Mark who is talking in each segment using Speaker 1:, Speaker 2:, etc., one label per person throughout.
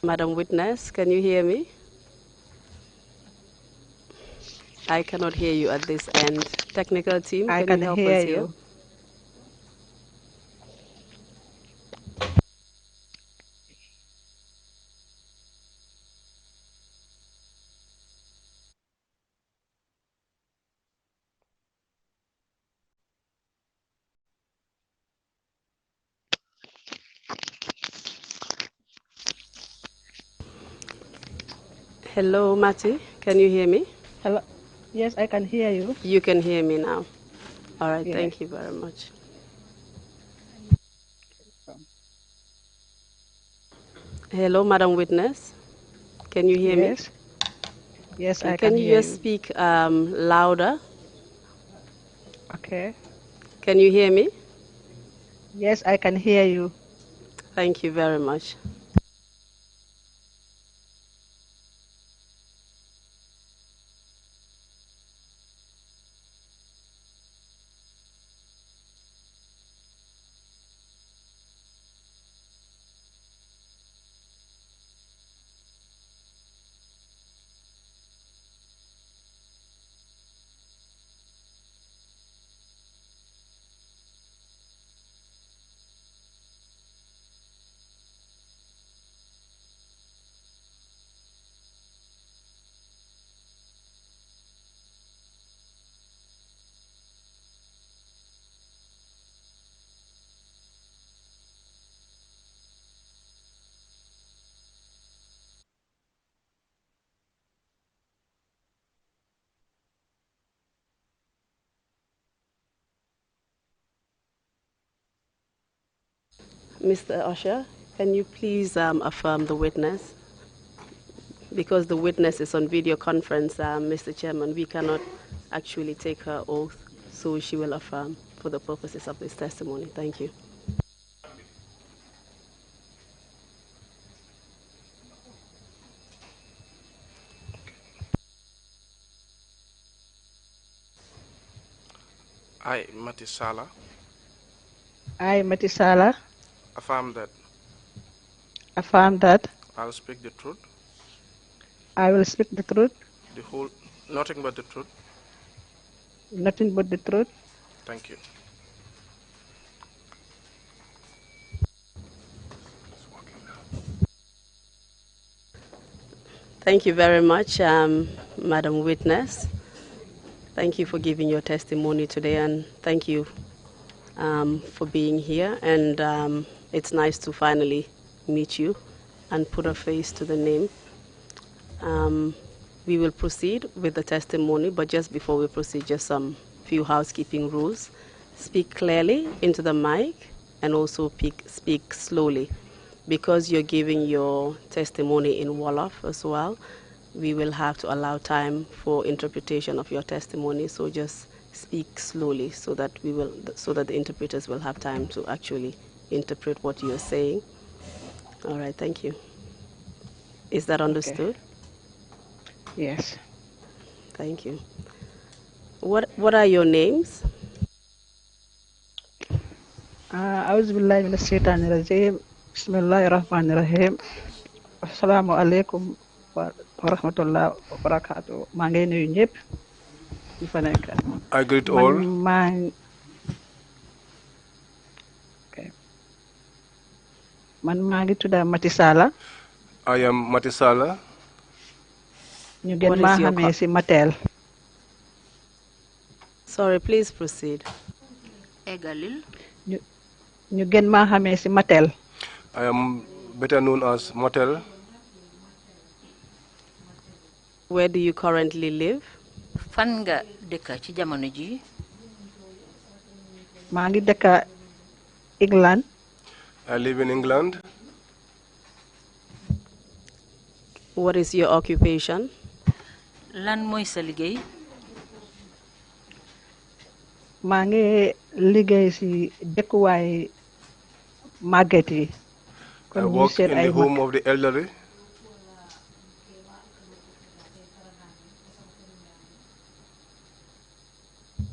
Speaker 1: Madam Witness, can you hear me? I cannot hear you at this end. Technical team,
Speaker 2: I
Speaker 1: can you
Speaker 2: can
Speaker 1: help
Speaker 2: hear
Speaker 1: us here?
Speaker 2: you.
Speaker 1: Hello, Mati, can you hear me?
Speaker 2: Hello. Yes, I can hear you.
Speaker 1: You can hear me now. All right,
Speaker 2: Yeah.
Speaker 1: thank you very much. Hello, Madam Witness, can you hear me?
Speaker 2: Yes. Yes,
Speaker 1: Okay,
Speaker 2: I can
Speaker 1: can you
Speaker 2: hear
Speaker 1: just
Speaker 2: you.
Speaker 1: speak louder?
Speaker 2: Okay.
Speaker 1: Can you hear me?
Speaker 2: Yes, I can hear you.
Speaker 1: Thank you very much. Mr. Usher, can you please affirm the witness? Because the witness is on video conference, Mr. Chairman, we cannot actually take her oath, so she will affirm for the purposes of this testimony. Thank you.
Speaker 3: I, Matisala,
Speaker 2: I, Matisala,
Speaker 3: affirm that
Speaker 2: affirm that
Speaker 3: I'll speak the truth,
Speaker 2: I will speak the truth,
Speaker 3: the whole, nothing but the truth.
Speaker 2: nothing but the truth.
Speaker 3: Thank you.
Speaker 1: Thank you very much, Madam Witness. Thank you for giving your testimony today, and thank you for being here. And it's nice to finally meet you and put a face to the name. We will proceed with the testimony, but just before we proceed, just some few housekeeping rules. Speak clearly into the mic and also speak slowly. Because you're giving your testimony in Wolof as well, we will have to allow time for interpretation of your testimony. So just speak slowly so that the interpreters will have time to actually interpret what you're saying. All right, thank you. Is that
Speaker 2: Okay.
Speaker 1: understood?
Speaker 2: Yes.
Speaker 1: Thank you. What are your names?
Speaker 2: أعوذ بالله من الشيطان الرجيم. بسم الله الرحمن الرحيم. السلام عليكم ورحمة الله وبركاته. maa ngi nuyu ñëpp ñu fa nekk.
Speaker 3: I greet
Speaker 2: man
Speaker 3: all.
Speaker 2: maa man maa ngi tudda Matisala.
Speaker 3: I am Matisala.
Speaker 2: ñu gën
Speaker 1: What
Speaker 2: maa
Speaker 1: is your
Speaker 2: xamee si Matel.
Speaker 1: Sorry, please proceed.
Speaker 4: Egalil.
Speaker 2: ñu gën maa xamee si Matel.
Speaker 3: I am better known as Motel.
Speaker 1: Where do you currently live?
Speaker 4: Fan nga dëkk ci jamono ji?
Speaker 2: maa ngi dëkk England.
Speaker 3: I live in England.
Speaker 1: What is your occupation?
Speaker 4: Lan mooy sa liggéey?
Speaker 2: maa ngi liggéey si dëkkuwaay màgget yi.
Speaker 3: I work in the home of the elderly.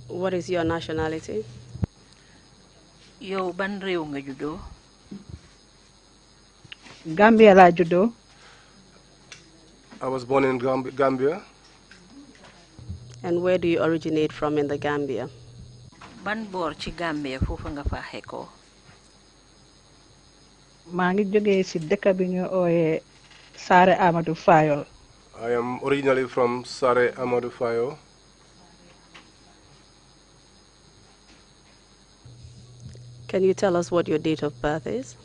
Speaker 1: What is your nationality?
Speaker 4: Yow ban réew nga juddoo?
Speaker 2: Gambia laa juddoo.
Speaker 3: I was born in Gambia.
Speaker 1: And where do you originate from in the Gambia?
Speaker 4: Ban bor ci Gambia fofu nga fa xeko.
Speaker 2: maa ngi jógee ci dëkk bi ñu ooyee Saare Amadou Fayol.
Speaker 3: I am originally from Sare Amadou Fayo.
Speaker 1: Can you tell us what your date of birth is?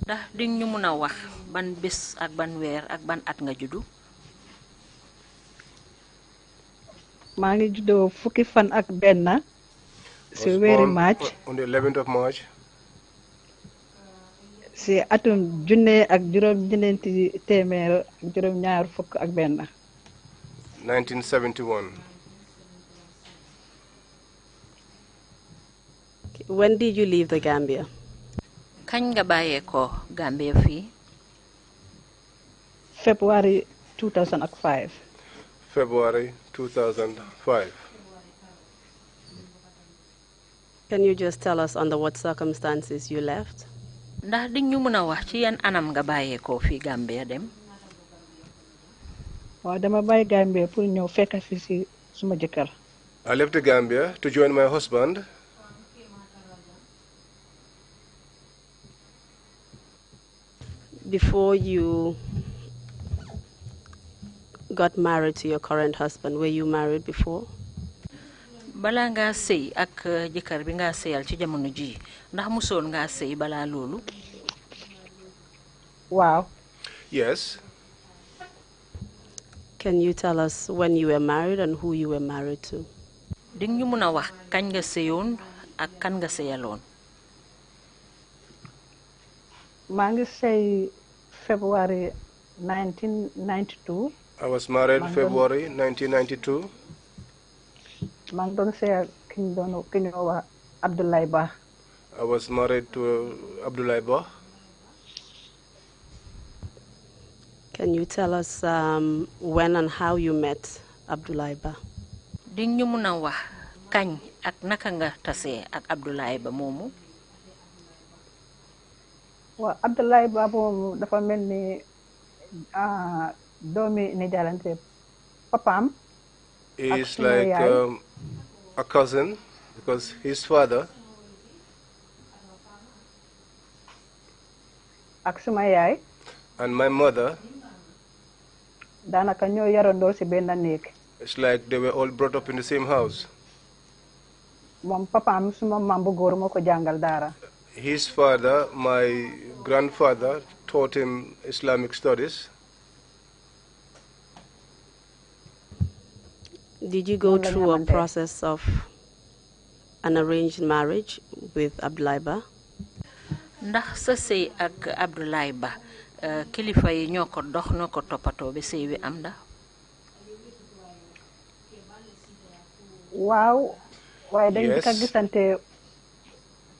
Speaker 4: Ndax di ñu mëna wax ban bés ak ban weer ak ban at nga juddu?
Speaker 2: maa ngi juddoo fukki fan ak benn ci weeri March
Speaker 3: On the 11th of March.
Speaker 2: ci atum junne ak juróom ñeneenti téeméer ak juróom ñaar fukk ak benn.
Speaker 3: 1971.
Speaker 1: When did you leave the Gambia?
Speaker 4: Kañ nga bayé ko Gambia fi?
Speaker 2: February 2005.
Speaker 3: February 2005.
Speaker 1: Can you just tell us under what circumstances you left?
Speaker 4: Ndax di ñu mëna wax ci yan anam nga bayé ko fi Gambia dem?
Speaker 2: waaw dama bàyyi Gambia pour ñëw fekk fi ci suma jëkkër.
Speaker 3: I left the Gambia to join my husband.
Speaker 1: Before you got married to your current husband, were you married before?
Speaker 4: Bala nga sey ak jëkkër bi nga seyal ci jamono ji ndax musoon nga sey bala lolu?
Speaker 2: waaw.
Speaker 3: Yes.
Speaker 1: Can you tell us when you were married and who you were married to?
Speaker 4: Di ñu mëna wax kañ nga seyoon ak kan nga seyaloon?
Speaker 2: maa ngi sey February 1992.
Speaker 3: I was married February 1992.
Speaker 2: maa ngi doon sey ki ñu wax Abdoulaye Ba.
Speaker 3: I was married to Abdoulaye Ba.
Speaker 1: Can you tell us when and how you met Abdoulaye Ba?
Speaker 4: Di ñu mëna wax kañ ak naka nga tasé ak Abdoulaye Ba moomu?
Speaker 2: waaw Abdoulaye Ba moom dafa mel ni doomi nijalante papaam.
Speaker 3: He is like a cousin because his father
Speaker 2: ak suma yaay.
Speaker 3: and my mother,
Speaker 2: daanaka ñoo yarandoo ci benn néeg.
Speaker 3: it's like they were all brought up in the same house.
Speaker 2: moom papaam suma maam bu góor moo ko jàngal daara.
Speaker 3: His father, my grandfather, taught him Islamic studies.
Speaker 1: Did you go through a process of an arranged marriage with Abdoulaye Ba?
Speaker 4: Ndax sa sey ak Abdoulaye Ba kilifa yi ñoko dox noko topato be sey wi am da?
Speaker 2: waaw waaye dañ ka gisante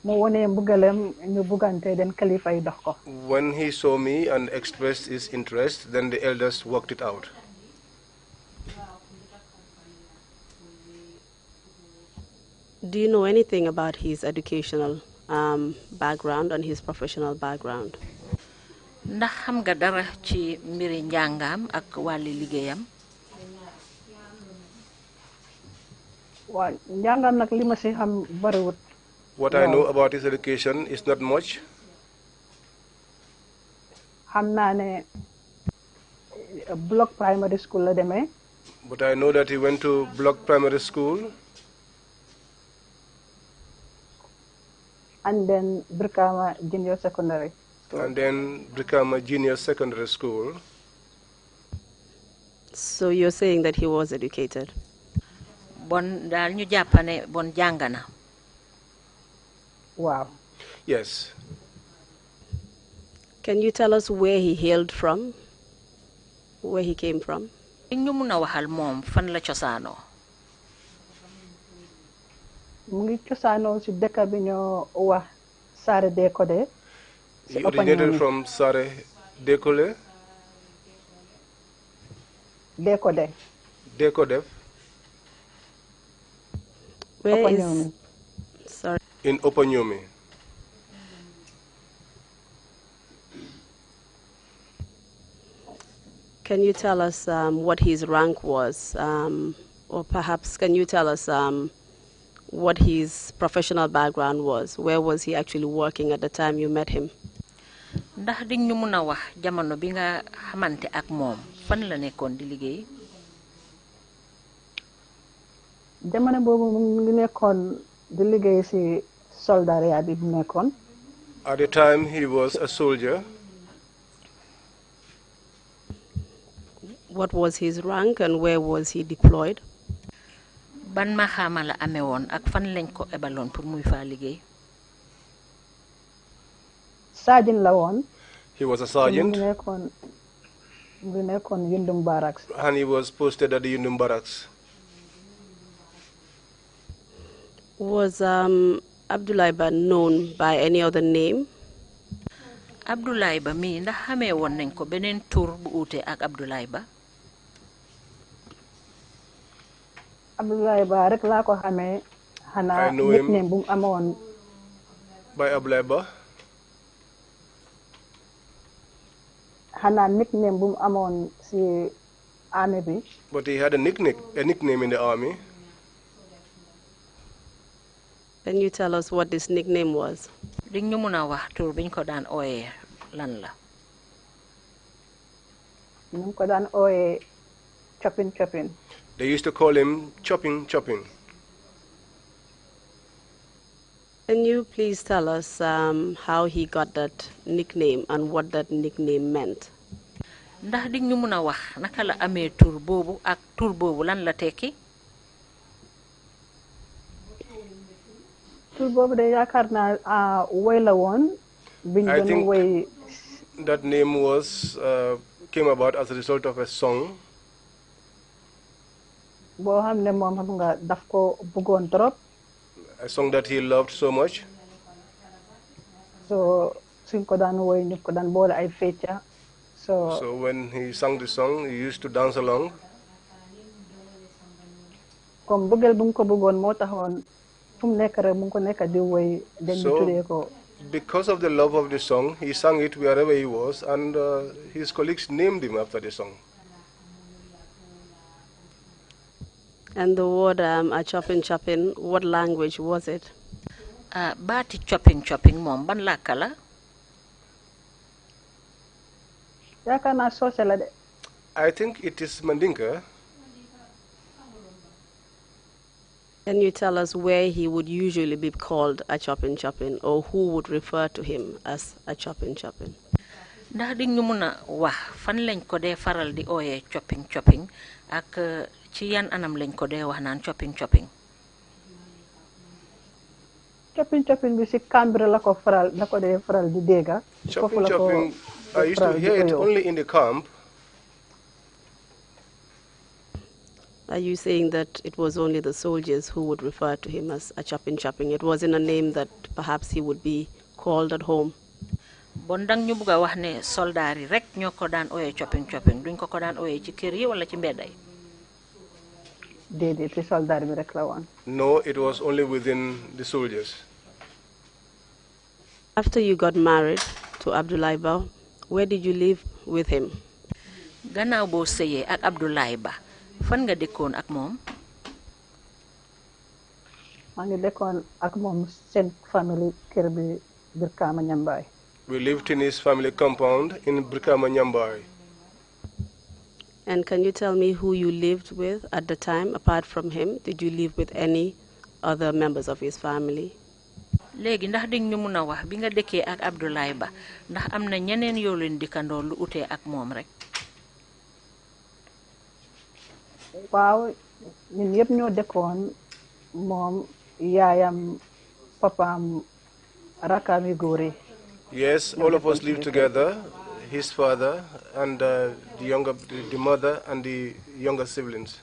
Speaker 2: mu wone mbugalam ñu bugante den kilifa yi dox ko.
Speaker 3: When he saw me and expressed his interest, then the elders worked it out.
Speaker 1: Do you know anything about his educational background and his professional background?
Speaker 4: Ndax xam nga dara ci mbiri njàngam ak wàlli liggéeyam?
Speaker 2: waaw njàngam nag li ma ci xam bariwut.
Speaker 3: What I know about his education is not much.
Speaker 2: xam naa ne Block Primary School la demee.
Speaker 3: But I know that he went to Block Primary School.
Speaker 2: And then Brikama Junior Secondary School.
Speaker 3: And then Brikama Junior Secondary School.
Speaker 1: So you're saying that he was educated?
Speaker 4: Bon dal ñu jappane bon jangana.
Speaker 2: Wow.
Speaker 3: Yes.
Speaker 1: Can you tell us where he hailed from? Where he came from?
Speaker 4: Ñu mëna waxal mom fan la ciosano.
Speaker 2: Mu ngi cosaanoo ci dëkk bi ñoo wax Sare Dekode.
Speaker 3: He originated from Sare Dekole.
Speaker 2: Dekode.
Speaker 3: Dekode.
Speaker 1: Where is? Sorry.
Speaker 3: In Opanyumi.
Speaker 1: Can you tell us what his rank was? Or perhaps can you tell us what his professional background was? Where was he actually working at the time you met him?
Speaker 4: ndax di ñu mëna wax jamono bi nga xamanté ak mom fan la nekkon di liggéey.
Speaker 2: jamono boobu mu ngi nekkoon di liggéey ci soldaria bi mu nekkoon.
Speaker 3: At the time he was a soldier.
Speaker 1: What was his rank and where was he deployed?
Speaker 4: ban ma xama la amé won ak fan lañ ko ebalon pour muy fa liggéey.
Speaker 2: Sergeant la woon.
Speaker 3: He was a sergeant.
Speaker 2: mu ngi nekkoon Yundum Barracks.
Speaker 3: And he was posted at the Yundum Barracks.
Speaker 1: Was Abdoulaye Ba known by any other name?
Speaker 4: Abdoulaye Ba mi ndax xamé won nañ ko benen tour bu outé ak Abdoulaye Ba.
Speaker 2: Abdoulaye Ba rek laa ko xamee.
Speaker 3: I know him
Speaker 2: nickname bu mu amoon.
Speaker 3: by Abdoulaye Ba.
Speaker 2: xanaa nickname bu mu amoon ci army bi.
Speaker 3: But he had a nickname in the army.
Speaker 1: Can you tell us what this nickname was?
Speaker 4: di ñu mëna wax tour biñ ko daan oyé lan la.
Speaker 2: ñu ko daan oyé chopping.
Speaker 3: They used to call him Chopping.
Speaker 1: Can you please tell us how he got that nickname and what that nickname meant?
Speaker 4: ndax di ñu mëna wax naka la amé tour bobu ak tour bobu lan la tekki.
Speaker 2: tour boobu de yaakaar naa woy la woon. biñ doon woy.
Speaker 3: That name came about as a result of a song.
Speaker 2: boo xam ne moom xam nga daf ko bëggoon trop.
Speaker 3: A song that he loved so much.
Speaker 2: So suñ ko daan woy ñu ko daan boole ay fecca.
Speaker 3: So when he sang the song, he used to dance along.
Speaker 2: comme bëggal bu mu ko bëggoon moo taxoon fu mu nekk rek mu ngi ko nekk di woy. dañu tuddee ko.
Speaker 3: Because of the love of the song, he sang it wherever he was, and his colleagues named him after the song.
Speaker 1: And the word a chopping, what language was it?
Speaker 4: Baati chopping moom ban làkk la.
Speaker 2: yaakaar naa soose la de.
Speaker 3: I think it is Mandinka.
Speaker 1: Can you tell us where he would usually be called a chopping, or who would refer to him as a chopping?
Speaker 4: ndax di ñu mëna wax fan lañ ko dé faral di oyé chopping ak ci yan anam lañ ko dé wax naan chopping.
Speaker 2: chopping bi ci Cambérène la ko dé faral di dégga.
Speaker 3: Chopping, I used to hear it only in the camp.
Speaker 1: Are you saying that it was only the soldiers who would refer to him as a chopping? It wasn't a name that perhaps he would be called at home?
Speaker 4: Bon dang ñu bëgga wax ne soldat yi rek ñoko daan oyé chopping duñ ko daan oyé ci kër yi wala ci mbéday.
Speaker 2: Dédé ci soldat bi rek la woon.
Speaker 3: No, it was only within the soldiers.
Speaker 1: After you got married to Abdoulaye Ba, where did you live with him?
Speaker 4: Gannaaw boo sëyee ak Abdoulaye Ba fan nga dëkkoon ak moom.
Speaker 2: maa ngi dëkkoon ak moom seen family kër bi Brikama Ñambaay.
Speaker 3: We lived in his family compound in Brikama Ñambaay.
Speaker 1: And can you tell me who you lived with at the time apart from him? Did you live with any other members of his family?
Speaker 4: Léegi ndax di ñu mëna wax bi nga dëkkee ak Abdoulaye Ba ndax am na ñeneen yoo leen dikkandoo lu utee ak moom rek.
Speaker 2: waaw ñun yëpp ñoo dëkkoon moom yaayam papaam rakam yu góor yi.
Speaker 3: Yes, all of us lived together, his father and the mother and the younger siblings.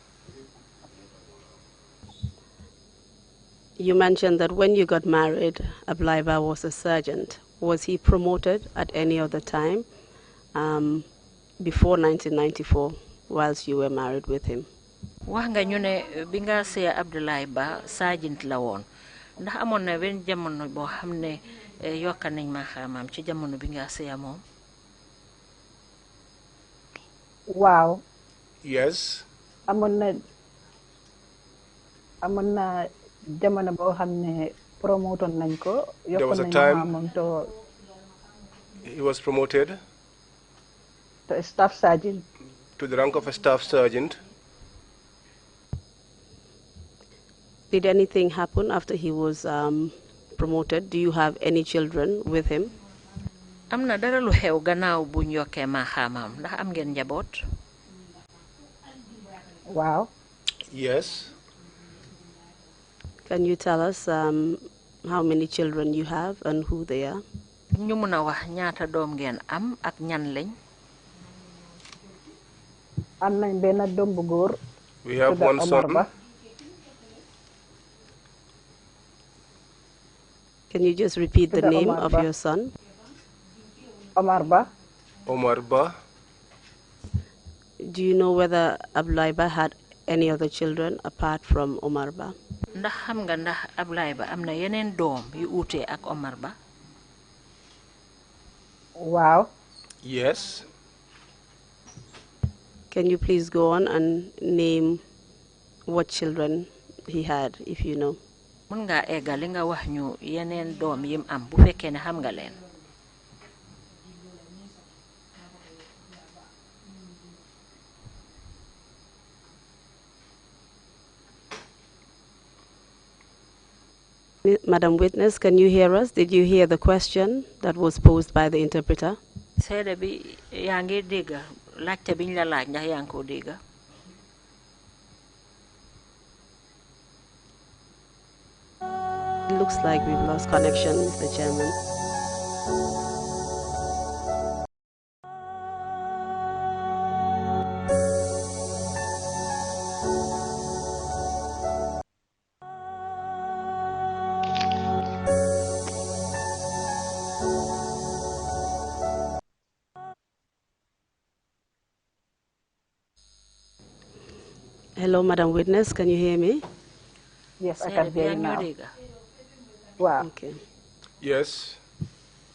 Speaker 1: You mentioned that when you got married, Abdoulaye Ba was a sergeant. Was he promoted at any other time before 1994 whilst you were married with him?
Speaker 4: Wax nga ñu ne bi nga sey Abdoulaye Ba sergeant la woon ndax amoon na benn jamono boo xam ne yokka nañ ma xamaam ci jamono bi nga sey moom.
Speaker 2: Wow.
Speaker 3: Yes.
Speaker 2: amoon na jamono boo xam ne promotoon nañ ko
Speaker 3: There was
Speaker 2: yokkoon
Speaker 3: a
Speaker 2: nañ
Speaker 3: time
Speaker 2: maxaamam to
Speaker 3: he was promoted
Speaker 2: staff sergeant.
Speaker 3: to the rank of a staff sergeant.
Speaker 1: Did anything happen after he was promoted? Do you have any children with him?
Speaker 4: am na dara lu xew gannaaw buñ yokkee maxaamam ndax am ngeen njaboot.
Speaker 2: Wow.
Speaker 3: Yes.
Speaker 1: Can you tell us how many children you have and who they are?
Speaker 4: ñu mun a wax ñaata doom ngeen am ak ñan lañ.
Speaker 2: am nañ benn doom bu góor.
Speaker 3: We have one
Speaker 2: Omar
Speaker 3: son.
Speaker 2: Ba.
Speaker 1: Can you just repeat the name of your son?
Speaker 2: Omar Ba.
Speaker 3: Omar Ba.
Speaker 1: Do you know whether Abdoulaye Ba had any other children apart from Omar Ba?
Speaker 4: ndax xam nga ndax Abdoulaye Ba am na yeneen doom yu uute ak Omar Ba.
Speaker 2: Wow.
Speaker 3: Yes.
Speaker 1: Can you please go on and name what children he had, if you know?
Speaker 4: mun nga eggali nga wax ñu yeneen doom yim am bu fekkee ne xam nga leen.
Speaker 1: Madam Witness, can you hear us? Did you hear the question that was posed by the interpreter?
Speaker 4: seede bi yaa ngi dégg laajte biñ la laaj ndax yaa ngi ko dégg.
Speaker 1: It looks like we've lost connection, Mr. Chairman. Hello, Madam Witness, can you hear me?
Speaker 2: Yes, I can hear you now. Wow.
Speaker 1: Okay.
Speaker 3: Yes.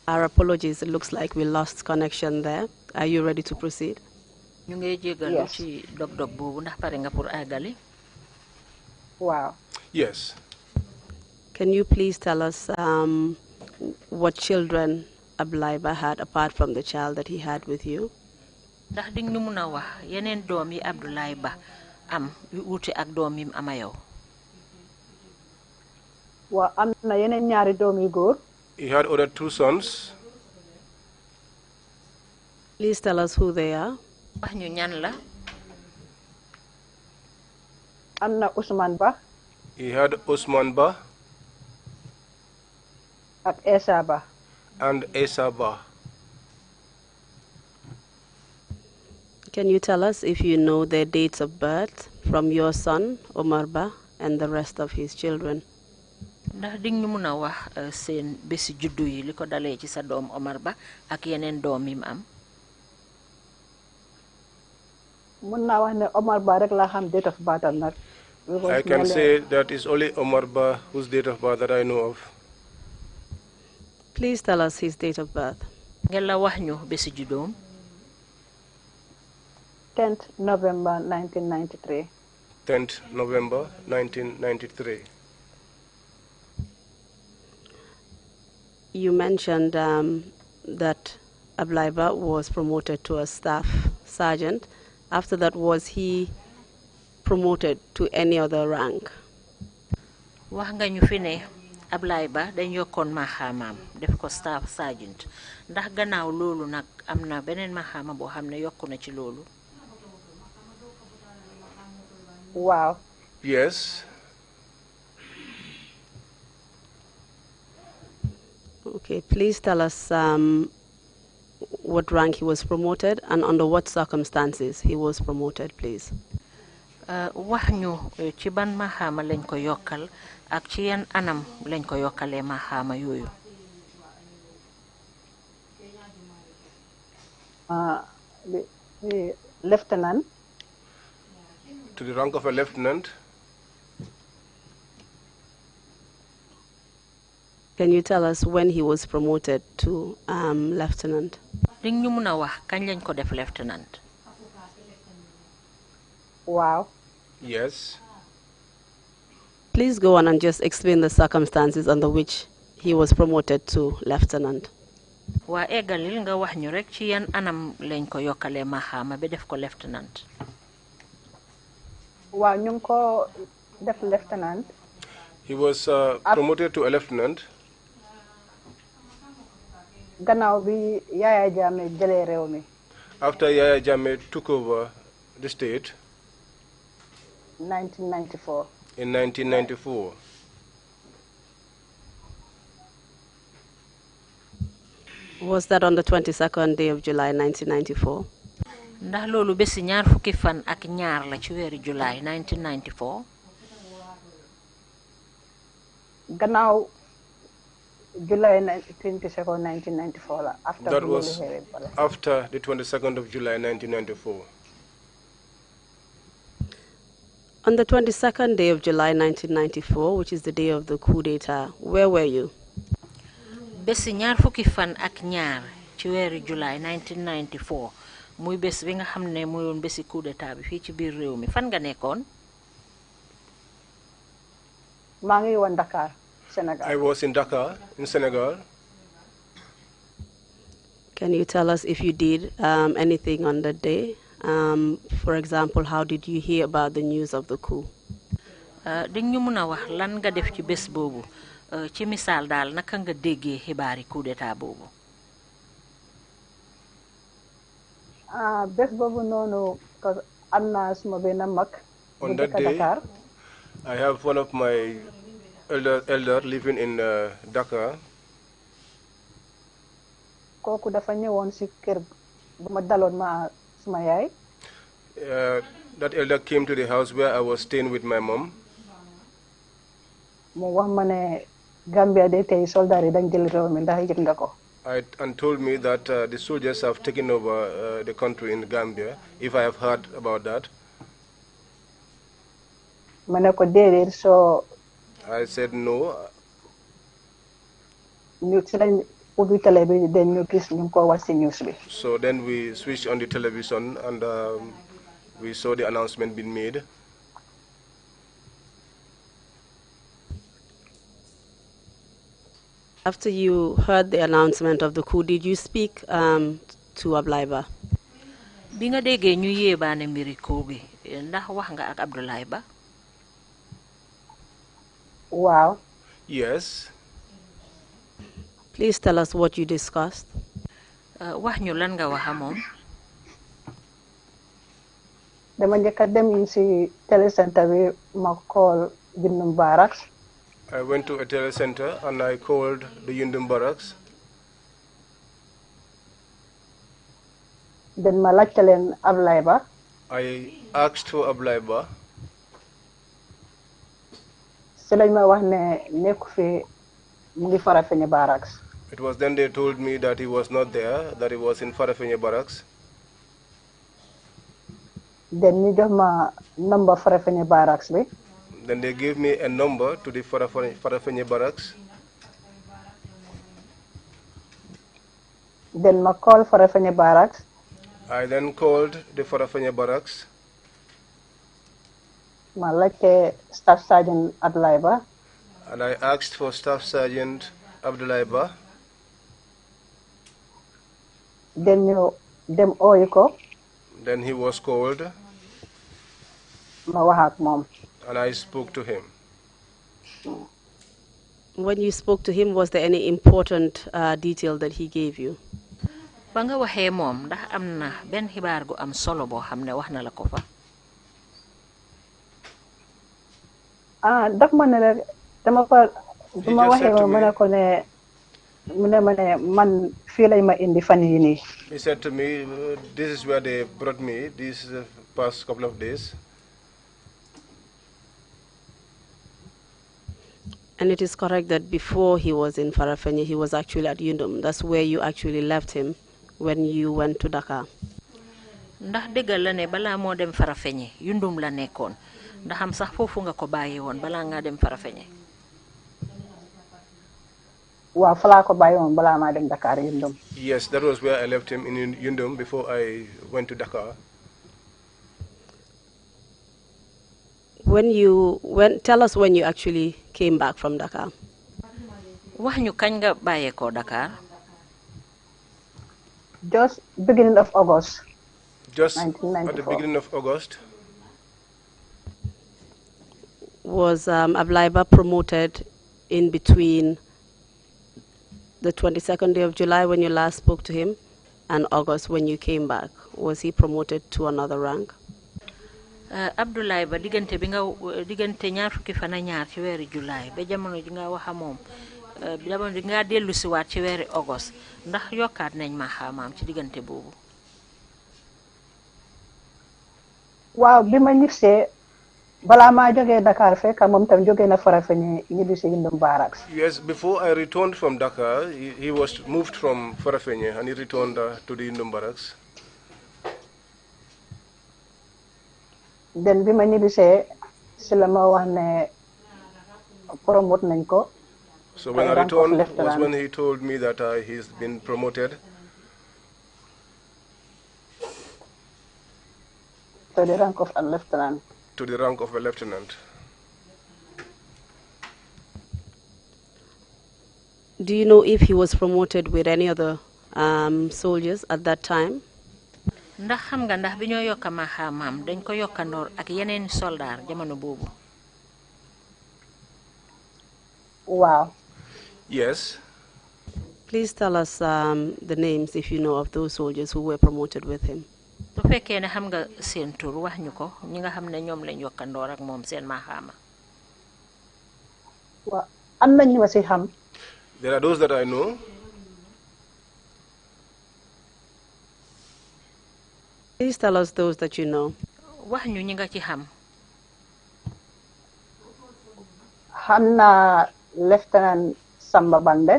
Speaker 1: Our apologies. It looks like we lost connection there. Are you ready to proceed?
Speaker 4: ñu ngi jégalu ci dog-dog boobu ndax pare nga pour àggali.
Speaker 2: Wow.
Speaker 3: Yes.
Speaker 1: Can you please tell us what children Abdoulaye Ba had apart from the child that he had with you?
Speaker 4: ndax di ñu mun a wax yeneen doom yi Abdoulaye Ba am yu uute ak doom yim ama yow.
Speaker 2: Waaw am na yeneen ñaari doom yu góor.
Speaker 3: He had other two sons.
Speaker 1: Please tell us who they are.
Speaker 4: wax ñu ñan la.
Speaker 2: am na Ousmane Ba.
Speaker 3: He had Osman Ba.
Speaker 2: ak Essa Ba.
Speaker 3: And Essa Ba.
Speaker 1: Can you tell us if you know their dates of birth from your son, Omar Ba, and the rest of his children?
Speaker 4: ndax di ñu mun a wax seen bési juddu yi li ko dalee ci sa doom Omar Ba ak yeneen doom yim am.
Speaker 2: mun naa wax ne Omar Ba rek laa xam date of birth am nag.
Speaker 3: I can say that it's only Omar Ba whose date of birth that I know of.
Speaker 1: Please tell us his date of birth.
Speaker 4: ngeen la wax ñu bési juddoom.
Speaker 2: 10th November 1993.
Speaker 3: 10th November 1993.
Speaker 1: You mentioned that Abdoulaye Ba was promoted to a staff sergeant. After that, was he promoted to any other rank?
Speaker 4: wax nga ñu fi ne Abdoulaye Ba dañ yokkoon maxaamaam def ko staff sergeant ndax gannaaw loolu nag am na beneen maxaama boo xam ne yokku na ci loolu.
Speaker 2: Wow.
Speaker 3: Yes.
Speaker 1: Okay, please tell us what rank he was promoted and under what circumstances he was promoted, please.
Speaker 4: wax ñu ci ban maxaama lañ ko yokkal ak ci yan anam lañ ko yokkalee maxaama yooyu.
Speaker 2: The lieutenant.
Speaker 3: To the rank of a lieutenant.
Speaker 1: Can you tell us when he was promoted to lieutenant?
Speaker 4: di ñu mun a wax kañ lañ ko def lieutenant.
Speaker 2: Wow.
Speaker 3: Yes.
Speaker 1: Please go on and just explain the circumstances under which he was promoted to lieutenant.
Speaker 4: Wa egalil nga wax ñu rek ci yan anam lañ ko yokalé mahama be def ko lieutenant.
Speaker 2: Wow, ñu ko def lieutenant.
Speaker 3: He was promoted to a lieutenant.
Speaker 2: Gannaaw bi Yaya Jammeh jëlé réew mi.
Speaker 3: After Yaya Jammeh took over the state.
Speaker 2: 1994.
Speaker 3: In 1994.
Speaker 1: Was that on the 22nd day of July 1994?
Speaker 4: Ndax lolu bési ñaar fukki fan ak ñaar la ci wéru July 1994.
Speaker 2: Gannaaw July 22nd 1994 la.
Speaker 3: That was after the 22nd of July 1994.
Speaker 1: On the 22nd day of July 1994, which is the day of the coup d'etat, where were you?
Speaker 4: Bési ñaar fukki fan ak ñaar ci wéru July 1994 muy bés bi nga xamné muy won bési coup d'état bi fi ci biir réew mi fan nga nekkoon?
Speaker 2: Maa ngi woon Dakar, Senegal.
Speaker 3: I was in Dakar, in Senegal.
Speaker 1: Can you tell us if you did anything on that day? For example, how did you hear about the news of the coup?
Speaker 4: Dañ ñu mëna wax lan nga def ci bés bobu ci misal dal naka nga déggé xibaari coup d'état bobu?
Speaker 2: Bés bobu nonu parce amna suma benn mag.
Speaker 3: On that day, Dakar. I have one of my elder living in Dakar.
Speaker 2: Kooku dafa ñëwoon ci kër bu ma daloon ma suma yaay.
Speaker 3: That elder came to the house where I was staying with my mom.
Speaker 2: Mu wax ma ne Gambia de tey soldat yi dañ jël réew mi ndax yëg nga ko.
Speaker 3: And told me that the soldiers have taken over the country in Gambia, if I have heard about that.
Speaker 2: Ma ne ko déedéet so.
Speaker 3: I said no.
Speaker 2: Ñu ci lañ ubbi télé bi dañ ñu gis ñu ko wax ci news bi.
Speaker 3: So then we switched on the television and we saw the announcement being made.
Speaker 1: After you heard the announcement of the coup, did you speak to Ablaiba?
Speaker 4: Bi nga déggé ñu yébaane mbiri coup bi ndax wax nga ak Abdoulaye Ba?
Speaker 2: Wow.
Speaker 3: Yes.
Speaker 1: Please tell us what you discussed.
Speaker 4: Wax ñu lan nga waxa mom?
Speaker 2: Dama njëkk a dem ci télécentre bi ma call Yundum Barracks.
Speaker 3: I went to a telecenter and I called the Yundum Barracks.
Speaker 2: Then ma laajte leen Ablaye Ba.
Speaker 3: I asked for Ablaye Ba.
Speaker 2: ci lañ ma wax ne nekku fi mu ngi Farafenni Barracks.
Speaker 3: It was then they told me that he was not there, that he was in Farafenni Barracks.
Speaker 2: Then ñu jox ma number Farafenni Barracks bi.
Speaker 3: Then they gave me a number to the Farafenni Barracks.
Speaker 2: Then ma call Farafenni Barracks.
Speaker 3: I then called the Farafenni Barracks.
Speaker 2: Ma laajte Staff Sergeant Abdoulaye Ba.
Speaker 3: And I asked for Staff Sergeant Abdoulaye Ba.
Speaker 2: Then ñu dem ooyi ko.
Speaker 3: Then he was called.
Speaker 2: Ma wax ak moom.
Speaker 3: And I spoke to him.
Speaker 1: When you spoke to him, was there any important detail that he gave you?
Speaker 4: Ba nga waxee moom ndax am na benn xibaar gu am solo boo xam ne wax na la ko fa?
Speaker 2: Daf ma ne la dama fa bu ma waxee ma ne ko ne mu ne ma ne man fii lañ ma indi fan yi nii.
Speaker 3: He said to me, this is where they brought me these past couple of days.
Speaker 1: And it is correct that before he was in Farafenni, he was actually at Yundum. That's where you actually left him when you went to Dakar.
Speaker 4: Ndax dëggal la ne balaa moo dem Farafenni Yundum la nekkoon ndax am sax foofu nga ko bàyyi woon balaa nga dem Farafenni?
Speaker 2: Waaw fa laa ko bàyyi woon balaa maa dem Dakar Yundum.
Speaker 3: Yes, that was where I left him in Yundum before I went to Dakar.
Speaker 1: Tell us when you actually came back from Dakar.
Speaker 4: wax ñu kañ nga bàyyeekoo Dakar.
Speaker 2: Just beginning of August.
Speaker 3: Just
Speaker 2: 1994.
Speaker 3: at the beginning of August.
Speaker 1: Was Ablaiba promoted in between the 22nd day of July when you last spoke to him and August when you came back? Was he promoted to another rank?
Speaker 4: Abdoulaye Ba diggante bi nga diggante ñaar fukki fan ak ñaar ci weeri July ba jamono ji nga wax moom jamono ji nga dellu si waat ci weeri August ndax yokkaat nañ ma xamaam ci diggante boobu.
Speaker 2: waaw bi ma ñibbisee balaa maa jógee Dakar fekk moom tam jógee na Farafenni ñibbisi Yundum Barracks.
Speaker 3: Yes, before I returned from Dakar, he was moved from Farafenni and he returned to the Yundum Barracks.
Speaker 2: Then bi ma ñibbisee si la ma wax ne promote nañ ko.
Speaker 3: So when I returned was when he told me that he's been promoted
Speaker 2: to the rank of a lieutenant.
Speaker 3: To the rank of a lieutenant.
Speaker 1: Do you know if he was promoted with any other soldiers at that time?
Speaker 4: Ndax xam nga ndax bi ñoo yokka ma xamaam dañ ko yokkandoor ak yeneen soldaar jamono boobu.
Speaker 2: Wow.
Speaker 3: Yes.
Speaker 1: Please tell us the names, if you know, of those soldiers who were promoted with him.
Speaker 4: su fekkee ne xam nga seen tur wax ñu ko ñi nga xam ne ñoom lañ yokkandoor ak moom seen maxaama.
Speaker 2: waaw am na ñu ma si xam.
Speaker 3: There are those that I know.
Speaker 1: Please tell us those that you know.
Speaker 4: wax ñu ñi nga ci xam.
Speaker 2: xam naa Lieutenant Samba Bande.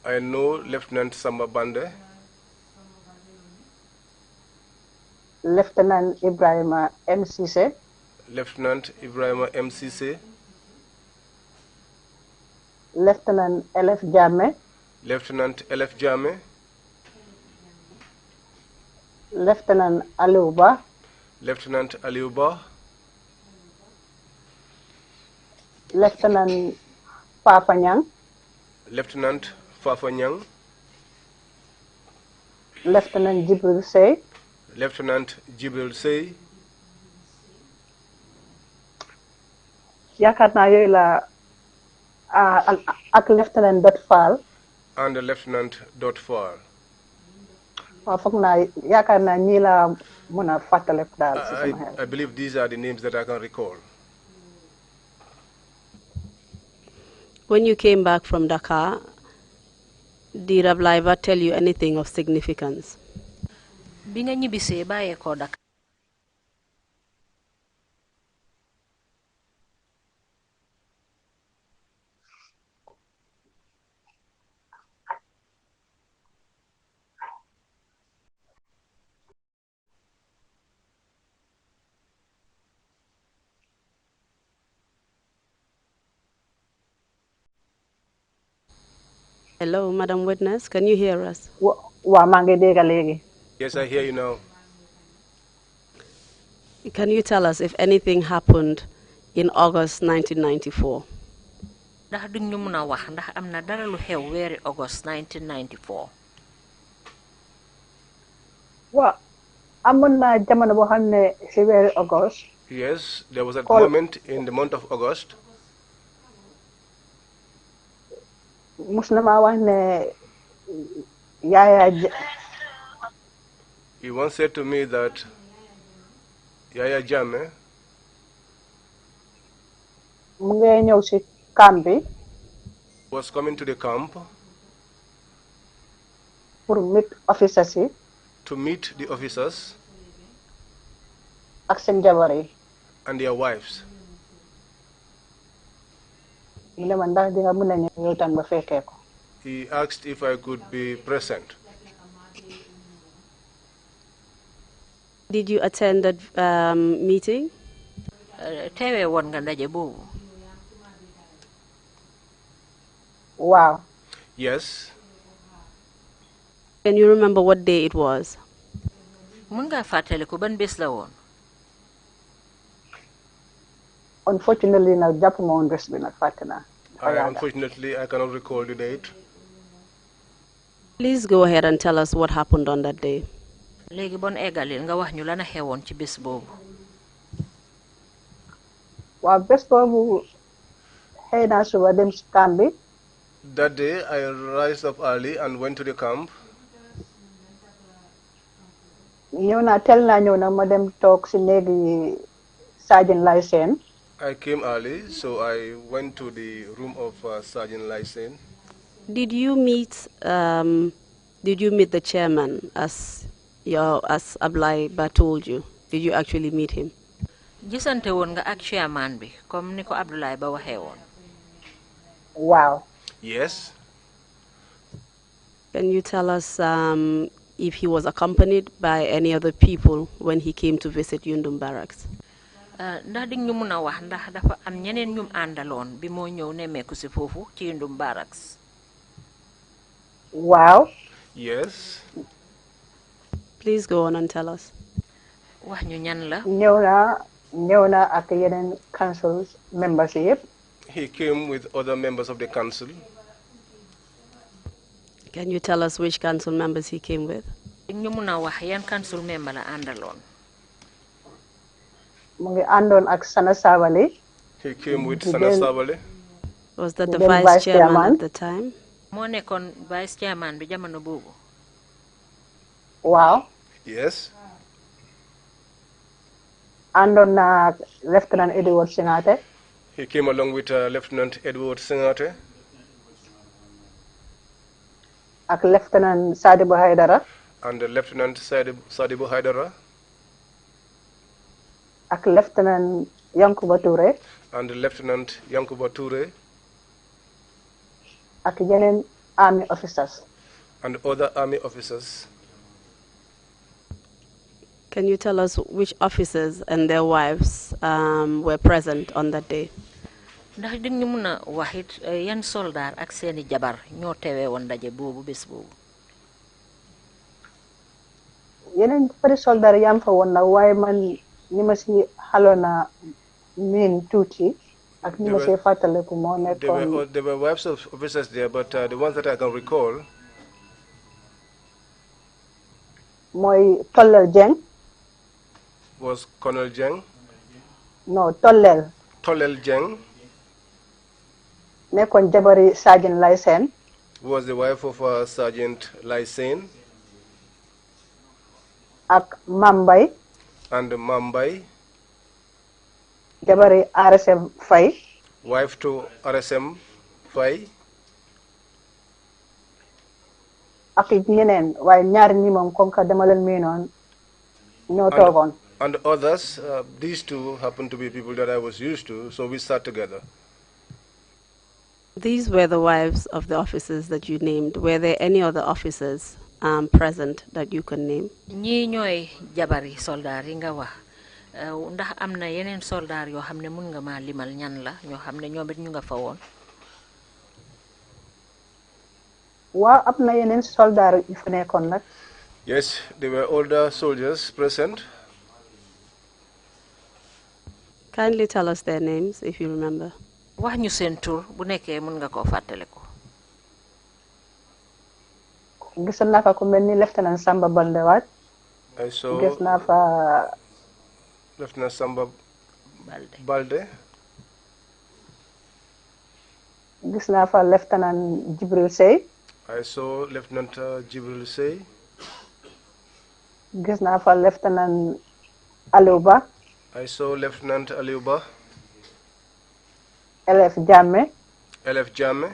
Speaker 3: I know Lieutenant Samba Bande.
Speaker 2: Lieutenant Ibrahima MCC.
Speaker 3: Lieutenant Ibrahima MCC.
Speaker 2: Lieutenant LF Jame.
Speaker 3: Lieutenant LF Jame.
Speaker 2: Lieutenant Aliuba.
Speaker 3: Lieutenant Aliuba.
Speaker 2: Lieutenant Papa Nyang.
Speaker 3: Lieutenant Fafa Nyang.
Speaker 2: Lieutenant Jibril Sey.
Speaker 3: Lieutenant Jibril Sey.
Speaker 2: yaakaar naa yooyu la ak Lieutenant Dot Fall.
Speaker 3: And Lieutenant Dot Fall.
Speaker 2: waaw foog naa yaakaar naa ñii la mën a fàttaliku daal si sama xel.
Speaker 3: I believe these are the names that I can recall.
Speaker 1: When you came back from Dakar, did Ablaiba tell you anything of significance?
Speaker 4: bi nga ñibbisee bàyyeekoo Dakar.
Speaker 1: Hello, Madam Witness, can you hear us?
Speaker 2: waaw maa ngi dégg léegi.
Speaker 3: Yes, I hear you now.
Speaker 1: Can you tell us if anything happened in August 1994?
Speaker 4: ndax duñ ñu mën a wax ndax am na dara lu xew weeri August 1994.
Speaker 2: waaw amoon na jamono boo xam ne si weeri August.
Speaker 3: Yes, there was a moment in the month of August.
Speaker 2: mus na maa wax ne Yaya.
Speaker 3: He once said to me that Yaya Jammeh
Speaker 2: mu ngi ñëw si camp bi.
Speaker 3: was coming to the camp
Speaker 2: pour meet officers yi.
Speaker 3: to meet the officers
Speaker 2: ak seen jabar yi.
Speaker 3: and their wives.
Speaker 2: mu ne ma ndax di nga mën a ñëw yow tam ba fekkee ko.
Speaker 3: He asked if I could be present.
Speaker 1: Did you attend that meeting?
Speaker 4: teewee woon nga ndaje boobu.
Speaker 2: waaw.
Speaker 3: Yes.
Speaker 1: Can you remember what day it was?
Speaker 4: mën ngaa fàttaliku ban bés la woon.
Speaker 2: unfortunately nag jàppuma woon bés bi nag fàtte naa.
Speaker 3: Unfortunately, I cannot recall the date.
Speaker 1: Please go ahead and tell us what happened on that day.
Speaker 4: léegi bon eggalil nga wax ñu lana xewoon ci bés boobu.
Speaker 2: waaw bés boobu xëy naa suba dem si camp bi.
Speaker 3: That day, I rised up early and went to the camp.
Speaker 2: ñëw naa teel naa ñëw nag ma dem toog si néegi Sergeant Lysen.
Speaker 3: I came early, so I went to the room of Sergeant Lysen.
Speaker 1: Did you meet the chairman as Ablaiba told you? Did you actually meet him?
Speaker 4: gisante woon nga ak chairman bi comme ni ko Abdoulaye Ba waxee woon.
Speaker 2: Wow.
Speaker 3: Yes.
Speaker 1: Can you tell us if he was accompanied by any other people when he came to visit Yundum Barracks?
Speaker 4: ndax di ñu mun a wax ndax dafa am ñeneen ñum àndaloon bi moo ñëw nemmeeku si foofu ci Yundum Barracks.
Speaker 2: Wow.
Speaker 3: Yes.
Speaker 1: Please go on and tell us.
Speaker 4: wax ñu ñan la.
Speaker 2: ñëw na ak yeneen council members yëpp.
Speaker 3: He came with other members of the council.
Speaker 1: Can you tell us which council members he came with?
Speaker 4: ñu mun a wax yan council member la àndaloon.
Speaker 2: mu ngi àndoon ak Sana Sabally.
Speaker 3: He came with Sana Sabally.
Speaker 1: Was that the vice chairman at the time?
Speaker 4: moo nekkoon vice chairman bi jamono boobu.
Speaker 2: Wow.
Speaker 3: Yes.
Speaker 2: àndoon na Lieutenant Edward Singate.
Speaker 3: He came along with Lieutenant Edward Singate.
Speaker 2: ak Lieutenant Sadibou Haidara.
Speaker 3: And Lieutenant Sadibou Haidara.
Speaker 2: ak Lieutenant Yankuba Touré.
Speaker 3: And Lieutenant Yankuba Touré.
Speaker 2: ak yeneen army officers.
Speaker 3: And other army officers.
Speaker 1: Can you tell us which officers and their wives were present on that day?
Speaker 4: ndax di ñu mun a wax it yan soldaar ak seeni jabar ñoo teewee woon daje boobu bés boobu.
Speaker 2: yeneen bëri soldaar yam fa woon nag waaye man ni ma si xaloon a miin tuuti ak ni ma si fàttaliku moo nekkoon.
Speaker 3: There were wives of officers there, but the ones that I can recall.
Speaker 2: mooy Tollel Jeng.
Speaker 3: Was Colonel Jeng.
Speaker 2: No, Tollel.
Speaker 3: Tollel Jeng.
Speaker 2: nekkoon jabari Sergeant Lysen.
Speaker 3: Was the wife of Sergeant Lysen.
Speaker 2: ak Mambay.
Speaker 3: And Mambay.
Speaker 2: jabari RSM Faye.
Speaker 3: Wife to RSM Faye.
Speaker 2: ak ñeneen waaye ñaari ñi moom comme que dama leen miinoon ñoo toogoon.
Speaker 3: And others, these two happen to be people that I was used to, so we sat together.
Speaker 1: These were the wives of the officers that you named. Were there any other officers present that you can name?
Speaker 4: ñii ñooy jabari soldaar yi nga wax ndax am na yeneen soldaar yoo xam ne mun nga maa limal ñan la ñoo xam ne ñoom it ñu nga fa woon.
Speaker 2: waaw am na yeneen soldaar yu fa nekkoon nag.
Speaker 3: Yes, there were older soldiers present.
Speaker 1: Kindly tell us their names if you remember.
Speaker 4: wax ñu seen tur bu nekkee mun nga koo fàttaliku.
Speaker 2: gis naa fa ku mel ni Lieutenant Samba Baldewaat.
Speaker 3: I saw.
Speaker 2: gis naa fa
Speaker 3: Lieutenant Samba Balde.
Speaker 2: gis naa fa Lieutenant Jibril Sey.
Speaker 3: I saw Lieutenant Jibril Sey.
Speaker 2: gis naa fa Lieutenant Aliouba.
Speaker 3: I saw Lieutenant Aliouba.
Speaker 2: LF Jammeh.
Speaker 3: LF Jammeh.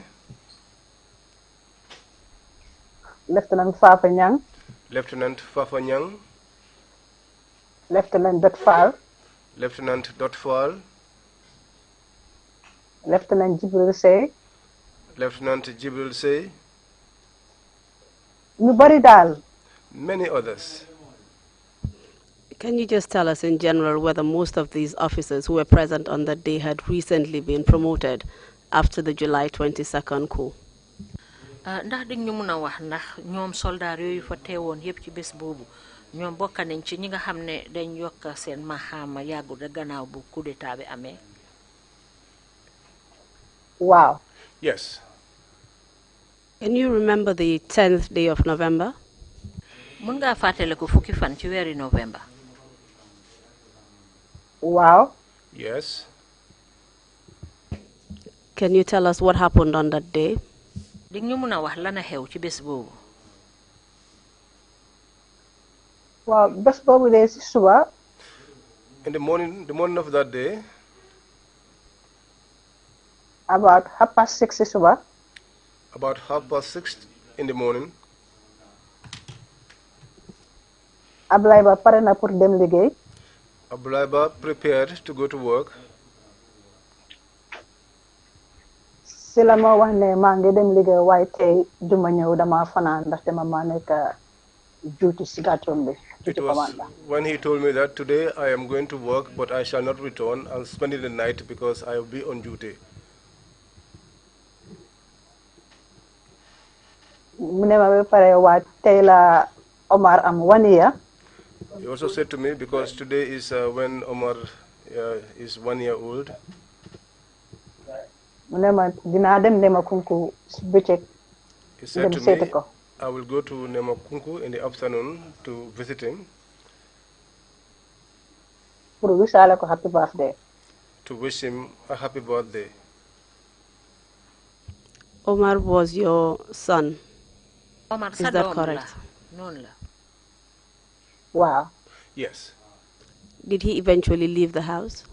Speaker 2: Lieutenant Fafa Nyang.
Speaker 3: Lieutenant Fafa Nyang.
Speaker 2: Lieutenant Dot Fall.
Speaker 3: Lieutenant Dot Fall.
Speaker 2: Lieutenant Jibril Sey.
Speaker 3: Lieutenant Jibril Sey.
Speaker 2: ñu bari daal.
Speaker 3: Many others.
Speaker 1: Can you just tell us in general whether most of these officers who were present on that day had recently been promoted after the July 22nd coup?
Speaker 4: ndax di ñu mun a wax ndax ñoom soldaar yooyu fa teewoon yépp ci bés boobu ñoom bokk nañ ci ñi nga xam ne dañ yokk seen maxaama yàggu da gannaaw bu coup d'état bi amee.
Speaker 2: Wow.
Speaker 3: Yes.
Speaker 1: Can you remember the 10th day of November?
Speaker 4: mun nga fàttale ko fukki fan ci weeri November.
Speaker 2: Wow.
Speaker 3: Yes.
Speaker 1: Can you tell us what happened on that day?
Speaker 4: Di ñu mun a wax lana xew ci bés boobu.
Speaker 2: Wow. Bés boobu de si suba.
Speaker 3: In the morning of that day.
Speaker 2: About 6:30 si suba.
Speaker 3: About 6:30 in the morning.
Speaker 2: Ablaye Ba pare na pour dem liggéey.
Speaker 3: Ablaye Ba prepared to go to work.
Speaker 2: Si la ma wax ne maa ngi dem liggéey waaye tey duma ñëw dama fanaan ndaxte ma nekk duty si gàttoom bi.
Speaker 3: It was when he told me that today I am going to work, but I shall not return. I'll spend the night because I will be on duty.
Speaker 2: Mu ne ma ba pare waa tey la Omar am 1 year.
Speaker 3: He also said to me, because today is when Omar is 1 year old.
Speaker 2: Mu ne ma dinaa dem Nemakunku si bëccëg.
Speaker 3: He said to me, I will go to Nemakunku in the afternoon to visit him.
Speaker 2: Pour wisaale ko happy birthday.
Speaker 3: To wish him a happy birthday.
Speaker 1: Omar was your son.
Speaker 4: Omar
Speaker 1: Is that correct?
Speaker 4: Non la.
Speaker 2: Wow.
Speaker 3: Yes.
Speaker 1: Did he eventually leave the house?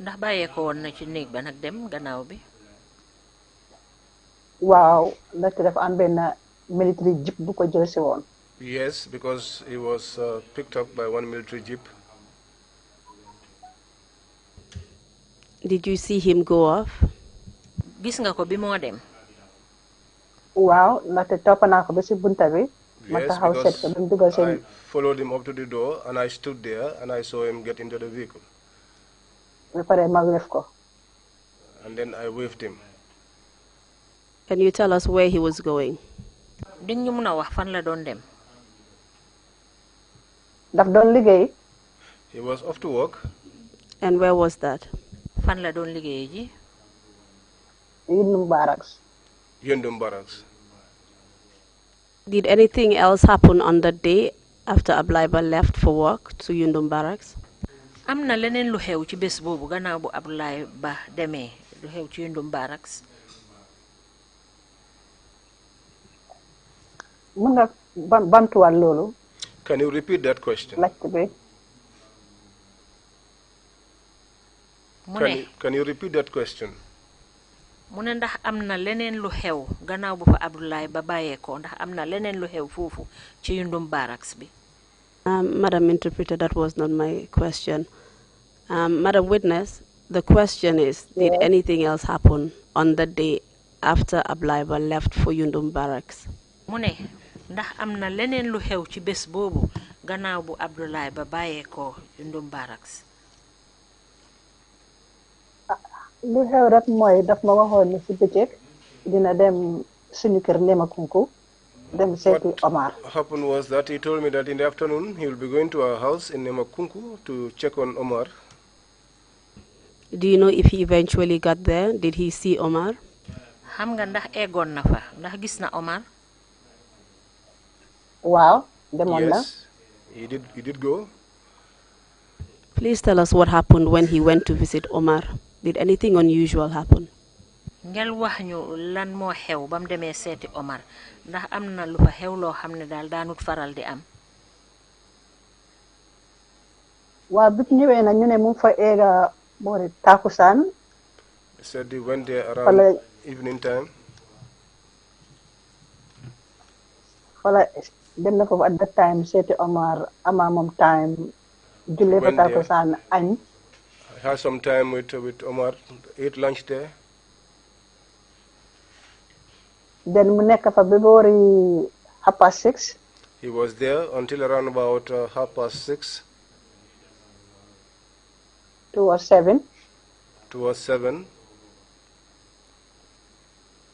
Speaker 4: Ndax bàyyee ko woon na ci néeg ba nag dem gannaaw bi.
Speaker 2: Waaw ndaxte dafa am benn military jeep bu ko jël si woon.
Speaker 3: Yes, because he was picked up by one military jeep.
Speaker 1: Did you see him go off?
Speaker 4: Gis nga ko bi moo dem.
Speaker 2: Waaw ndaxte topp naa ko ba si bunta bi.
Speaker 3: Yes, because I followed him up to the door and I stood there and I saw him get into the vehicle.
Speaker 2: ba pare ma wave ko.
Speaker 3: And then I waved him.
Speaker 1: Can you tell us where he was going?
Speaker 4: Di ñu mun a wax fan la doon dem.
Speaker 2: Daf doon liggéey.
Speaker 3: He was off to work.
Speaker 1: And where was that?
Speaker 4: Fan la doon liggéey ji.
Speaker 2: Yundum Barracks.
Speaker 3: Yundum Barracks.
Speaker 1: Did anything else happen on that day after Ablaiba left for work to Yundum Barracks?
Speaker 4: Am na leneen lu xew ci bés boobu gannaaw bu Abdoulaye Ba demee lu xew ci Yundum Barracks.
Speaker 2: Mun nga bamtuwaat loolu.
Speaker 3: Can you repeat that question?
Speaker 2: Laajte bi.
Speaker 3: Can you repeat that question?
Speaker 4: Mu ne ndax am na leneen lu xew gannaaw bu fa Abdoulaye Ba bàyyeekoo ndax am na leneen lu xew foofu ci Yundum Barracks bi.
Speaker 1: Madam Interpreter, that was not my question. Madam Witness, the question is, did anything else happen on the day after Ablaiba left for Yundum Barracks?
Speaker 4: Mu ne ndax am na leneen lu xew ci bés boobu gannaaw bu Abdoulaye Ba bàyyeekoo Yundum Barracks.
Speaker 2: Lu xew rek mooy daf ma waxoon ne si bëccëg dina dem suñu kër Nemakunku dem seeti Omar.
Speaker 3: What happened was that he told me that in the afternoon he will be going to our house in Nemakunku to check on Omar.
Speaker 1: Do you know if he eventually got there? Did he see Omar?
Speaker 4: Xam nga ndax eggoon na fa ndax gis na Omar.
Speaker 2: Waaw demoon na.
Speaker 3: Yes, he did go.
Speaker 1: Please tell us what happened when he went to visit Omar. Did anything unusual happen?
Speaker 4: Ngel wax ñu lan moo xew bam demee seeti Omar ndax am na lu fa xew loo xam ne daal daanut faral di am.
Speaker 2: Waaw bi ñëwee na ñu ne mu fa eega boori takusaan.
Speaker 3: He said he went there around evening time.
Speaker 2: Wala dem na foofu at that time seeti Omar ama moom time jullee fa takusaan añ.
Speaker 3: I had some time with Omar, ate lunch there.
Speaker 2: Then mu nekk fa ba boori 6:30.
Speaker 3: He was there until around about 6:30.
Speaker 2: Towards 7.
Speaker 3: Towards 7.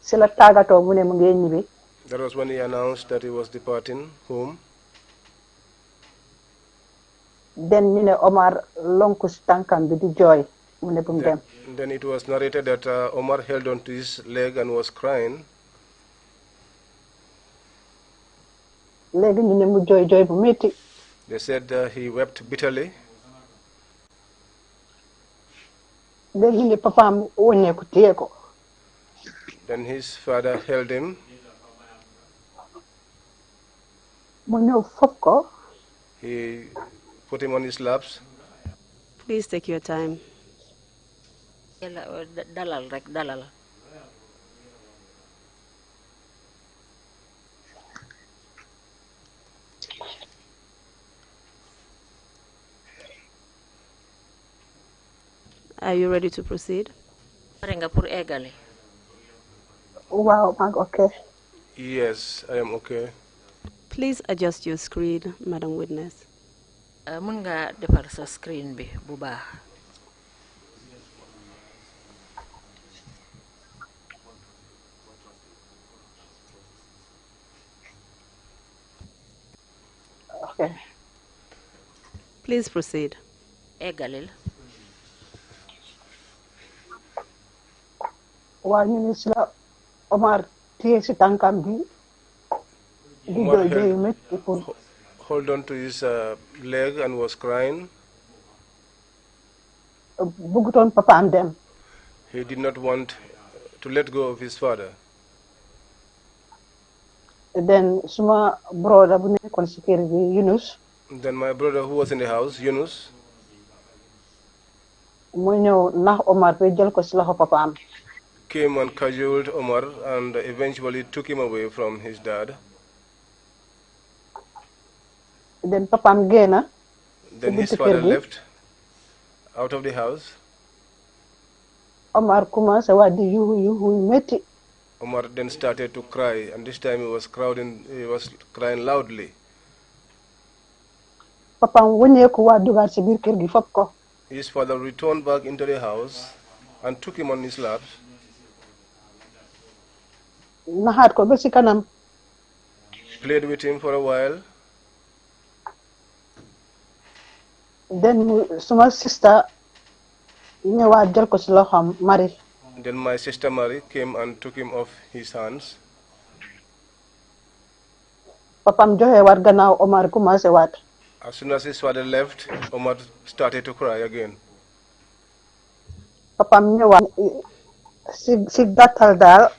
Speaker 2: Si la tàggatoo mu ne mu ngi ñibbi.
Speaker 3: That was when he announced that he was departing home.
Speaker 2: Then ñu ne Omar lonku si tànkam bi di jooy.
Speaker 3: Then it was narrated that Omar held on to his leg and was crying. They said he wept bitterly.
Speaker 2: Then
Speaker 3: his father held him. He put him on his laps.
Speaker 1: Please take your time.
Speaker 4: Dalal.
Speaker 1: Are you ready to proceed?
Speaker 2: Wow, okay.
Speaker 3: Yes, I am okay.
Speaker 1: Please adjust your screen, Madam Witness.
Speaker 4: Mun nga defar sa screen bi bu baax.
Speaker 2: Okay.
Speaker 1: Please proceed.
Speaker 4: Egalil.
Speaker 2: Waa ñu ni si la Omar téye si tànkam bi di
Speaker 3: Omar
Speaker 2: jooy jooy métti pour
Speaker 3: hold on to his leg and was crying.
Speaker 2: bëggutoon papaam dem.
Speaker 3: He did not want to let go of his father.
Speaker 2: Then suma brother bu nekkoon si kër bi Yunus
Speaker 3: Then my brother who was in the house, Yunus,
Speaker 2: mu ñëw nax Omar ba jël ko si loxo papaam.
Speaker 3: came and cajoled Omar and eventually took him away from his dad.
Speaker 2: Then papaam génna
Speaker 3: Then his father left out of the house.
Speaker 2: Omar commencé waa di yuuxu métti.
Speaker 3: Omar then started to cry, and this time he was crying loudly.
Speaker 2: Papaam wëññeeku waa dugaat si biir kër gi fopp ko.
Speaker 3: His father returned back into the house and took him on his lap.
Speaker 2: Naxaat ko ba si kanam.
Speaker 3: Played with him for a while.
Speaker 2: Then suma sister ñëwaat jël ko si loxoom Marie.
Speaker 3: Then my sister Marie came and took him off his hands.
Speaker 2: Papaam joxe waat gannaaw Omar commencé waat.
Speaker 3: As soon as his father left, Omar started to cry again.
Speaker 2: Papaam ñëwaat si gàttal daal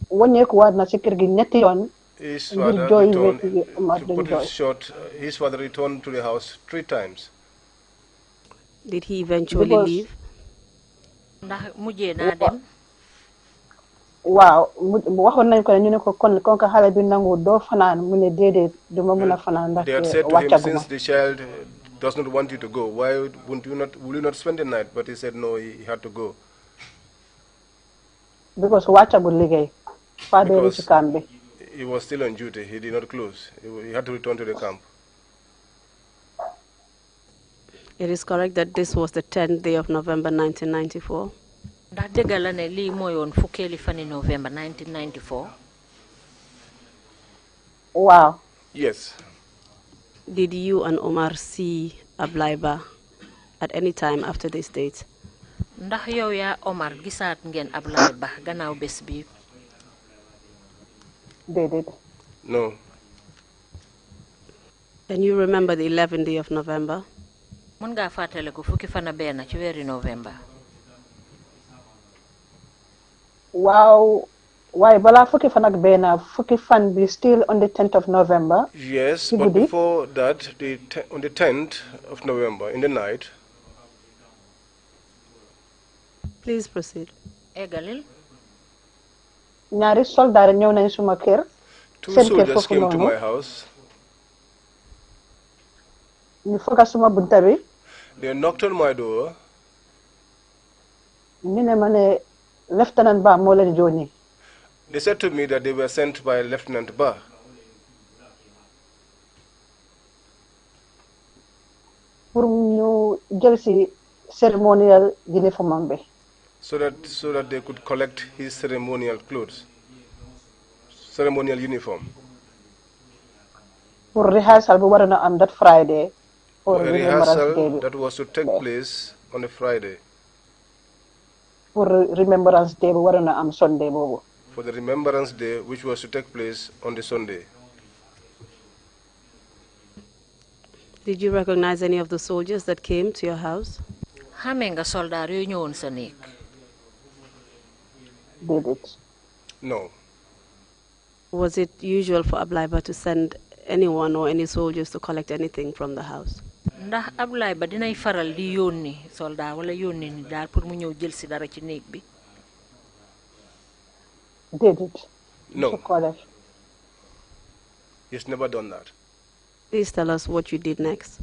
Speaker 2: wëññeeku waat na si kër gi ñetti yoon.
Speaker 3: His father returned, to put it short, his father returned to the house 3 times.
Speaker 1: Did he eventually leave?
Speaker 4: Ndax mujjee naa dem.
Speaker 2: Waaw waxoon nañ ko ne ñu ne ko kon xale bi nangu doo fanaan mu ne déedéet duma mën a fanaan ndax
Speaker 3: They had said to him, since the child does not want you to go, why will you not spend the night? But he said no, he had to go.
Speaker 2: Because wàccagul liggéey.
Speaker 3: Because he was still on duty. He did not close. He had to return to the camp.
Speaker 1: It is correct that this was the 10th day of November 1994.
Speaker 4: Ndax dëgg la ne lii mooy woon fukkeeli fani November 1994.
Speaker 2: Wow.
Speaker 3: Yes.
Speaker 1: Did you and Omar see Ablaiba at any time after this date?
Speaker 4: Ndax yow yaa Omar gisaat ngeen Ablaiba gannaaw bés bi?
Speaker 2: Déedéet.
Speaker 3: No.
Speaker 1: Can you remember the 11th day of November?
Speaker 4: Mën ngaa fàttaliku fukki fan ak benn ci weeri November.
Speaker 2: Waaw waaye balaa fukki fan ak benn fukki fan bi still on the 10th of November.
Speaker 3: Yes, but before that, on the 10th of November, in the night.
Speaker 1: Please proceed.
Speaker 4: Egalil.
Speaker 2: Ñaari soldaar ñëw nañ suma kër.
Speaker 3: 2 soldiers came to my house.
Speaker 2: ñu fëgg suma bunta bi.
Speaker 3: They knocked on my door.
Speaker 2: ñu ne ma ne Lieutenant Ba moo leen jooni.
Speaker 3: They said to me that they were sent by Lieutenant Ba.
Speaker 2: Pour ñu jël si ceremonial uniform bi.
Speaker 3: So that they could collect his ceremonial clothes, ceremonial uniform.
Speaker 2: For rehearsal bu waroon a am that Friday.
Speaker 3: For a rehearsal that was to take place on a Friday.
Speaker 2: pour remembrance day bu waroon a am Sunday boobu.
Speaker 3: For the Remembrance Day, which was to take place on the Sunday.
Speaker 1: Did you recognize any of the soldiers that came to your house?
Speaker 4: xamee nga soldaar yooyu ñëwoon sa néeg.
Speaker 2: Déedéet.
Speaker 3: No.
Speaker 1: Was it usual for Ablaiba to send anyone or any soldiers to collect anything from the house?
Speaker 4: ndax Ablaye ba dinay faral di yónni soldat wala yónni ni daal pour mu ñëw jël si dara ci néeg bi.
Speaker 2: Déedéet.
Speaker 3: No.
Speaker 2: su ko def.
Speaker 3: He's never done that.
Speaker 1: Please tell us what you did next.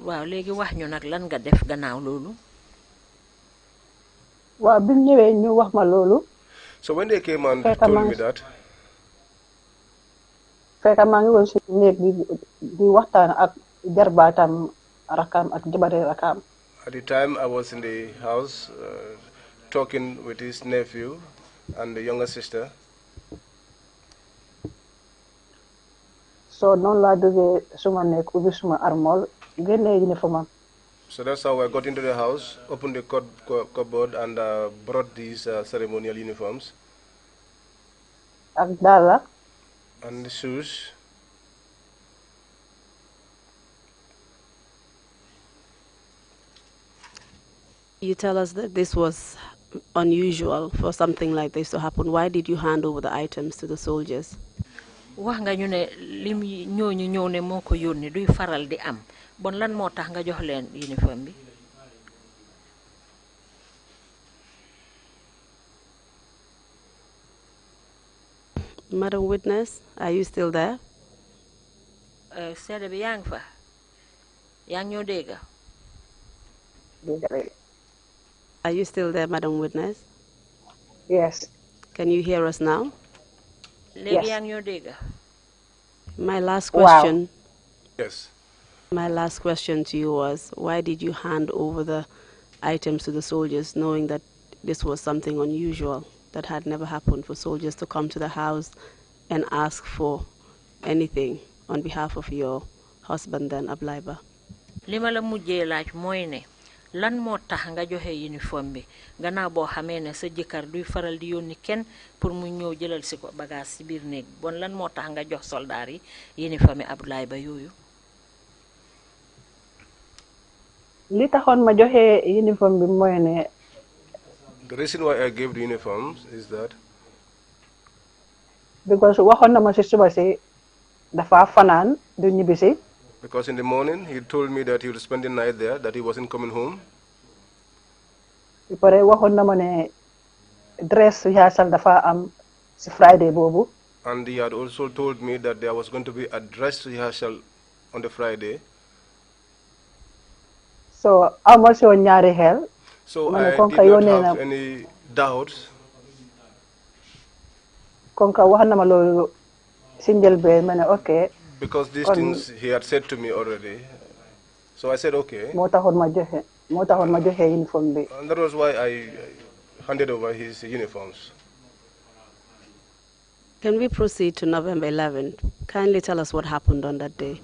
Speaker 4: waaw léegi wax ñu nag lan nga def gannaaw loolu.
Speaker 2: waaw bi mu ñëwee ñu wax ma loolu.
Speaker 3: So when they came and
Speaker 2: Fekk
Speaker 3: told
Speaker 2: maa
Speaker 3: me
Speaker 2: ngi-
Speaker 3: that,
Speaker 2: fekk maa ngi woon si néeg bi di waxtaan ak jarbaatam rakam ak jabari rakam.
Speaker 3: at the time I was in the house talking with his nephew and the younger sister.
Speaker 2: So noonu laa duggee suma néeg ubbi suma armoire génnee uniforme am.
Speaker 3: So that's how I got into the house, opened the cupboard, and brought these ceremonial uniforms
Speaker 2: ak dàlla.
Speaker 3: and the shoes.
Speaker 1: You tell us that this was unusual for something like this to happen. Why did you hand over the items to the soldiers?
Speaker 4: wax nga ñu ne lim ñooñu ñëw ne moo ko yónni duy faral di am bon lan moo tax nga jox leen uniforme bi.
Speaker 1: Madam Witness, are you still there?
Speaker 4: seede bi yaa ngi fa yaa ngi ñoo dégg.
Speaker 1: Are you still there, Madam Witness?
Speaker 2: Yes.
Speaker 1: Can you hear us now?
Speaker 4: léegi
Speaker 2: Yes.
Speaker 4: yaa ngi ñoo dégg.
Speaker 1: My last
Speaker 2: Wow.
Speaker 1: question.
Speaker 3: Yes.
Speaker 1: My last question to you was, why did you hand over the items to the soldiers knowing that this was something unusual that had never happened for soldiers to come to the house and ask for anything on behalf of your husband then, Ablaiba?
Speaker 4: li ma la mujjee laaj mooy ne lan moo tax nga joxe uniforme bi gannaaw boo xamee ne sa jëkkër duy faral di yónni kenn pour mu ñëw jëlal si ko bagage si biir néeg bon lan moo tax nga jox soldaar yi uniforme Abdoulaye Ba yooyu.
Speaker 2: li taxoon ma joxe uniforme bi mooy ne
Speaker 3: The reason why I gave the uniforms is that
Speaker 2: because waxoon na ma si suba si dafa fanaan du ñibbisi.
Speaker 3: because in the morning he told me that he would spend the night there, that he wasn't coming home.
Speaker 2: ba pare waxoon na ma ne dress rehearsal dafa am si Friday boobu.
Speaker 3: And he had also told me that there was going to be a dress rehearsal on the Friday.
Speaker 2: So aw ma si woon ñaari xel.
Speaker 3: So
Speaker 2: Ma ne
Speaker 3: I
Speaker 2: kon
Speaker 3: did
Speaker 2: ka
Speaker 3: not
Speaker 2: yónnee
Speaker 3: have
Speaker 2: na
Speaker 3: any doubts.
Speaker 2: kon ka wax na ma loolu si njëlbeen ma ne ok.
Speaker 3: Because these
Speaker 2: Kon
Speaker 3: things he had said to me already. So I said, okay.
Speaker 2: moo taxoon ma joxe uniforme bi.
Speaker 3: And that was why I handed over his uniforms.
Speaker 1: Can we proceed to November 11th? Kindly tell us what happened on that day.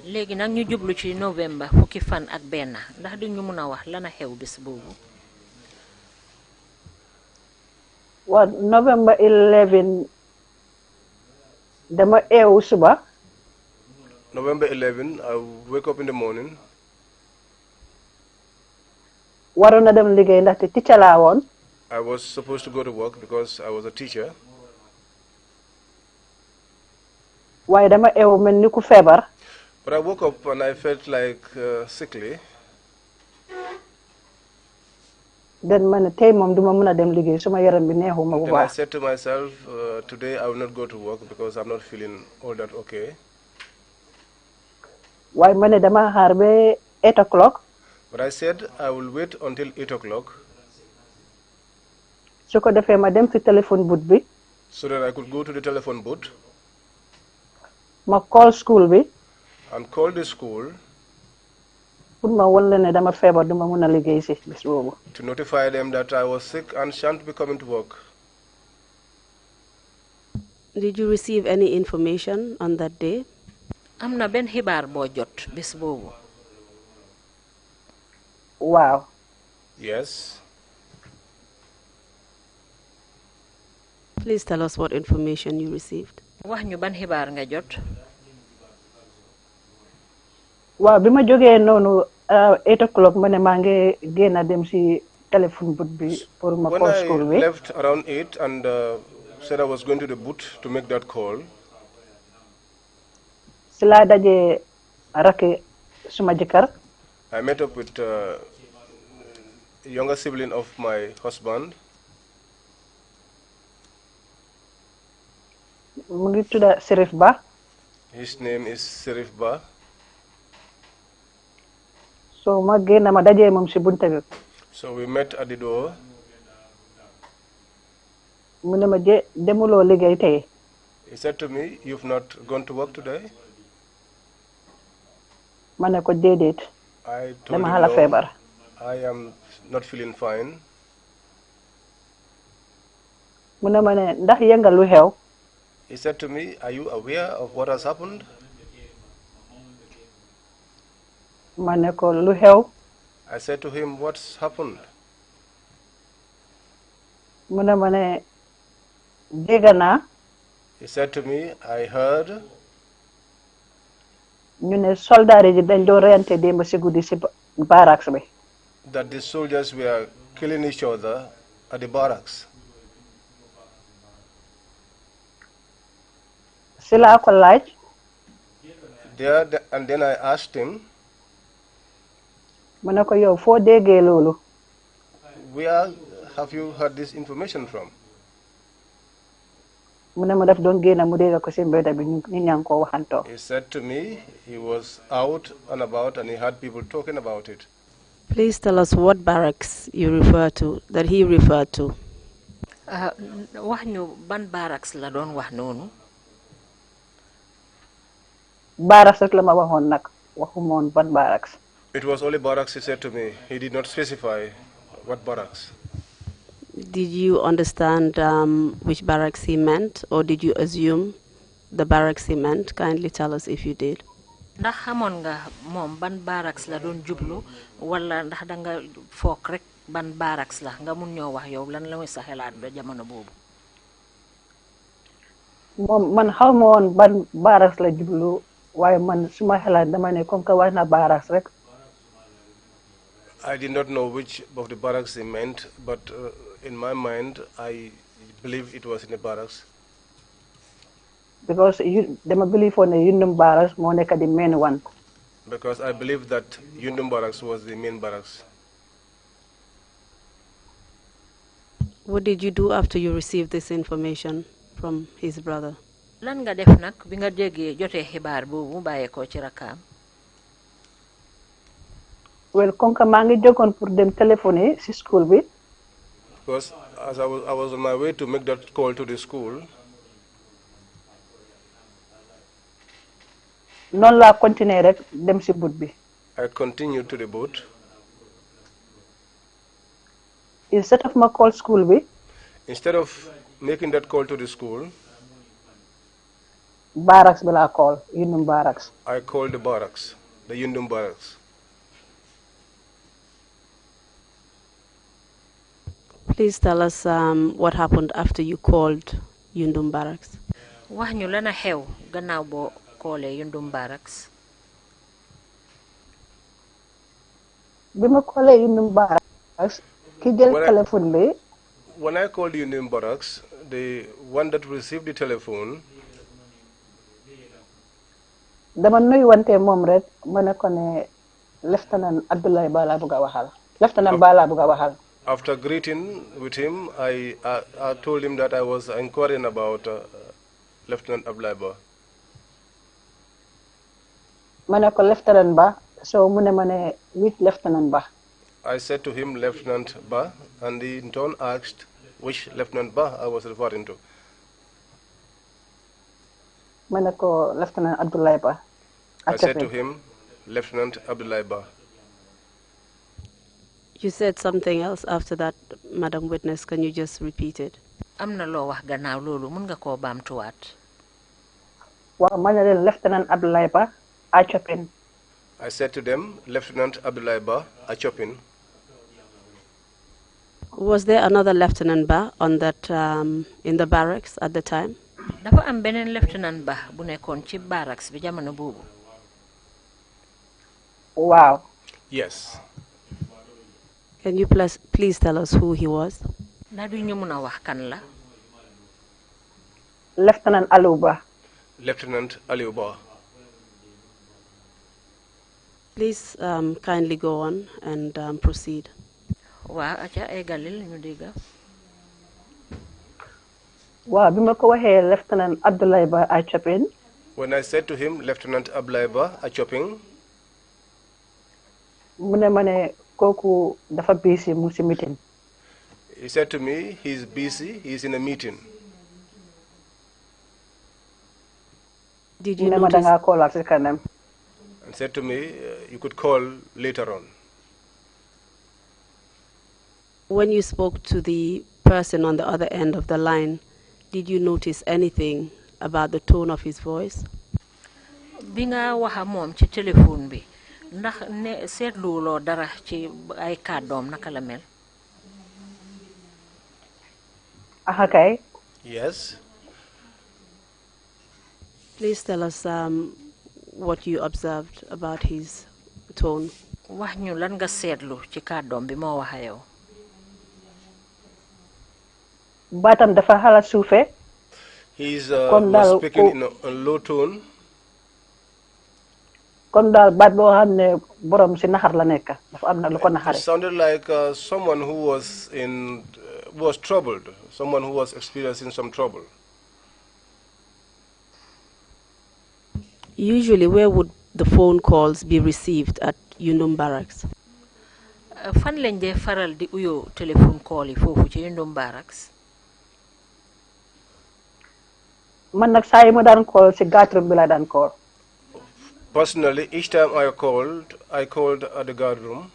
Speaker 4: léegi nag ñu jublu ci novembre fukki fan ak benn ndax di ñu mun a wax lana xew bis boobu.
Speaker 2: Well, November 11 dama eewu suba.
Speaker 3: November 11, I wake up in the morning.
Speaker 2: waroon na dem liggéey ndaxte teacher laa woon.
Speaker 3: I was supposed to go to work because I was a teacher.
Speaker 2: waaye dama eewu mel ni ku feebar.
Speaker 3: But I woke up and I felt like sickly.
Speaker 2: den ma ne tey moom duma mën a dem liggéey suma yaram bi neexuma bu
Speaker 3: Then I
Speaker 2: baax.
Speaker 3: said to myself, today I will not go to work because I'm not feeling all that okay.
Speaker 2: waaye ma ne dama xaar ba 8 o'clock.
Speaker 3: But I said I will wait until 8 o'clock
Speaker 2: su ko defee ma dem si téléphone booth bi.
Speaker 3: so that I could go to the telephone booth
Speaker 2: ma call school bi.
Speaker 3: and call the school
Speaker 2: pour ma wan la ne dama feebar duma mën a liggéey si bis boobu.
Speaker 3: to notify them that I was sick and shan't be coming to work.
Speaker 1: Did you receive any information on that day?
Speaker 4: am na benn xibaar boo jot bis boobu.
Speaker 2: waaw.
Speaker 3: Yes.
Speaker 1: Please tell us what information you received.
Speaker 4: wax ñu ban xibaar nga jot.
Speaker 2: waaw bi ma jógee noonu 8 o'clock ma ne maa ngi génn dem si téléphone booth bi pour ma
Speaker 3: When
Speaker 2: call
Speaker 3: I
Speaker 2: school bi.
Speaker 3: left around 8 and said I was going to the booth to make that call,
Speaker 2: si laa dajee rakki suma jëkkër.
Speaker 3: I met up with a younger sibling of my husband.
Speaker 2: mu ngi tudda Serif Ba.
Speaker 3: His name is Serif Ba.
Speaker 2: so ma génn ma dajee moom si bunta bi.
Speaker 3: So we met at the door.
Speaker 2: mu ne ma demuloo liggéey tey.
Speaker 3: He said to me, "You've not gone to work today?"
Speaker 2: ma ne ko déedéet.
Speaker 3: I told
Speaker 2: dama
Speaker 3: him,
Speaker 2: xala
Speaker 3: "No,
Speaker 2: feebar.
Speaker 3: I am not feeling fine."
Speaker 2: mu ne ma ne ndax yëngal lu xew.
Speaker 3: He said to me, "Are you aware of what has happened?"
Speaker 2: ma ne ko lu xew.
Speaker 3: I said to him, "What's happened?"
Speaker 2: mu ne ma ne dégg naa.
Speaker 3: He said to me, "I heard
Speaker 2: ñu ne soldaar yi dañ doon reyante démb si guddi si barracks bi.
Speaker 3: that the soldiers were killing each other at the barracks."
Speaker 2: si laa ko laaj.
Speaker 3: And then I asked him,
Speaker 2: mu ne ko yow foo déggee loolu.
Speaker 3: "Where have you heard this information from?"
Speaker 2: mu ne ma daf doon génn mu dégg ko si mbedd bi nit ñaa ngi ko waxantoo.
Speaker 3: He said to me he was out and about and he had people talking about it.
Speaker 1: Please tell us what barracks you refer to, that he referred to.
Speaker 4: wax ñu ban barracks la doon wax noonu.
Speaker 2: barracks rek la ma waxoon nag waxuma woon ban barracks.
Speaker 3: It was only barracks, he said to me. He did not specify what barracks.
Speaker 1: Did you understand which barracks he meant, or did you assume the barracks he meant? Kindly tell us if you did.
Speaker 4: ndax xamoon nga moom ban barracks la doon jublu wala ndax danga foog rek ban barracks la nga mun ñoo wax yow lan la muy sa xelaat ba jamono boobu.
Speaker 2: moom man xaw ma woon ban barracks la jublu waaye man suma xelaat dama ne comme que wax na barracks rek.
Speaker 3: I did not know which of the barracks he meant, but in my mind, I believe it was in the barracks.
Speaker 2: because dama believe on ne Yundum barracks moo nekk the main one.
Speaker 3: Because I believe that Yundum barracks was the main barracks.
Speaker 1: What did you do after you received this information from his brother?
Speaker 4: lan nga def nag bi nga déggee jotee xibaar boobu bàyyeekoo ci rakkaam.
Speaker 2: well comme que maa ngi jógoon pour dem téléphoner si school bi.
Speaker 3: Because as I was on my way to make that call to the school,
Speaker 2: noonu laa continuer rek dem si booth bi.
Speaker 3: I continued to the booth.
Speaker 2: instead of ma call school bi.
Speaker 3: Instead of making that call to the school,
Speaker 2: barracks bi laa call Yundum barracks.
Speaker 3: I called the barracks, the Yundum barracks.
Speaker 1: Please tell us what happened after you called Yundum barracks.
Speaker 4: wax ñu lan a xew gannaaw boo koolee Yundum barracks.
Speaker 2: bi ma callee Yundum barracks ki jël téléphone bi.
Speaker 3: When I called Yundum barracks, the one that received the telephone,
Speaker 2: dama nuyuwante moom rek ma ne ko ne Lieutenant Abdoulaye Ba laa bëgg a waxal. Lieutenant Ba laa bëgg a waxal.
Speaker 3: after greeting with him, I told him that I was inquiring about Lieutenant Abdoulaye Ba.
Speaker 2: ma ne ko Lieutenant Ba so mu ne ma ne which Lieutenant Ba.
Speaker 3: I said to him, Lieutenant Ba, and he in turn asked which Lieutenant Ba I was referring to.
Speaker 2: ma ne ko Lieutenant Abdoulaye Ba.
Speaker 3: I said to him, Lieutenant Abdoulaye Ba.
Speaker 1: You said something else after that, Madam Witness. Can you just repeat it?
Speaker 4: am na loo wax gannaaw loolu mun nga koo baamtuwaat.
Speaker 2: waaw ma ne leen Lieutenant Abdoulaye Ba a Chopin.
Speaker 3: I said to them, Lieutenant Abdoulaye Ba, a Chopin.
Speaker 1: Was there another Lieutenant Ba on that in the barracks at the time?
Speaker 4: dafa am beneen lieutenant Ba bu nekkoon ci barracks bi jamono boobu.
Speaker 2: Wow.
Speaker 3: Yes.
Speaker 1: Can you please tell us who he was?
Speaker 4: ndax du ñu mën a wax kan la.
Speaker 2: Lieutenant Aluba.
Speaker 3: Lieutenant Aliuba.
Speaker 1: Please kindly go on and proceed.
Speaker 4: Waa aca ay galil ñu dégga.
Speaker 2: Wow, bima ko waxee Lieutenant Abdoulaye Ba ay chopin.
Speaker 3: When I said to him, Lieutenant Ablaiba, a chopping,
Speaker 2: mu ne ma ne kooku dafa busy mu si meeting.
Speaker 3: he said to me, he's busy, he's in a meeting.
Speaker 1: Did
Speaker 2: Mu
Speaker 1: you
Speaker 2: ne ma
Speaker 1: notice?
Speaker 2: danga call ak si kanam.
Speaker 3: And said to me, you could call later on.
Speaker 1: When you spoke to the person on the other end of the line, did you notice anything about the tone of his voice?
Speaker 4: bi nga waxa moom ci téléphone bi ndax ne seetluwuloo dara ci ay kàddoom naka la mel.
Speaker 2: Aha kay.
Speaker 3: Yes.
Speaker 1: Please tell us what you observed about his tone.
Speaker 4: wax ñu lan nga seetlu ci kàddoom bi moo waxa yow.
Speaker 2: Baatam dafa xala suufe.
Speaker 3: He's
Speaker 2: Comme
Speaker 3: was
Speaker 2: daal
Speaker 3: speaking in a low tone.
Speaker 2: Comme daal baat boo xam ne borom si naxar la nekk dafa am na lu ko
Speaker 3: It
Speaker 2: naxare.
Speaker 3: sounded like someone who was was troubled, someone who was experiencing some trouble.
Speaker 1: Usually, where would the phone calls be received at Yundum Barracks?
Speaker 4: fan lañ dee faral di uyoo téléphone call yi foofu ci Yundum Barracks.
Speaker 2: Man nag saa yi ma daan call si guardroom bi la daan call.
Speaker 3: Personally, each time I called at the guard room.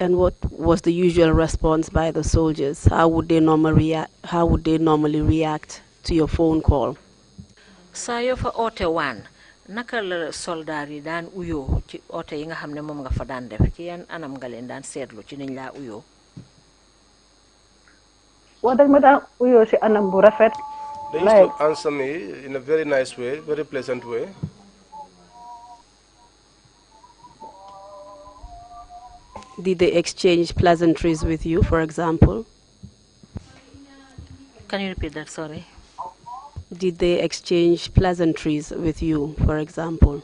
Speaker 1: And what was the usual response by the soldiers? How would they normally react to your phone call?
Speaker 4: saa yoo fa oote waan naka la soldaar yi daan uyoo ci oote yi nga xam ne moom nga fa daan def ci yan anam nga leen daan seetlu ci niñ laa uyoo.
Speaker 2: Wax dañ ma daan uyoo si anam bu rafet.
Speaker 3: They used to answer me in a very nice way, very pleasant way.
Speaker 1: Did they exchange pleasantries with you, for example?
Speaker 4: Can you repeat that, sorry?
Speaker 1: Did they exchange pleasantries with you, for example?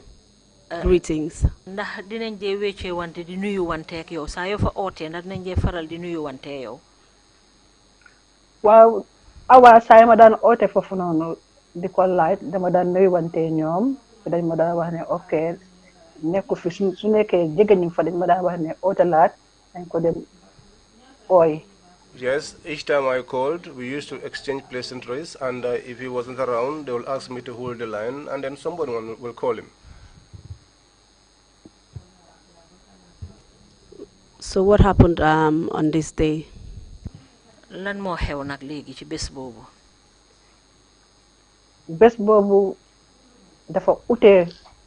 Speaker 1: Greetings.
Speaker 4: ndax dinañ dee wéccee wante di nuyu wante ak yow saa yoo fa ootee ndax dinañ dee faral di nuyu wante yow.
Speaker 2: Waaw awa saa yi ma daan oote foofu noonu di ko laaj dama daan nuyuwante ñoom dañ ma daan wax ne ok nekku fi su nekkee jege ñu fa dañ ma daan wax ne oote laat dañ ko dem ooy.
Speaker 3: Yes, each time I called, we used to exchange pleasantries, and if he wasn't around, they will ask me to hold the line, and then someone will call him.
Speaker 1: So what happened on this day?
Speaker 4: lan moo xew nag léegi ci bés boobu.
Speaker 2: Bés boobu dafa ute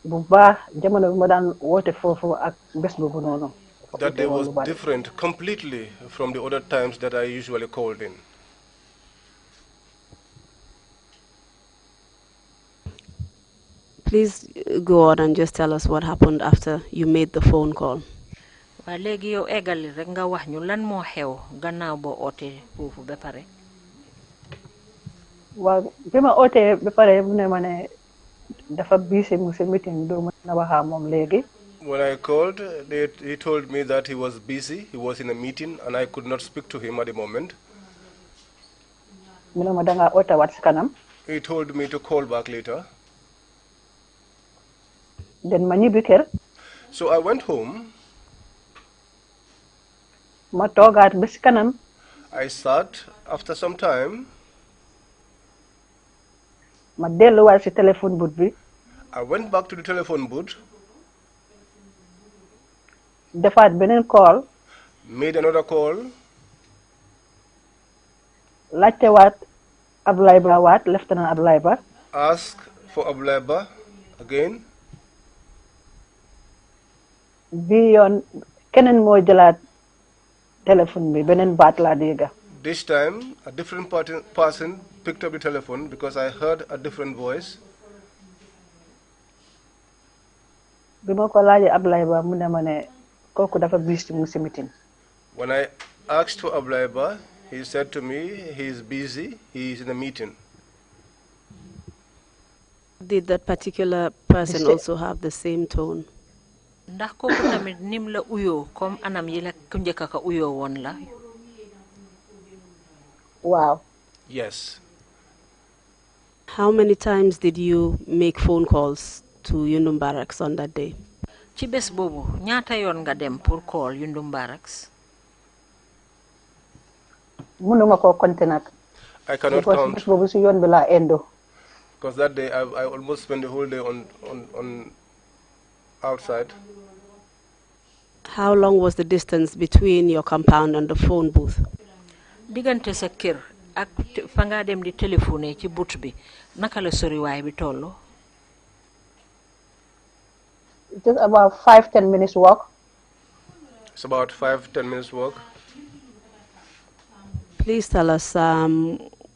Speaker 2: bu baax jamono bi ma daan woote foofu ak bés boobu noonu.
Speaker 3: That day was different completely from the other times that I usually called in.
Speaker 1: Please go on and just tell us what happened after you made the phone call.
Speaker 4: waaye léegi yow eggali rek nga wax ñu lan moo xew gannaaw boo ootee foofu ba pare.
Speaker 2: waaw bi ma ootee ba pare mu ne ma ne dafa busy mu si meeting doo mën a waxaa moom léegi.
Speaker 3: When I called, he told me that he was busy, he was in a meeting, and I could not speak to him at the moment.
Speaker 2: mu ne ma danga ootewaat si kanam.
Speaker 3: He told me to call back later.
Speaker 2: Den ma ñibbi kër.
Speaker 3: So I went home.
Speaker 2: Ma toogaat ba si kanam.
Speaker 3: I sat. After some time,
Speaker 2: ma delluwaat si téléphone booth bi.
Speaker 3: I went back to the telephone booth.
Speaker 2: Defaat beneen call.
Speaker 3: Made another call.
Speaker 2: Laajte waat Abdoulaye Ba waat Lieutenant Abdoulaye Ba.
Speaker 3: Ask for Ablaiba again.
Speaker 2: Bi yoon keneen moo jëlaat téléphone bi beneen baat laa dégga.
Speaker 3: This time, a different person picked up the telephone because I heard a different voice.
Speaker 2: bi ma ko laajee Ablaye Ba mu ne ma ne kooku dafa busy mu si meeting.
Speaker 3: When I asked for Ablayba, he said to me, he's busy, he's in a meeting.
Speaker 1: Did that particular person also have the same tone?
Speaker 4: ndax kooku tamit nim la uyo comme anam yi la ku njëkk ka uyo woon la.
Speaker 2: Wow.
Speaker 3: Yes.
Speaker 1: How many times did you make phone calls to Yundum Barracks on that day?
Speaker 4: ci bés boobu ñaata yoon nga dem pour call Yundum Barracks?
Speaker 2: mënuma koo compter nag.
Speaker 3: I cannot
Speaker 2: because
Speaker 3: count.
Speaker 2: bés boobu si yoon bi laa endo.
Speaker 3: Because that day I almost spent the whole day on outside.
Speaker 1: How long was the distance between your compound and the phone booth?
Speaker 4: diggante sa kër ak fa nga dem di téléphoné ci but bi naka la soriwaay bi tollu?
Speaker 2: Just about 5-10 minutes walk.
Speaker 3: It's about 5-10 minutes walk.
Speaker 1: Please tell us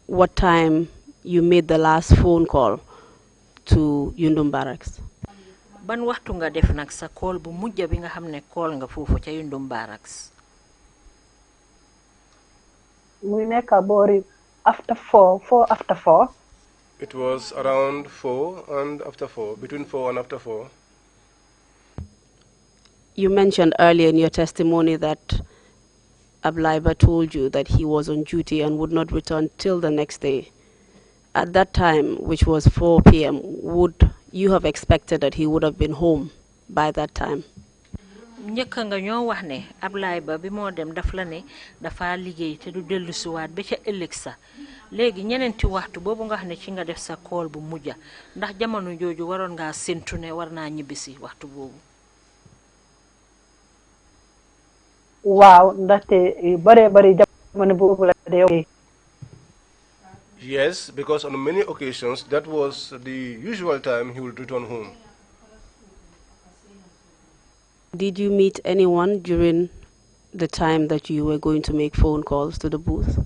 Speaker 1: what time you made the last phone call to Yundum Barracks.
Speaker 4: ban waxtu nga def nag sa call bu mujj bi nga xam ne call nga foofu ca Yundum Barracks?
Speaker 2: muy nekk boori after 4 after 4.
Speaker 3: It was around 4 and after 4, between 4 and after 4.
Speaker 1: You mentioned earlier in your testimony that Ablaiba told you that he was on duty and would not return till the next day. At that time, which was 4 p.m., would you have expected that he would have been home by that time?
Speaker 4: njëkk nga ñoo wax ne Ablaiba bi moo dem daf la ne dafa liggéey te du dellu siwaat ba ca ëllëg sa léegi ñeneenti waxtu boobu nga xam ne ci nga def sa call bu mujja ndax jamono jooju waroon ngaa séntu ne war naa ñibbisi waxtu boobu?
Speaker 2: waaw ndaxte bari jamono boobu la dee.
Speaker 3: Yes, because on many occasions that was the usual time he would return home.
Speaker 1: Did you meet anyone during the time that you were going to make phone calls to the booth?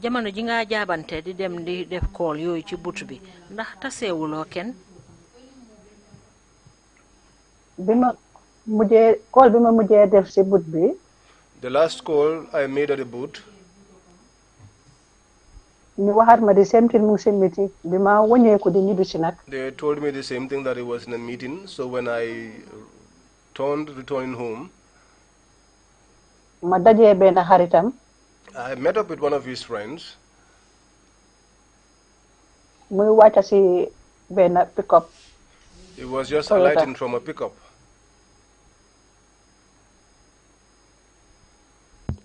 Speaker 4: jamono ji nga jaabante di dem di def call yooyu ci but bi ndax taseewuloo kenn?
Speaker 2: bi ma mujjee def si but bi.
Speaker 3: The last call I made at the booth.
Speaker 2: ñu waxaat ma the same thing mu si meeting bi ma wàññeeku di ñibbi si nag.
Speaker 3: They told me the same thing, that he was in a meeting. So when I returning home,
Speaker 2: ma dajee benn xaritam.
Speaker 3: I met up with one of his friends.
Speaker 2: muy wàcca si benn pickup.
Speaker 3: He was just
Speaker 2: Toyota.
Speaker 3: alighting from a pickup.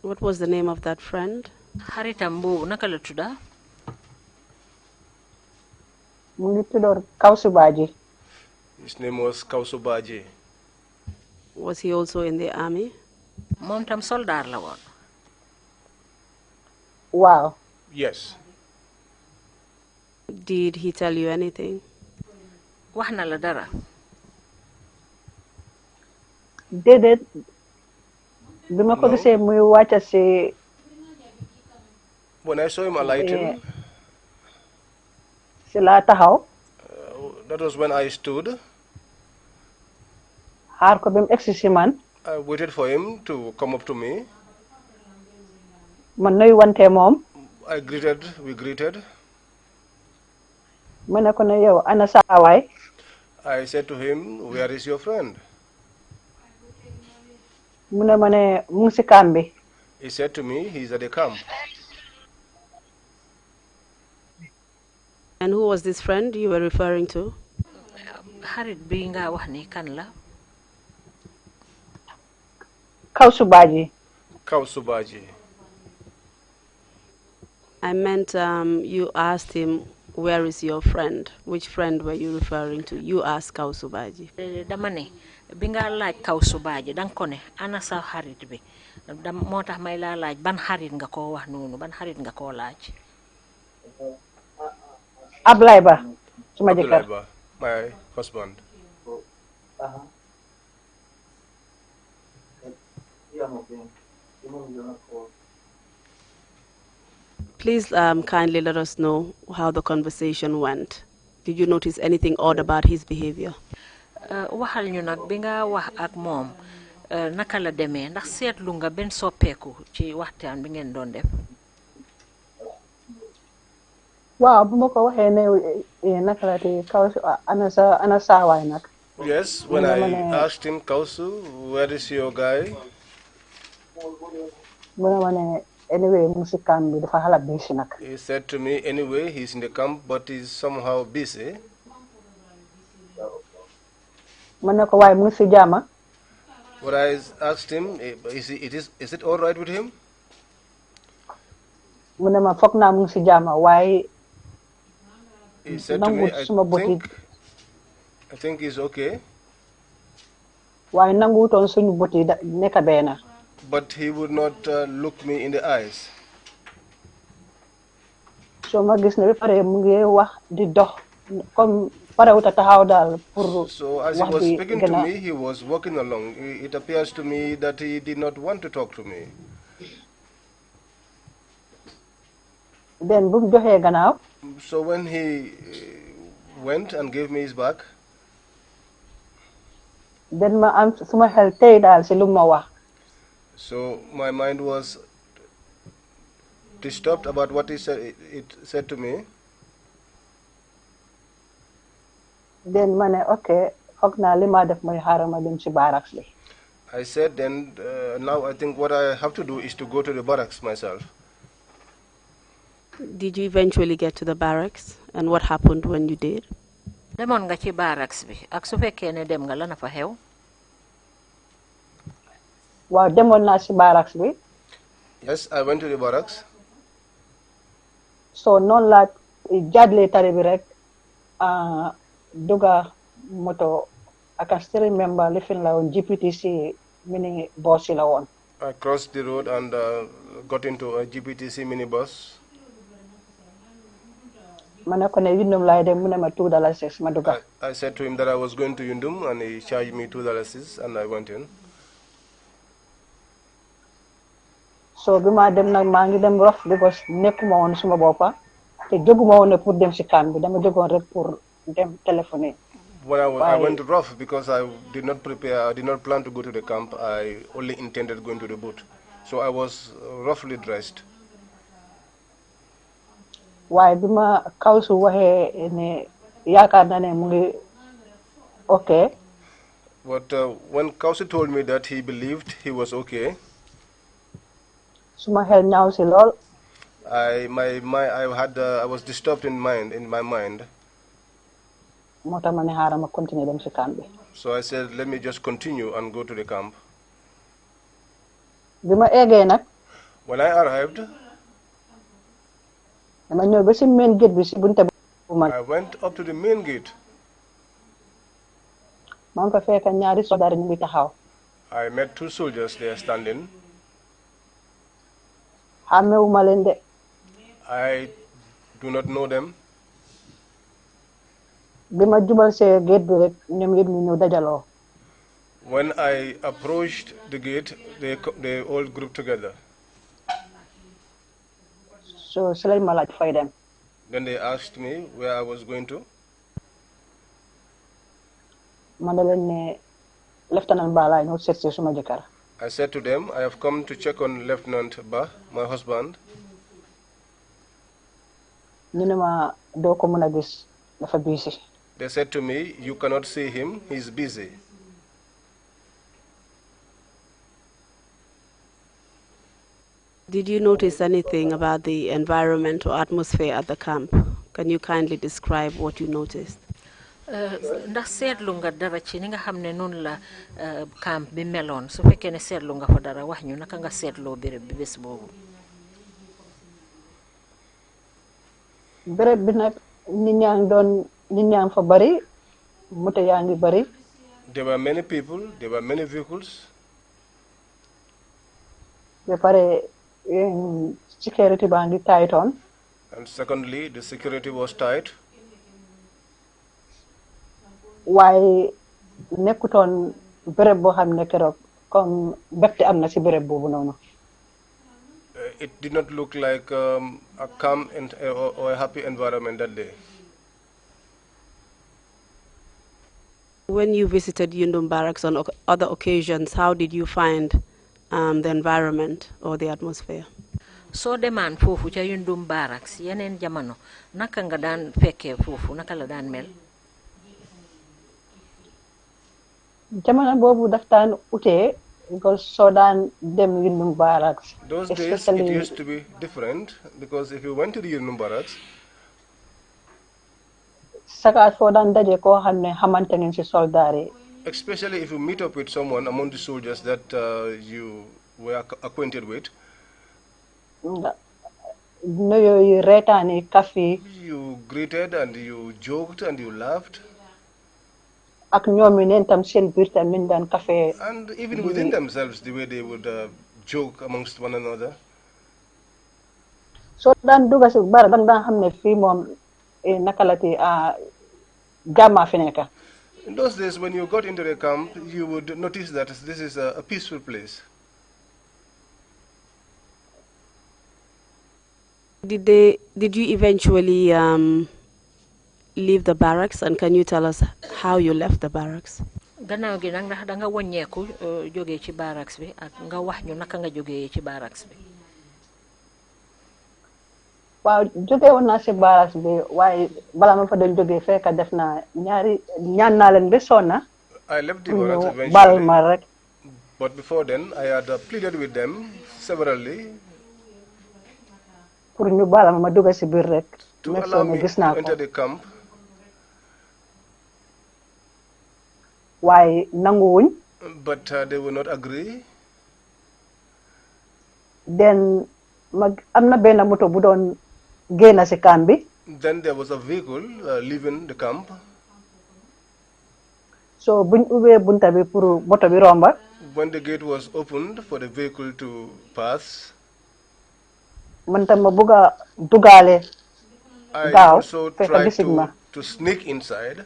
Speaker 1: What was the name of that friend?
Speaker 4: xaritam boobu naka la tudda?
Speaker 2: mu ngi tuddoon Kawsu Baaji.
Speaker 3: His name was Kausubaji.
Speaker 1: Was he also in the army?
Speaker 4: moom tam soldaar la woon.
Speaker 2: waaw.
Speaker 3: Yes.
Speaker 1: Did he tell you anything?
Speaker 4: wax na la dara?
Speaker 2: déedéet bi ma ko gisee muy wàcca si.
Speaker 3: When I saw him alighting,
Speaker 2: si laa taxaw.
Speaker 3: that was when I stood.
Speaker 2: xaar ko ba mu egsi si man.
Speaker 3: I waited for him to come up to me.
Speaker 2: man nuyu wante moom.
Speaker 3: We greeted.
Speaker 2: ma ne ko ne yow ana saawaay.
Speaker 3: I said to him, where is your friend?
Speaker 2: mu ne ma ne mu ngi si camp bi.
Speaker 3: He said to me, he's at the camp.
Speaker 1: And who was this friend you were referring to?
Speaker 4: xarit bi nga wax ni kan la?
Speaker 2: Kawsu Baaji.
Speaker 3: Kausubaji.
Speaker 1: I meant you asked him, where is your friend? Which friend were you referring to? You asked Kausubaji.
Speaker 4: dama ne bi nga laaj Kausubaji danga ko ne ana sa xarit bi moo tax may laa laaj ban xarit nga koo wax noonu, ban xarit nga koo laaj?
Speaker 2: Ablaiba suma jëkkër.
Speaker 3: Abdulaiba, my husband.
Speaker 1: Please kindly let us know how the conversation went. Did you notice anything odd about his behavior?
Speaker 4: waxal ñu nag bi nga wax ak moom naka la demee ndax seetlu nga benn soppeeku ci waxtaan bi ngeen doon def.
Speaker 2: waaw bu ma ko waxee ne naka la te kaw ana saawaay nag.
Speaker 3: Yes, when I asked him, Kausu, where is your guy?
Speaker 2: mu ne ma ne anyway mu ngi si camp bi dafa xala busy nag.
Speaker 3: He said to me, anyway, he's in the camp, but he's somehow busy.
Speaker 2: ma ne ko waaye mu ngi si jaama.
Speaker 3: What I asked him, is it all right with him?
Speaker 2: mu ne ma foog naa mu ngi si jaama waaye.
Speaker 3: He said to me, I think he's okay.
Speaker 2: waaye nanguwutoon suñu bët yi nekk benn.
Speaker 3: But he would not look me in the eyes.
Speaker 2: So ma gis ne ba pare mu ngi wax di dox comme parewut a taxaw daal pour.
Speaker 3: So as he was speaking to me, he was walking along. It appears to me that he did not want to talk to me.
Speaker 2: Then bu mu joxee gannaaw.
Speaker 3: So when he went and gave me his back.
Speaker 2: Then ma am suma xel tey daal si lu ma wax.
Speaker 3: So my mind was disturbed about what he said. It said to me.
Speaker 2: Then ma ne okay foog naa li ma def mooy xaaral ma dem si barracks bi.
Speaker 3: I said then now I think what I have to do is to go to the barracks myself.
Speaker 1: Did you eventually get to the barracks, and what happened when you did?
Speaker 4: demoon nga ci barracks bi ak su fekkee ne dem nga la na fa xew.
Speaker 2: waaw demoon naa si barracks bi.
Speaker 3: Yes, I went to the barracks.
Speaker 2: So noonu laa jaadlee tali bi rek duga moto I can still remember lifin la woon GPTC mini bus la woon.
Speaker 3: I crossed the road and got into a GPTC minibus.
Speaker 2: ma ne ko ne Yundum laay dem mu ne ma $2 ma duga.
Speaker 3: I said to him that I was going to Yundum and he charged me $2 and I went in.
Speaker 2: So bi ma dem nag maa ngi dem rof because nekkuma woon suma boppa te jóguma woon ne pour dem si camp bi dama jógoon rek pour dem téléphoner.
Speaker 3: When I went rough because I did not prepare, I did not plan to go to the camp. I only intended going to the boat. So I was roughly dressed.
Speaker 2: waaye bi ma Kawsu waxee ne yaakaar na ne mu ngi okay.
Speaker 3: But when Kausi told me that he believed he was okay,
Speaker 2: suma xel ñaaw si lool.
Speaker 3: I was disturbed in my mind.
Speaker 2: moo tax ma ne xaaral ma continuer dem si camp bi.
Speaker 3: So I said, let me just continue and go to the camp.
Speaker 2: bi ma eggee nag.
Speaker 3: When I arrived,
Speaker 2: dama ñëw ba si main gate bi si bunte bi.
Speaker 3: I went up to the main gate.
Speaker 2: maa ngi fa fekk ñaari soldaar ñu ngi taxaw.
Speaker 3: I met 2 soldiers there standing.
Speaker 2: xàmmewuma leen de.
Speaker 3: I do not know them.
Speaker 2: bi ma jubal see gate bi rek ñoom yëpp ñu ñëw dajaloo.
Speaker 3: When I approached the gate, they all grouped together.
Speaker 2: So si lañ ma laaj fay dem.
Speaker 3: Then they asked me where I was going to.
Speaker 2: ma ne leen ne Lieutenant Ba laa ñëw seet si suma jëkkër.
Speaker 3: I said to them, I have come to check on Lieutenant Ba, my husband.
Speaker 2: ñu ne ma doo ko mën a gis dafa busy.
Speaker 3: They said to me, you cannot see him, he's busy.
Speaker 1: Did you notice anything about the environment or atmosphere at the camp? Can you kindly describe what you noticed?
Speaker 4: ndax seetlu nga dara ci ni nga xam ne noonu la camp bi meloon su fekkee ne seetlu nga fa dara wax ñu naka nga seetloo béréb bi bés boobu.
Speaker 2: béréb bi nag nit ñaa ngi fa bari moto yaa ngi bari.
Speaker 3: There were many people, there were many vehicles.
Speaker 2: ba pare security baa ngi tight on.
Speaker 3: And secondly, the security was tight.
Speaker 2: waaye nekkutoon béréb boo xam ne keroog comme mbégte am na si béréb boobu noonu.
Speaker 3: It did not look like a calm or a happy environment that day.
Speaker 1: When you visited Yundum Barracks on other occasions, how did you find the environment or the atmosphere?
Speaker 4: So demaan foofu ca Yundum Barracks yeneen jamono naka nga daan fekkee foofu naka la daan mel.
Speaker 2: jamono boobu daf daan utee because soo daan dem Yundum Barracks.
Speaker 3: Those days it used to be different because if you went to the Yundum Barracks,
Speaker 2: saka soo daan daje koo xam ne xamante ngeen ci soldaar yi.
Speaker 3: especially if you meet up with someone among the soldiers that you were acquainted with.
Speaker 2: nuyoo yi reetaan yi kaf yi.
Speaker 3: You greeted and you joked and you laughed.
Speaker 2: ak ñoom yi neen tam seen biir tam ñu daan kafe.
Speaker 3: And even within themselves, the way they would joke amongst one another.
Speaker 2: soo daan dugg si bara dang daan xam ne fii moom naka la ti jàmmaa fi nekk.
Speaker 3: In those days, when you got into the camp, you would notice that this is a peaceful place.
Speaker 1: Did you eventually leave the barracks, and can you tell us how you left the barracks?
Speaker 4: Gannaaw gi nag ndax da nga wàññeeku jógee ci barracks bi ak nga wax ñu naka nga jógee ci barracks bi.
Speaker 2: waaw jógee woon naa si barracks bi waaye bala ma fa doon jógee fekk def naa ñaan naa leen ba sonna.
Speaker 3: I left the barracks eventually.
Speaker 2: bal ma rek.
Speaker 3: But before then, I had pleaded with them severally.
Speaker 2: pour ñu bala ma dugg si biir rek.
Speaker 3: To allow me to enter the camp.
Speaker 2: waaye nanguwuñ.
Speaker 3: But they will not agree.
Speaker 2: Then am na benn moto bu doon génn si camp bi.
Speaker 3: Then there was a vehicle leaving the camp.
Speaker 2: So buñ ubbee bunta bi pour moto bi romba.
Speaker 3: When the gate was opened for the vehicle to pass,
Speaker 2: man tam ma bëgg a dugaale.
Speaker 3: I
Speaker 2: gaaw
Speaker 3: also
Speaker 2: fekk
Speaker 3: tried
Speaker 2: gisin ma.
Speaker 3: to sneak inside.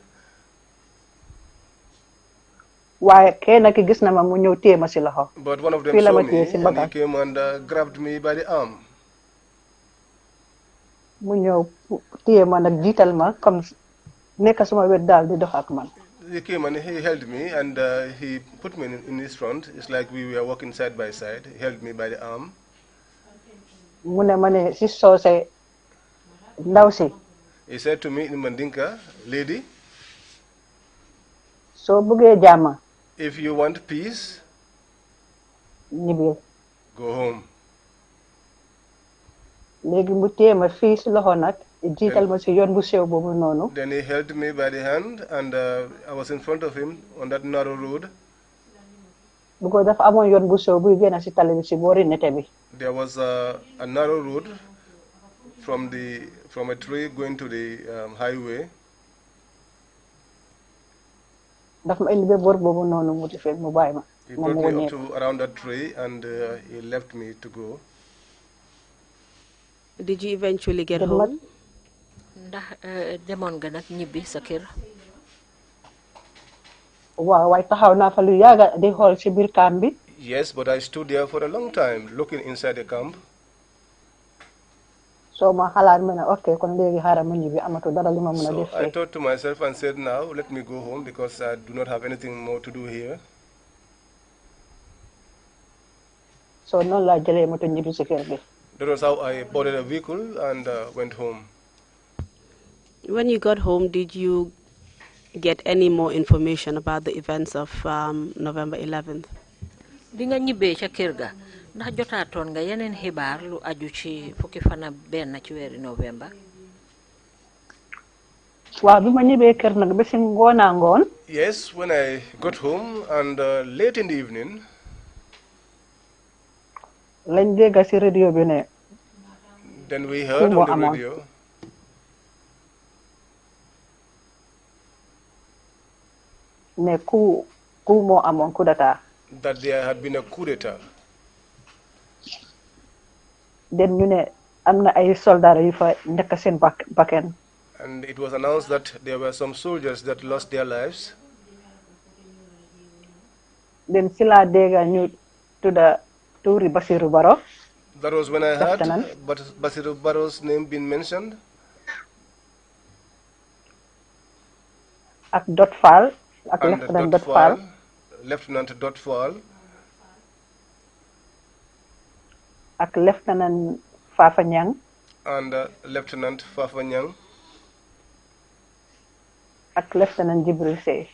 Speaker 2: waaye kenn ki gis na ma mu ñëw téye ma si loxo.
Speaker 3: But one of them
Speaker 2: fii la
Speaker 3: saw
Speaker 2: ma
Speaker 3: me
Speaker 2: téye si
Speaker 3: and he
Speaker 2: mbagg.
Speaker 3: came and grabbed me by the arm.
Speaker 2: mu ñëw téye ma nag jiital ma comme nekk suma wet daal di dox ak man.
Speaker 3: He came and he held me and he put me in his front. It's like we were walking side by side. He held me by the arm.
Speaker 2: mu ne ma ne si soose ndaw si.
Speaker 3: He said to me in Mandinka, lady,
Speaker 2: soo bëggee jàmm.
Speaker 3: if you want peace,
Speaker 2: ñibbil.
Speaker 3: go home.
Speaker 2: léegi mu téye ma fii si loxo nag jiital ma si yoon bu sew boobu noonu.
Speaker 3: Then he held me by the hand and I was in front of him on that narrow road.
Speaker 2: bu ko dafa amoon yoon bu sew buy génn si tali bi si boori nete bi.
Speaker 3: There was a narrow road from a tree going to the highway.
Speaker 2: dafa ma indi ba boor boobu noonu mu defee mu bàyyi ma.
Speaker 3: He brought me up to around that tree and he left me to go.
Speaker 1: Did you eventually get home?
Speaker 4: ndax demoon nga nag ñibbi sa kër.
Speaker 2: waaw waaye taxaw naa fa lu yàgga di xool si biir camp bi.
Speaker 3: Yes, but I stood there for a long time looking inside the camp.
Speaker 2: so ma xalaat ma ne ok kon léegi xaaral ma ñibbi amatu dara li ma mën a def.
Speaker 3: So I thought to myself and said, now let me go home because I do not have anything more to do here.
Speaker 2: so noonu laa jëlee moto ñibbi si kër bi.
Speaker 3: That was how I boarded a vehicle and went home.
Speaker 1: When you got home, did you get any more information about the events of November 11th?
Speaker 4: Bi nga ñibbee ca kër ga ndax jotaatoon nga yeneen xibaar lu aju ci fukki fan ak benn ci weeri November.
Speaker 2: waaw bi ma ñibbee kër nag ba si ngoonaa ngoon.
Speaker 3: Yes, when I got home and late in the evening,
Speaker 2: lañ dégg si radio bi ne.
Speaker 3: then we heard on the radio
Speaker 2: ne coup moo amoon coup d'état.
Speaker 3: that there had been a coup d'etat.
Speaker 2: den ñu ne am na ay soldats yu fa nekk seen bakkan.
Speaker 3: And it was announced that there were some soldiers that lost their lives.
Speaker 2: den si laa dégg ñu tudda tuuri Basiru Baro.
Speaker 3: That was when I heard
Speaker 2: Lieutenant.
Speaker 3: Basiru Barrow's name being mentioned.
Speaker 2: Ak Dot Fall, ak
Speaker 3: And
Speaker 2: Lieutenant Dot Fall,
Speaker 3: Lieutenant Dot Fall,
Speaker 2: ak Lieutenant Fafa Nyang,
Speaker 3: and Lieutenant Fafanyang,
Speaker 2: ak Lieutenant Jibril Sey.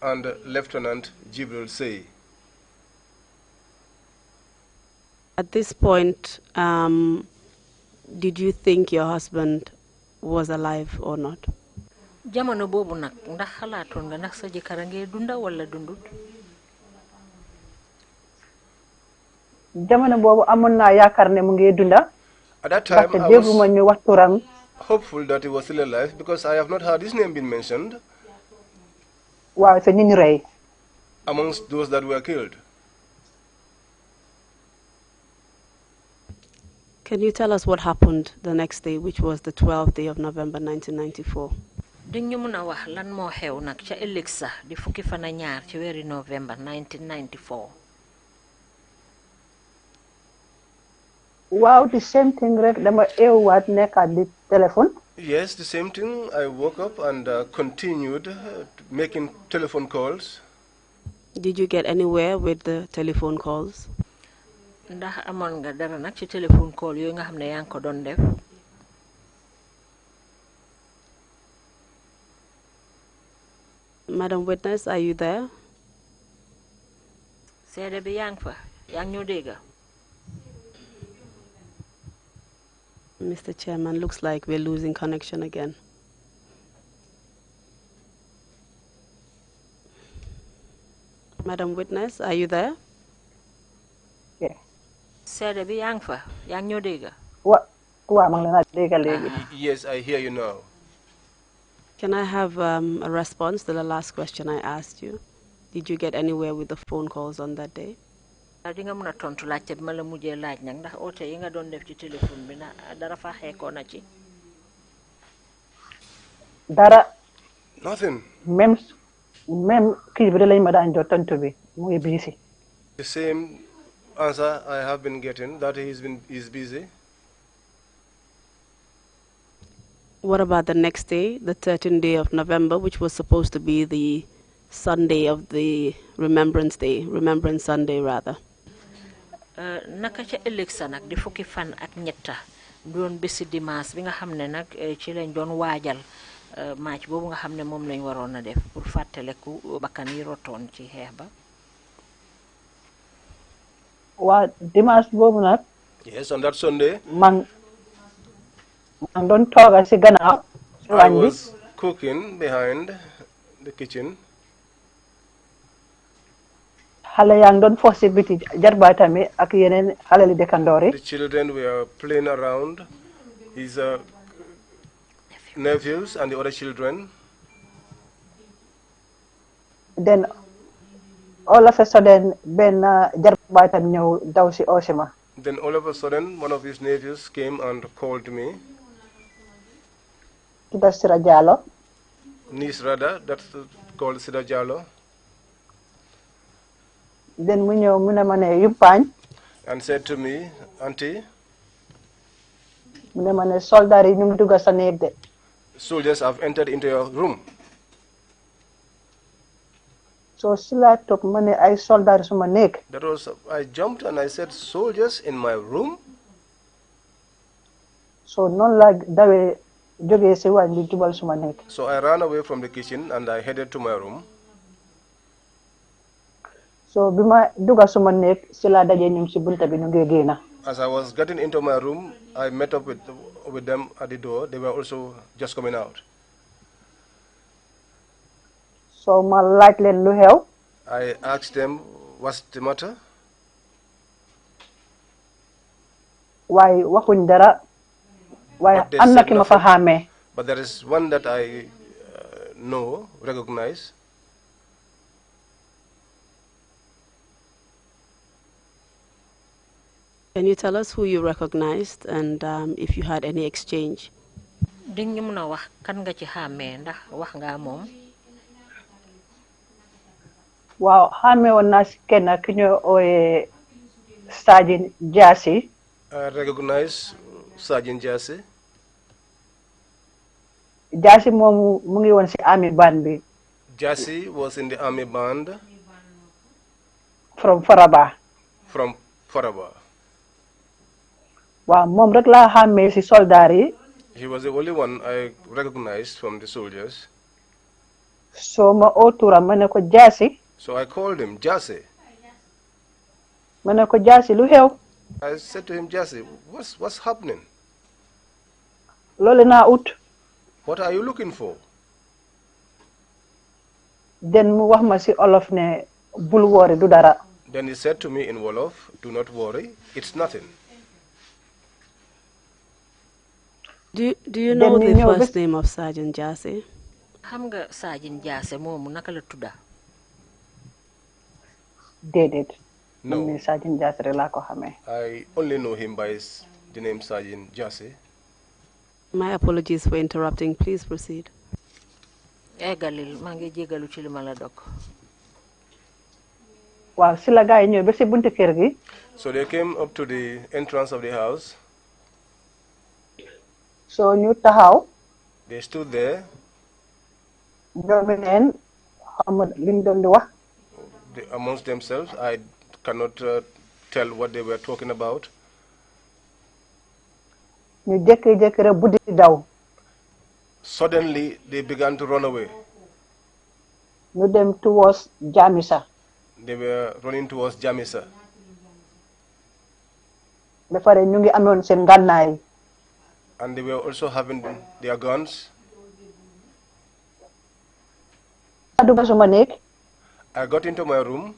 Speaker 3: and Lieutenant Jibril Sey.
Speaker 1: At this point, did you think your husband was alive or not?
Speaker 4: jamono boobu nag ndax xalaatoon nga ndax sa jëkkër a ngee dunda wala dundut.
Speaker 2: Jamono boobu amoon naa yaakaar ne mu ngi dunda.
Speaker 3: At that time,
Speaker 2: ndaxte
Speaker 3: I
Speaker 2: dégguma ñu wax turam.
Speaker 3: was hopeful that he was still alive because I have not heard his name being mentioned
Speaker 2: waaw sa ñu rey.
Speaker 3: amongst those that were killed.
Speaker 1: Can you tell us what happened the next day, which was the 12th day of November 1994?
Speaker 4: dañ ñu mën a wax lan moo xew nag ca ëllëg sax di fukki fan ak ñaar ci weeri November 1994.
Speaker 2: waaw the same thing rek dama eewaat nekkaat di téléphone.
Speaker 3: Yes, the same thing. I woke up and continued making telephone calls.
Speaker 1: Did you get anywhere with the telephone calls?
Speaker 4: ndax amoon nga dara nag ci téléphone call yooyu nga xam ne yaa ngi ko doon def.
Speaker 1: Madam Witness, are you there?
Speaker 4: seede bi yaa ngi fa yaa ngi ñoo dégga.
Speaker 1: Mr. Chairman, looks like we're losing connection again. Madam Witness, are you there?
Speaker 2: Yeah.
Speaker 4: seede bi yaa ngi fa yaa ngi ñoo dégga.
Speaker 2: waaw ma ngi leen a dégga léegi.
Speaker 3: Yes, I hear you now.
Speaker 1: Can I have a response to the last question I asked you? Did you get anywhere with the phone calls on that day?
Speaker 4: di nga mën a tontu laajte bi ma la mujjee laaj nag ndax oote yi nga doon def ci téléphone bi na dara fa xeekoo na ci.
Speaker 2: dara.
Speaker 3: Nothing.
Speaker 2: même kii bi da lañ ma daan jot tontu bi mu ngi busy.
Speaker 3: The same answer I have been getting, that he's busy.
Speaker 1: What about the next day, the 13th day of November, which was supposed to be the Sunday of the Remembrance Day, Remembrance Sunday rather?
Speaker 4: naka ca ëllëg sa nag di fukki fan ak ñetta doon bési dimanche bi nga xam ne nag ci lañ doon waajal match boobu nga xam ne moom lañ waroon a def pour fàttaleku bakkan yi rotoon ci xeex ba.
Speaker 2: waa dimanche boobu nag.
Speaker 3: Yes, on that Sunday.
Speaker 2: man doon tooga si gannaaw.
Speaker 3: I was cooking behind the kitchen.
Speaker 2: xale yaa ngi doon fo si biti jarbaatami ak yeneen xale li dëkkandoor yi.
Speaker 3: The children were playing around, his nephews and the other children.
Speaker 2: Then all of a sudden benn jarbaatam ñëw daw si Osima.
Speaker 3: Then all of a sudden one of his nephews came and called me.
Speaker 2: tudda Sira Jallow.
Speaker 3: Niece rather, that's called Sida Jallow.
Speaker 2: Then mu ñëw mu ne ma ne yumpaañ.
Speaker 3: And said to me, Auntie,
Speaker 2: mu ne ma ne soldaar yi ñu ngi dugg sa néeg de.
Speaker 3: soldiers have entered into your room.
Speaker 2: So si laa toog ma ne ay soldaar suma néeg.
Speaker 3: That was, I jumped and I said, soldiers in my room?
Speaker 2: So noonu laa dawee jógee si waañ bi jubal suma néeg.
Speaker 3: So I ran away from the kitchen and I headed to my room.
Speaker 2: So bi ma dugga suma néeg si laa dajee ñoom si bunta bi ñu ngi génna.
Speaker 3: As I was getting into my room, I met up with them at the door. They were also just coming out.
Speaker 2: So ma laaj leen lu xew.
Speaker 3: I asked them, what's the matter?
Speaker 2: waaye waxuñ dara. waaye am na ki ma fa xàmmee.
Speaker 3: But there is one that I know, recognize.
Speaker 1: Can you tell us who you recognized and if you had any exchange?
Speaker 4: di nga mën a wax kan nga ci xàmmee ndax wax nga moom.
Speaker 2: waaw xàmmee woon naa si kenn ki ñu ooyee Sergeant Jassy.
Speaker 3: I recognize Sergeant Jassy.
Speaker 2: Jassy moomu mu ngi woon ci army band bi.
Speaker 3: Jassy was in the army band.
Speaker 2: From Faraba.
Speaker 3: From Faraba.
Speaker 2: Waaw moom rek laa xàmmee ci soldaar yi.
Speaker 3: He was the only one I recognized from the soldiers.
Speaker 2: So ma oo turam ma ne ko Jassy.
Speaker 3: So I called him Jassy.
Speaker 2: Ma ne ko Jassy lu xew.
Speaker 3: I said to him, Jassy, what's happening?
Speaker 2: Loolu naa ut.
Speaker 3: What are you looking for?
Speaker 2: Then mu wax ma ci olof ne bul worry du dara.
Speaker 3: Then he said to me in Wolof, do not worry, it's nothing.
Speaker 1: Do you know the first name of Sergeant Jassy?
Speaker 4: Xam nga Sergeant Jassy moomu naka la tudda?
Speaker 2: Déedéet.
Speaker 3: No.
Speaker 2: Sergeant Jassy rek laa ko xamee.
Speaker 3: I only know him by the name Sergeant Jassy.
Speaker 1: My apologies for interrupting. Please proceed.
Speaker 4: Galil, maa ngi jégalu ci li ma la dog.
Speaker 2: Waaw si la gaay ñëw ba si buntu kër gi.
Speaker 3: So they came up to the entrance of the house.
Speaker 2: So ñu taxaw.
Speaker 3: They stood there.
Speaker 2: Ñoom neen xam liñ doon di wax.
Speaker 3: Amongst themselves, I cannot tell what they were talking about.
Speaker 2: Ñu jékki-jékki rek buddi daw.
Speaker 3: Suddenly, they began to run away.
Speaker 2: Ñu dem towards Jamisa.
Speaker 3: They were running towards Jamisa.
Speaker 2: Ba pare ñu ngi amoon seen gànnaay.
Speaker 3: And they were also having their guns. I got into my room.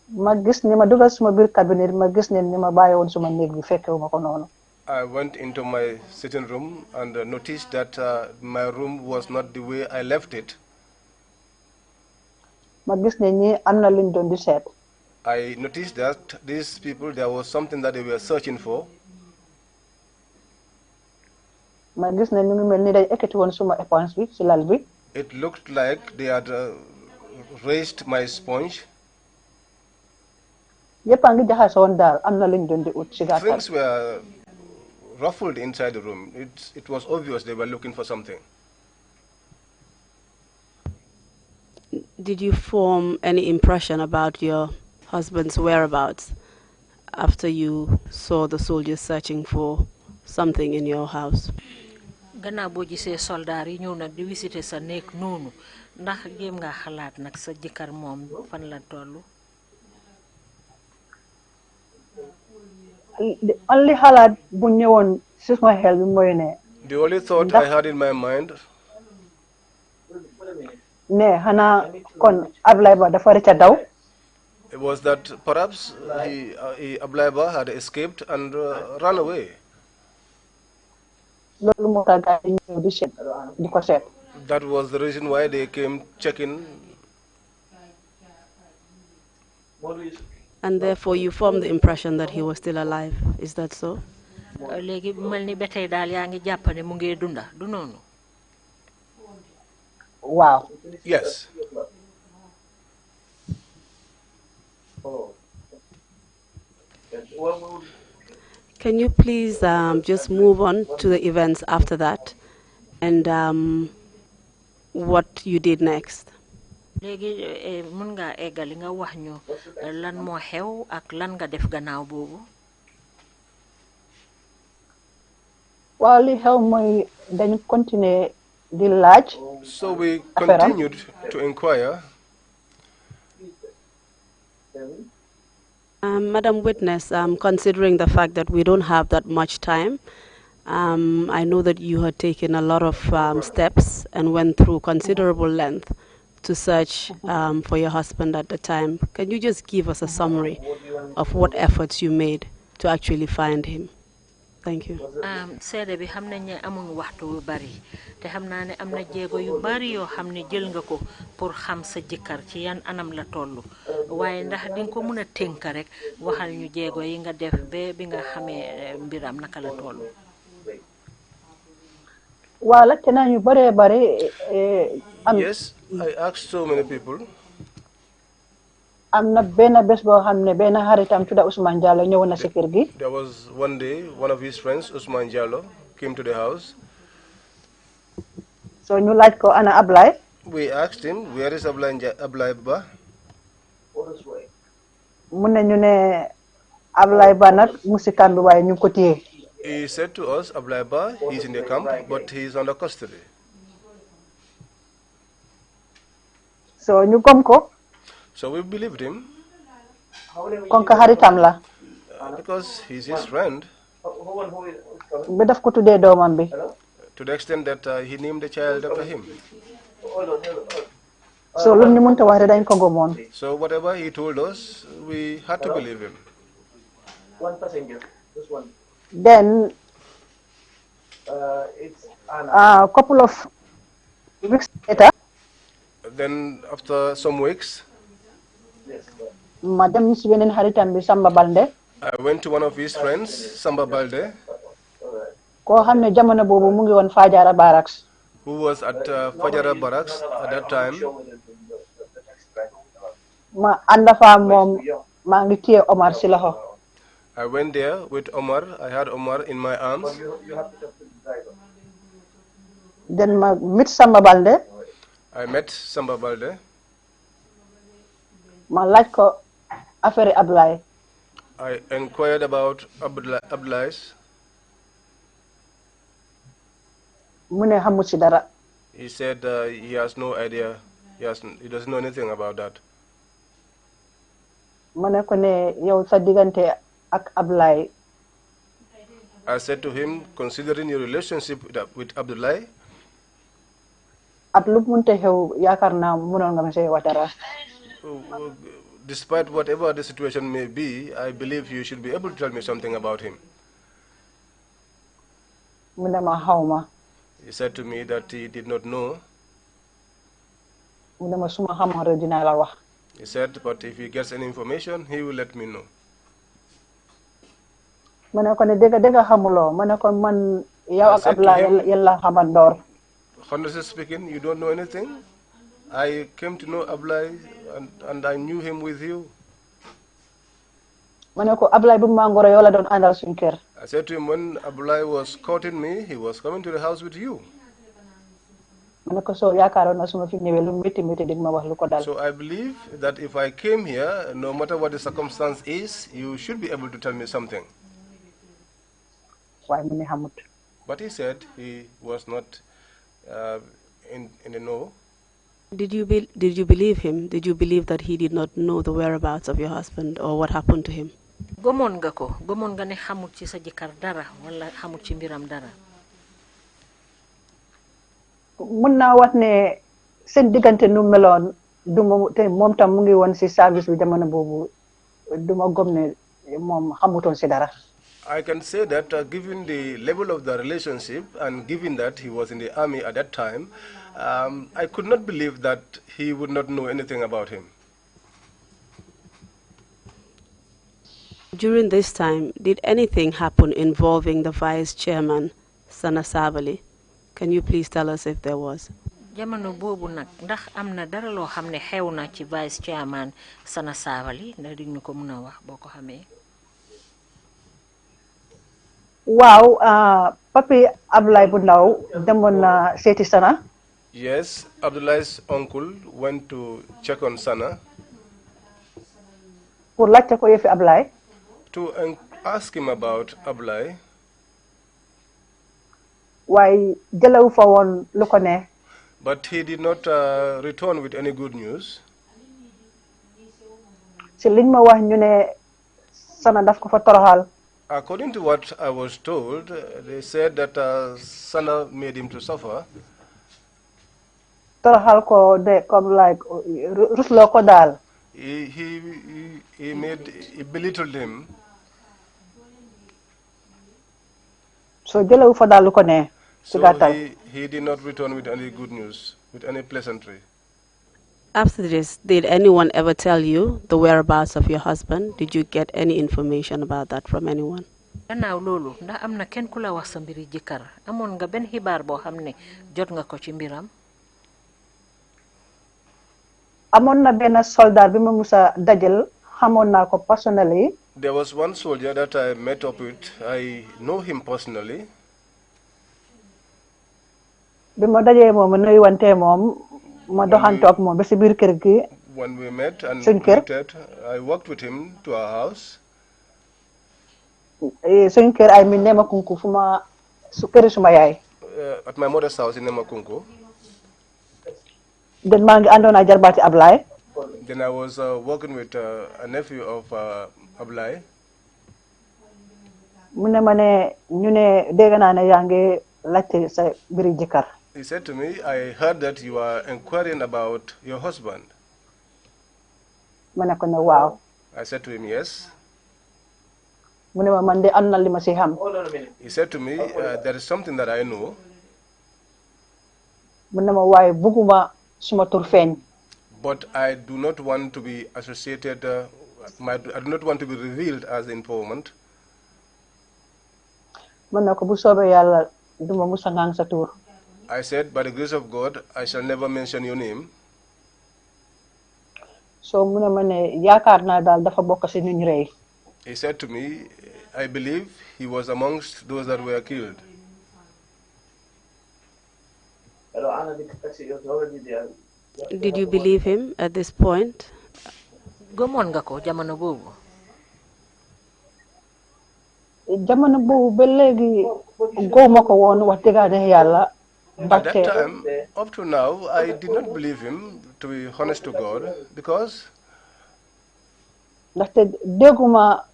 Speaker 2: Ma gis ni ma dugal suma biir cabinet ma gis ne ni ma bàyyi woon suma néeg bi fekkewuma ko noonu.
Speaker 3: I went into my sitting room and noticed that my room was not the way I left it.
Speaker 2: Ma gis ne ñi am na luñ doon di seet.
Speaker 3: I noticed that these people, there was something that they were searching for.
Speaker 2: Ma gis ne ñu ngi mel ni day ekkati woon suma éponge bi ci lal bi.
Speaker 3: It looked like they had raised my sponge.
Speaker 2: Yëpp a ngi jaxasoon daal am na luñ doon di ut ci gàttal.
Speaker 3: Things were ruffled inside the room. It was obvious they were looking for something.
Speaker 1: Did you form any impression about your husband's whereabouts after you saw the soldiers searching for something in your house?
Speaker 4: Gannaaw boo gisee soldaar yi ñëw nag di visiter sa néeg noonu ndax jéem nga xalaat nag sa jëkkër moom fan la tollu?
Speaker 2: Only xalaat bu ñëwoon ci suma xel bi mooy ne.
Speaker 3: The only thought I had in my mind.
Speaker 2: Ne xanaa kon Ablaye Ba dafa rëcc daw.
Speaker 3: It was that perhaps Ablaye Ba had escaped and ran away.
Speaker 2: Loolu moo tax gaay yi ñëw di seet di ko seet.
Speaker 3: That was the reason why they came checking.
Speaker 1: And therefore you formed the impression that he was still alive. Is that so?
Speaker 4: Léegi mel ni ba tey daal yaa ngi jàpp ne mu ngi dunda du noonu?
Speaker 2: Wow.
Speaker 3: Yes.
Speaker 1: Can you please just move on to the events after that and what you did next?
Speaker 4: Léegi mun nga eggali nga wax ñu lan moo xew ak lan nga def gannaaw boobu?
Speaker 2: Waaw li xew mooy dañu continuer di laaj.
Speaker 3: So we continued to inquire.
Speaker 1: Madam Witness, considering the fact that we don't have that much time, I know that you had taken a lot of steps and went through considerable length to search for your husband at the time. Can you just give us a summary of what efforts you made to actually find him? Thank you.
Speaker 4: Seede bi xam nañ ne amuñ waxtu wu bari te xam naa ne am na jéego yu bari yoo xam ne jël nga ko pour xam sa jëkkër ci yan anam la tollu waaye ndax di nga ko mën a tënk rek waxal ñu jéego yi nga def ba bi nga xamee mbiram naka la tollu.
Speaker 2: Waaw laajte naa ñu bare bare.
Speaker 3: Yes, I asked so many people.
Speaker 2: am na benn bés boo xam ne benn xaritam tudda Ousmane Diallo ñëw na si kër gi.
Speaker 3: There was one day, one of his friends, Usman Jallo, came to the house.
Speaker 2: So ñu laaj ko ana Ablay.
Speaker 3: We asked him, where is Ablay Ba?
Speaker 2: mu ne ñu ne Ablay Ba nag mu si kan bi waaye ñu ko téye.
Speaker 3: He said to us, Ablay Ba, he's in the camp, but he's under custody.
Speaker 2: So ñu gom ko.
Speaker 3: So we believed him.
Speaker 2: Kon ka xaritam la.
Speaker 3: Because he's his friend.
Speaker 2: Ba daf ko tuddee doomam bi.
Speaker 3: To the extent that he named the child after him.
Speaker 2: So lu ñu mënta wax rek dañ ko gomoon.
Speaker 3: So whatever he told us, we had to believe him.
Speaker 2: Then a couple of weeks later.
Speaker 3: Then after some weeks,
Speaker 2: ma dem si beneen xaritam bi Samba Balde.
Speaker 3: I went to one of his friends, Samba Balde,
Speaker 2: koo xam ne jamono boobu mu ngi woon Fajara Barracks.
Speaker 3: who was at Fajara Barracks at that time.
Speaker 2: Ma ànda fa moom maa ngi téye Omar si loxo.
Speaker 3: I went there with Omar. I had Omar in my arms.
Speaker 2: Then ma meet Samba Balde.
Speaker 3: I met Samba Balde.
Speaker 2: Ma laaj ko affaire Ablay.
Speaker 3: I inquired about Abdullah.
Speaker 2: Mu ne xamul si dara.
Speaker 3: He said he has no idea. He doesn't know anything about that.
Speaker 2: Ma ne ko ne yow sa diggante ak Ablay.
Speaker 3: I said to him, considering your relationship with Abdullah,
Speaker 2: ak lu munte xew yaakaar naa mënoon nga ma see wax dara.
Speaker 3: Despite whatever the situation may be, I believe you should be able to tell me something about him.
Speaker 2: Mu ne ma xaw ma.
Speaker 3: He said to me that he did not know.
Speaker 2: Mu ne ma suma xamoon rek dinaa la wax.
Speaker 3: He said, but if he gets any information, he will let me know.
Speaker 2: Ma ne ko ne dëgg xamuloo. Ma ne ko man yow ak Ablay yàlla xamandoor.
Speaker 3: Honestly speaking, you don't know anything. I came to know Ablay and I knew him with you.
Speaker 2: Ma ne ko Ablay bu mangoro yow la doon àndal suñu kër.
Speaker 3: I said to him, when Ablay was courting me, he was coming to the house with you.
Speaker 2: Ma ne ko soo yaakaaroon na suma fi ñëwee lu métti métti dig ma wax lu ko dal.
Speaker 3: So I believe that if I came here, no matter what the circumstance is, you should be able to tell me something.
Speaker 2: Waaye mu ne xamut.
Speaker 3: But he said he was not in the know.
Speaker 1: Did you believe him? Did you believe that he did not know the whereabouts of your husband or what happened to him?
Speaker 4: Gomon nga ko gomon nga ne xamut ci sa jëkkër dara wala xamut ci mbiram dara.
Speaker 2: Mun naa wax ne seen diggante nu meloon du ma te moom tam mu ngi woon si service bi jamono boobu du ma gom ne moom xamutoon si dara.
Speaker 3: I can say that given the level of the relationship and given that he was in the army at that time, I could not believe that he would not know anything about him.
Speaker 1: During this time, did anything happen involving the vice chairman, Sana Savali? Can you please tell us if there was?
Speaker 4: Jamono boobu nag ndax am na dara loo xam ne xew na ci vice chairman Sana Savali ndax di ñu ko mën a wax boo ko xamee.
Speaker 2: Waaw papi Ablay bu ndaw demoon na seeti Sana.
Speaker 3: Yes, Abdullah's uncle went to check on Sana.
Speaker 2: Pour laajte ko yëfi Ablay.
Speaker 3: To ask him about Ablay.
Speaker 2: Waaye jëlewu fa woon lu ko ne.
Speaker 3: But he did not return with any good news.
Speaker 2: Si liñ ma wax ñu ne Sana daf ko fa toroxal.
Speaker 3: According to what I was told, they said that Sana made him to suffer.
Speaker 2: Toroxal ko de comme like rusloo ko daal.
Speaker 3: He belittled him.
Speaker 2: So jëlewu fa daal lu ko ne.
Speaker 3: So he did not return with any good news, with any pleasantry.
Speaker 1: After this, did anyone ever tell you the whereabouts of your husband? Did you get any information about that from anyone?
Speaker 4: Gannaaw loolu ndax am na kenn ku la wax sa mbiri jëkkër amoon nga benn xibaar boo xam ne jot nga ko ci mbiram.
Speaker 2: amoon na benn soldat bi ma musa dajal xamoon naa ko personally.
Speaker 3: There was one soldier that I met up with. I know him personally.
Speaker 2: bi ma dajee moom ma nuyuwantee moom ma doxantu ak moom ba si biir kër gi.
Speaker 3: When we met and
Speaker 2: suñ kër
Speaker 3: greeted, I walked with him to our house.
Speaker 2: suñ kër ay mi Nema Kunku fu ma su këri suma yaay.
Speaker 3: At my mother's house in Nemakunku.
Speaker 2: den maa ngi àndoon ak jarbaati Ablaye.
Speaker 3: Then I was working with a nephew of Ablai.
Speaker 2: mu ne ma ne ñu ne dégg naa ne yaa ngi laajte sa mbiri jëkkër.
Speaker 3: He said to me, I heard that you are inquiring about your husband.
Speaker 2: ma ne ko ne waaw.
Speaker 3: I said to him, yes.
Speaker 2: mu ne ma man de am na li ma si xam.
Speaker 3: He said to me, there is something that I know.
Speaker 2: mu ne ma waaye bugguma suma tur feeñ.
Speaker 3: But I do not want to be associated, I do not want to be revealed as the informant.
Speaker 2: ma ne ko bu soobee yàlla duma musa ngang sa tur.
Speaker 3: I said, by the grace of God, I shall never mention your name.
Speaker 2: So mu ne ma ne yaakaar naa daal dafa bokk si ñu rey.
Speaker 3: He said to me, I believe he was amongst those that were killed.
Speaker 1: Did you believe him at this point?
Speaker 4: gëmoon nga ko jamono boobu.
Speaker 2: jamono boobu ba léegi góoma ko woon wax dëgg yàlla.
Speaker 3: At that time, up to now, I did not believe him, to be honest to God, because
Speaker 2: ndaxte dégguma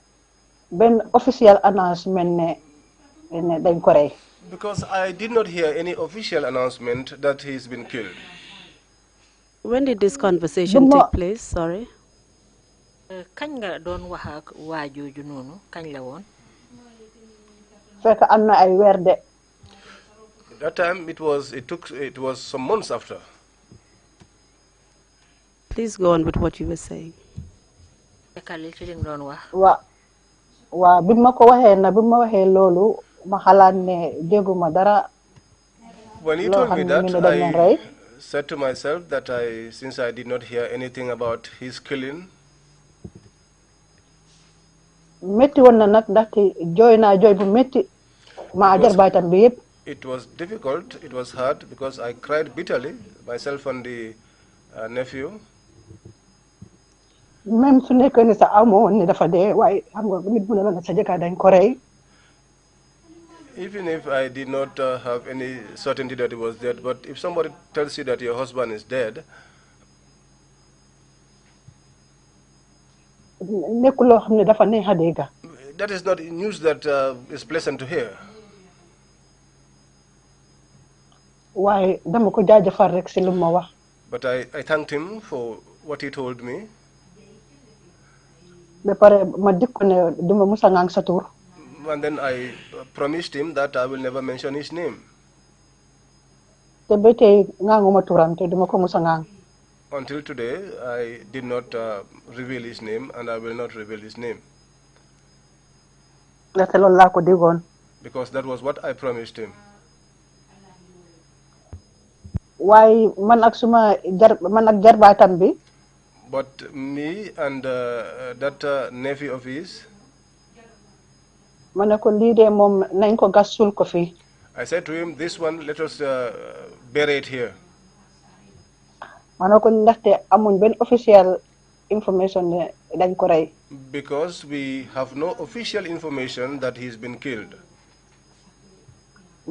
Speaker 2: benn official announcement ne dañ ko rey.
Speaker 3: because I did not hear any official announcement that he's been killed.
Speaker 1: When did this conversation take place? Sorry.
Speaker 4: kañ nga doon wax ak waa jooju noonu kañ la woon.
Speaker 2: fekk am na ay weer de.
Speaker 3: That time it was some months after.
Speaker 1: Please go on with what you were saying.
Speaker 2: waa bi ma ko waxee na bi ma waxee loolu ma xalaat ne dégguma dara.
Speaker 3: When he told me that, I said to myself that since I did not hear anything about his killing.
Speaker 2: métti woon na nag ndaxte jooy naa jooy bu métti ma jarbaatam bi yëpp.
Speaker 3: It was difficult, it was hard, because I cried bitterly, myself and the nephew.
Speaker 2: même su nekkee ne sax amoon ne dafa dee waaye xam nga nit bu ne la sa jëkkër dañ ko rey.
Speaker 3: Even if I did not have any certainty that he was dead, but if somebody tells you that your husband is dead,
Speaker 2: nekkul loo xam ne dafa neex a dégg.
Speaker 3: that is not news that is pleasant to hear.
Speaker 2: waaye dama ko jaajëfal rek si lu ma wax.
Speaker 3: But I thanked him for what he told me.
Speaker 2: ba pare ma dikko ne duma musa ngang sa tur.
Speaker 3: And then I promised him that I will never mention his name.
Speaker 2: te ba tey nganguma turam te duma ko musa ngang.
Speaker 3: Until today, I did not reveal his name, and I will not reveal his name.
Speaker 2: ndaxte loolu laa ko digoon.
Speaker 3: Because that was what I promised him.
Speaker 2: waaye man ak jarbaatam bi.
Speaker 3: But me and that nephew of his.
Speaker 2: ma ne ko lii de moom nañ ko gas suul ko fii.
Speaker 3: I said to him, this one, let us bury it here.
Speaker 2: ma ne ko ndaxte amuñ benn official information ne dañ ko rey.
Speaker 3: Because we have no official information that he's been killed.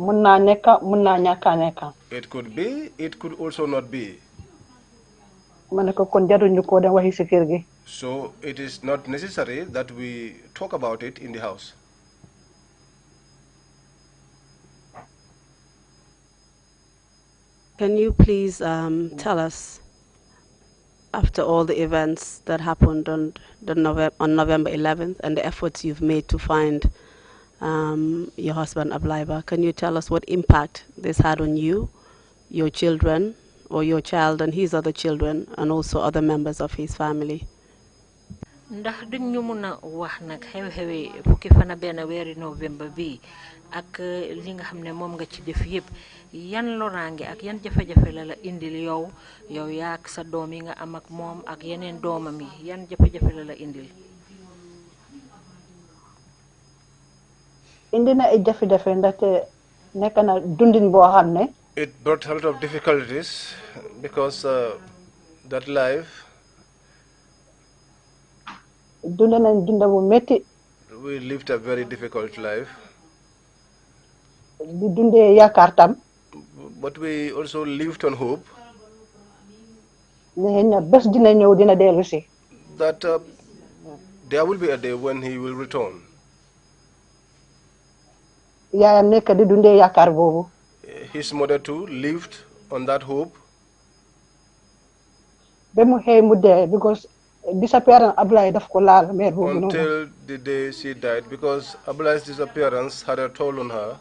Speaker 2: mun naa nekk mun naa ñàkk a nekk.
Speaker 3: It could be, it could also not be.
Speaker 2: ma ne ko kon jaruñu ko dem waxi si kër gi.
Speaker 3: So it is not necessary that we talk about it in the house.
Speaker 1: Can you please tell us, after all the events that happened on November 11th and the efforts you've made to find your husband Ablaiba, can you tell us what impact this had on you, your children, or your child and his other children, and also other members of his family?
Speaker 4: ndax duñ ñu mun a wax nag xew-xewi fukki fana benn weeri novembre bi ak li nga xam ne moom nga ci def yëpp yan loraange ak yan jafe-jafe la indil yow yaak sa doom yi nga am ak moom ak yeneen doomam yi yan jafe-jafe la indil.
Speaker 2: indi na ay jafe-jafe ndaxte nekk na dundin boo xam ne.
Speaker 3: It brought a lot of difficulties because that life.
Speaker 2: dund nañ dunda bu métti.
Speaker 3: We lived a very difficult life.
Speaker 2: di dundee yaakaar tam.
Speaker 3: But we also lived on hope.
Speaker 2: ne na bés dina ñëw dina dellu si.
Speaker 3: That there will be a day when he will return.
Speaker 2: yaayam nekk di dundee yaakaar boobu.
Speaker 3: His mother too lived on that hope.
Speaker 2: ba mu xëy mu dee because disappearance Ablaye daf ko laal mère boobu noonu.
Speaker 3: Until the day she died, because Ablaye's disappearance had a toll on her.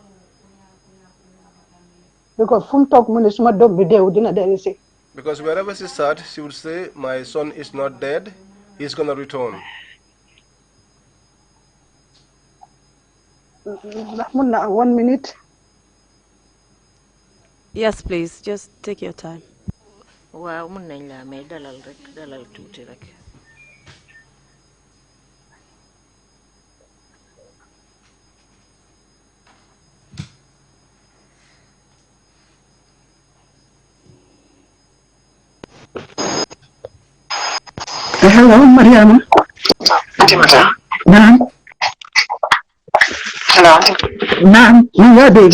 Speaker 2: Because fu mu toog mu ne suma doom bi deewu dina dellu si.
Speaker 3: Because wherever she sat, she would say, "My son is not dead; he's gonna return."
Speaker 2: ndax mun na 1 minute.
Speaker 1: Yes, please. Just take your time.
Speaker 4: waaw mun nañ laa may dalal tuuti rek.
Speaker 2: Hello, Mariama. Naam. Hello. Naam, ñu ngi lay dégg.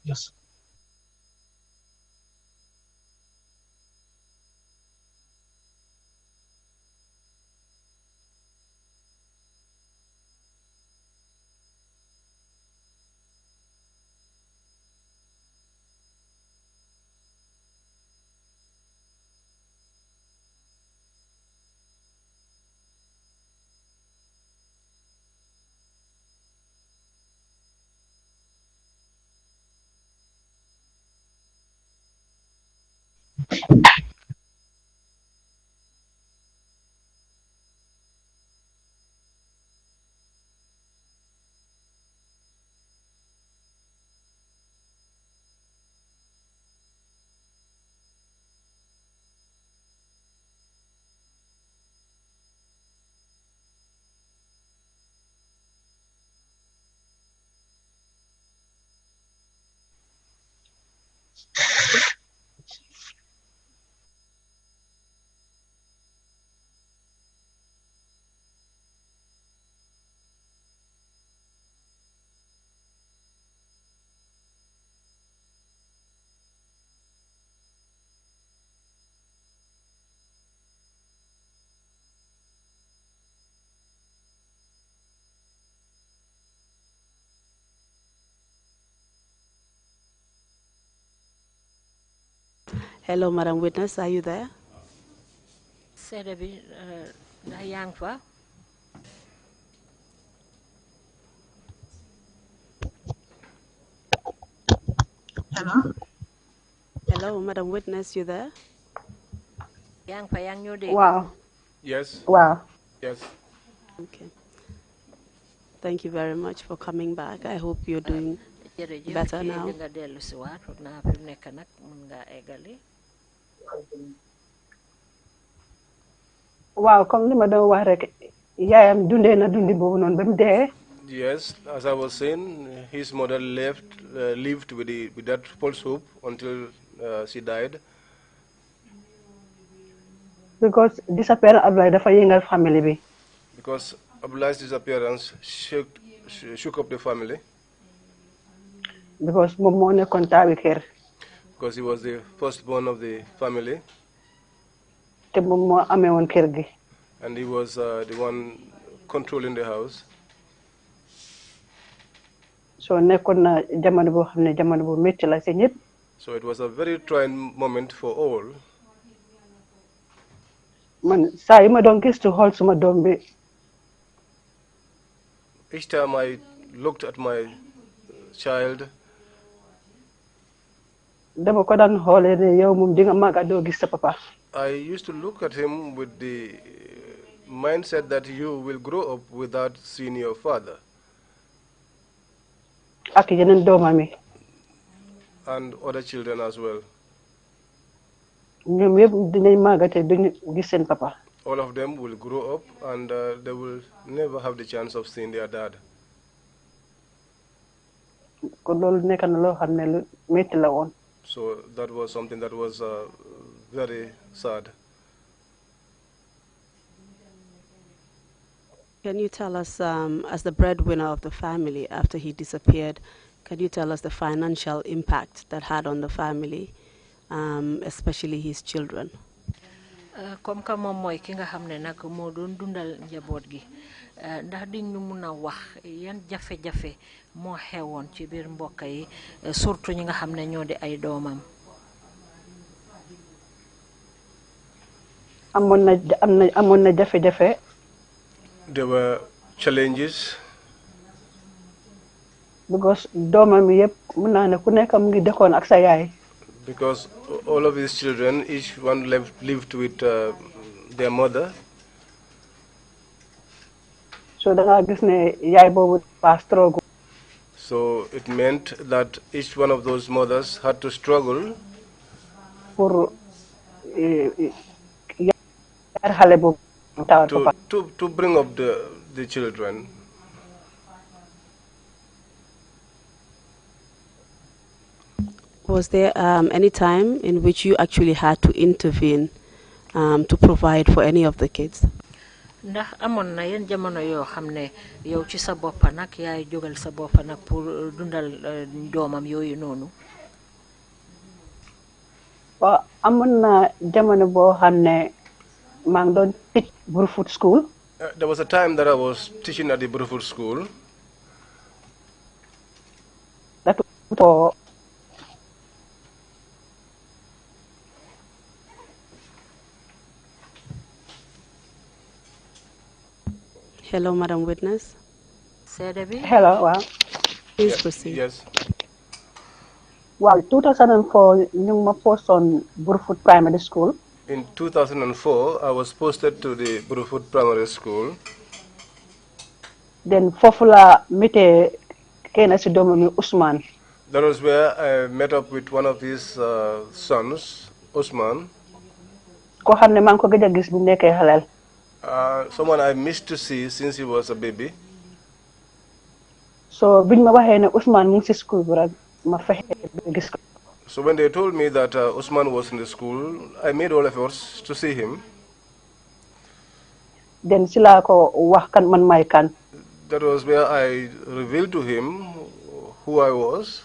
Speaker 5: Yes.
Speaker 1: Hello, Madam Witness. Are you there?
Speaker 4: seede bi ndax yaa ngi fa.
Speaker 2: Hello.
Speaker 1: Hello, Madam Witness, you there?
Speaker 4: yaa ngi fa yaa ngi ñoo dégg.
Speaker 2: Wow.
Speaker 3: Yes.
Speaker 2: Wow.
Speaker 3: Yes.
Speaker 1: Okay. Thank you very much for coming back. I hope you're doing
Speaker 4: jërëjëf
Speaker 1: better
Speaker 4: ci
Speaker 1: now.
Speaker 4: li nga dellu si waat foog naa fi mu nekk nag mun ngaa eggali.
Speaker 2: Wow, comme li ma doon wax rek yaayam dundee na dundi boobu noonu ba mu dee.
Speaker 3: Yes, as I was saying, his mother lived with that false hope until she died.
Speaker 2: Because disappearance Abdoulaye dafa yëngal family bi.
Speaker 3: Because Abdullah's disappearance shook up the family.
Speaker 2: Because moom moo nekkoon taawi kër.
Speaker 3: Because he was the firstborn of the family.
Speaker 2: Te moom moo amee woon kër gi.
Speaker 3: And he was the one controlling the house.
Speaker 2: So nekkoon na jamono boo xam ne jamono bu métti la si ñëpp.
Speaker 3: So it was a very trying moment for all.
Speaker 2: Man saa yi ma doon gëstu xool suma doom bi.
Speaker 3: Each time I looked at my child,
Speaker 2: dama ko daan xoolee ne yow moom di nga màgg doo gis sa papa.
Speaker 3: I used to look at him with the mindset that you will grow up without seeing your father.
Speaker 2: Ak yeneen doomam yi.
Speaker 3: And other children as well.
Speaker 2: ñoom yëpp dinañ màgg te duñu gis seen papa.
Speaker 3: All of them will grow up and they will never have the chance of seeing their dad.
Speaker 2: kon loolu nekk na loo xam ne lu métti la woon.
Speaker 3: So that was something that was very sad.
Speaker 1: Can you tell us, as the breadwinner of the family after he disappeared, can you tell us the financial impact that had on the family, especially his children?
Speaker 4: Comme que moom mooy ki nga xam ne nag moo doon dundal njaboot gi ndax di ñu mun a wax yan jafe-jafe moo xewoon ci biir mbokk yi surtout ñi nga xam ne ñoo di ay doomam.
Speaker 2: amoon na jafe-jafe.
Speaker 3: There were challenges.
Speaker 2: Because doomam yëpp mun naa ne ku nekk mu ngi dëkkoon ak sa yaay.
Speaker 3: Because all of his children, each one lived with their mother.
Speaker 2: So da nga gis ne yaay boobu dafa struggle.
Speaker 3: So it meant that each one of those mothers had to struggle
Speaker 2: pour yar xale boobu
Speaker 3: to bring up the children.
Speaker 1: Was there any time in which you actually had to intervene to provide for any of the kids?
Speaker 4: Ndax amoon na yenn jamono yoo xam ne yow ci sa boppa nag yaay jógal sa boppa nag pour dundal doomam yooyu noonu.
Speaker 2: waaw amoon na jamono boo xam ne maa ngi doon teach Brufut school.
Speaker 3: There was a time that I was teaching at the Brufut school.
Speaker 2: That was
Speaker 1: Hello, Madam Witness.
Speaker 2: Hello, wow.
Speaker 1: Please proceed.
Speaker 3: Yes.
Speaker 2: Well, 2004, I post on Brufut Primary School.
Speaker 3: In 2004, I was posted to the Brufut Primary School.
Speaker 2: Then Fofula met Kenasi Domami Usman.
Speaker 3: That was where I met up with one of his sons, Usman.
Speaker 2: Ko xamne man ko gëjë gis bu nekké halal.
Speaker 3: Someone I missed to see since he was a baby.
Speaker 2: So biñ ma waxé né Usman mu ci school bi rek ma fexé gis ko.
Speaker 3: So when they told me that Usman was in the school, I made all efforts to see him.
Speaker 2: Then sila ko wax kan man may kan.
Speaker 3: That was where I revealed to him who I was.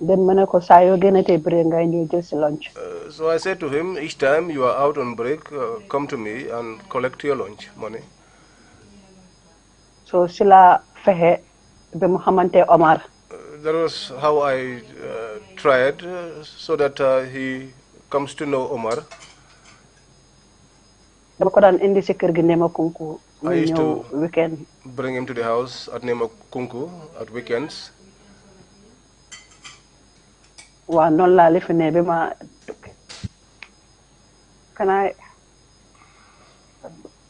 Speaker 2: Then mané ko sa yo gënate bré ngay ñëw jël ci lunch.
Speaker 3: So I said to him, each time you are out on break, come to me and collect your lunch money.
Speaker 2: So sila fexé be mu xamanté Omar.
Speaker 3: That was how I tried so that he comes to know Omar.
Speaker 2: dama ko daan indi ci kër gi Nema Kunku
Speaker 3: I
Speaker 2: muy
Speaker 3: used
Speaker 2: ñëw
Speaker 3: to
Speaker 2: weekend.
Speaker 3: bring him to the house at Nema Kunku at weekends.
Speaker 2: waaw noonu laa li fi ne bi ma can I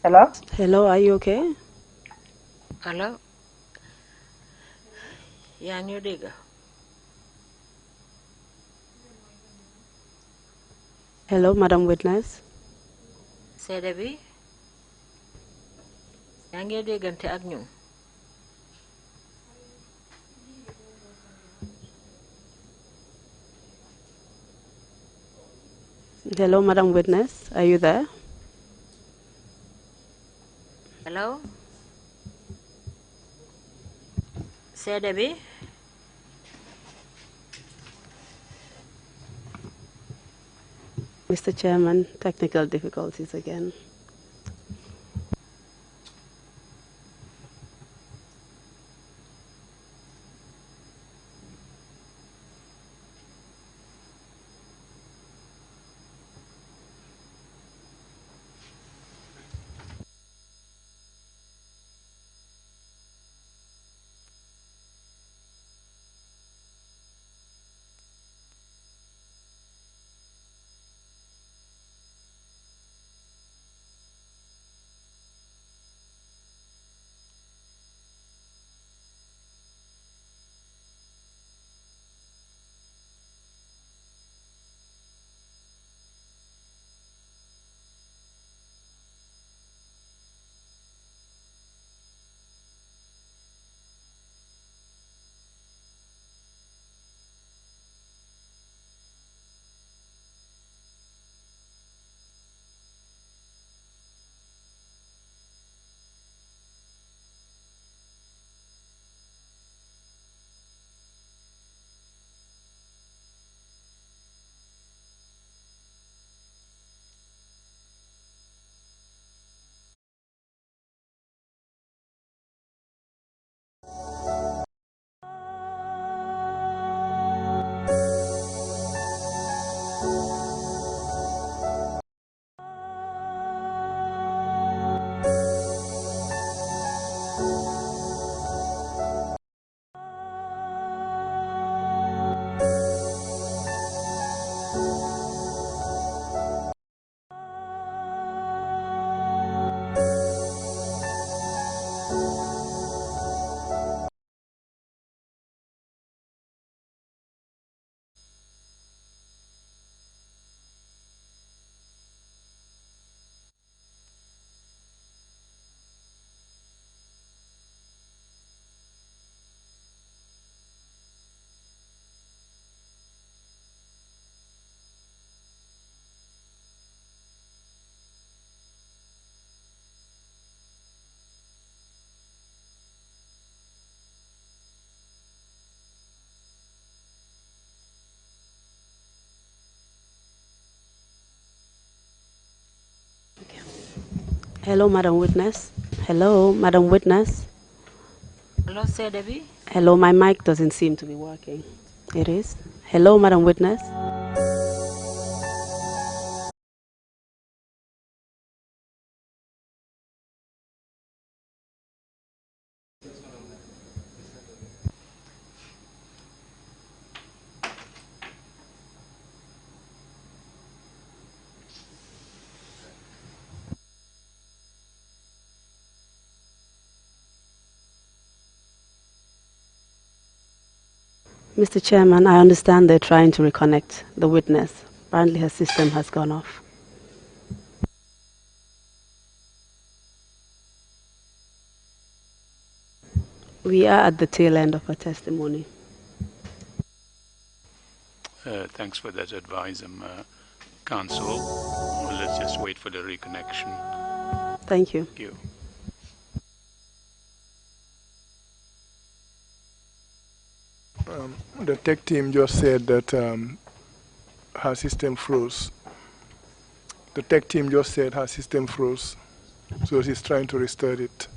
Speaker 2: hello.
Speaker 1: Hello, are you okay?
Speaker 4: Hello. yaa ngi ñu dégg.
Speaker 1: Hello, Madam Witness.
Speaker 4: seede bi yaa ngi déggante ak ñun.
Speaker 1: Hello, Madam Witness. Are you there?
Speaker 4: Hello. seede bi.
Speaker 1: Mr. Chairman, technical difficulties again. Hello, Madam Witness. Hello, Madam Witness.
Speaker 4: Hello, seede bi.
Speaker 1: Hello, my mic doesn't seem to be working. It is. Hello, Madam Witness. Mr. Chairman, I understand they're trying to reconnect the witness. Apparently her system has gone off. We are at the tail end of her testimony.
Speaker 6: Thanks for that advice, Council. Let's just wait for the reconnection.
Speaker 1: Thank you.
Speaker 6: Thank you.
Speaker 7: The tech team just said that her system froze. The tech team just said her system froze, so she's trying to restart it.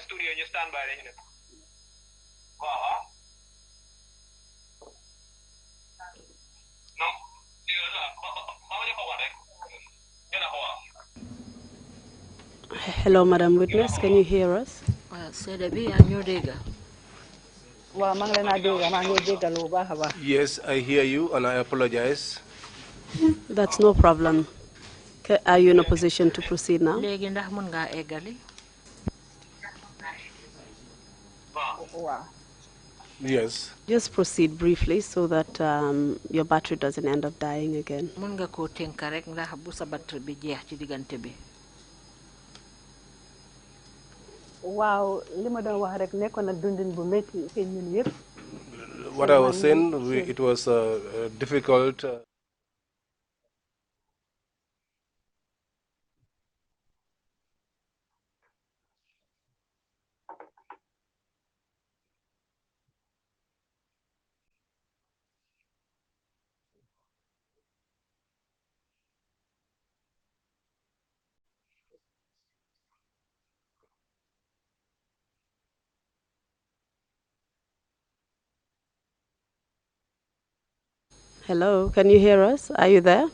Speaker 8: studio ñu stand by dañu def non
Speaker 1: Hello, Madam Witness. Can you hear us?
Speaker 3: Yes, I hear you, and I apologize.
Speaker 1: That's no problem. Are you in a position to proceed now?
Speaker 3: Yes.
Speaker 1: Just proceed briefly so that your battery doesn't end up dying again.
Speaker 3: What I was saying, it was difficult.
Speaker 1: Hello, can you hear us? Are you there?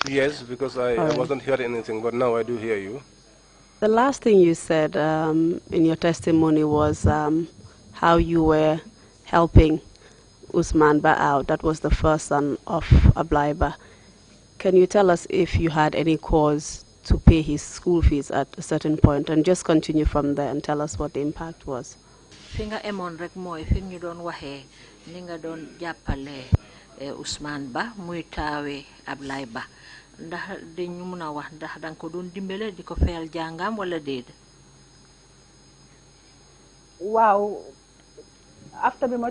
Speaker 3: Yes, because I wasn't hearing anything, but now I do hear you.
Speaker 1: The last thing you said in your testimony was how you were helping Usman Ba out. That was the first son of Ablaiba. Can you tell us if you had any cause to pay his school fees at a certain point, and just continue from there and tell us what the impact was?
Speaker 4: Finga emon rek moy fi ñu doon waxee ni nga doon jàppale Ousmane Ba muy taawe Ablaye Ba ndax dañu mën a wax ndax danga ko doon dimbale di ko fayal jàngam wala déet.
Speaker 2: Wow, after bi ma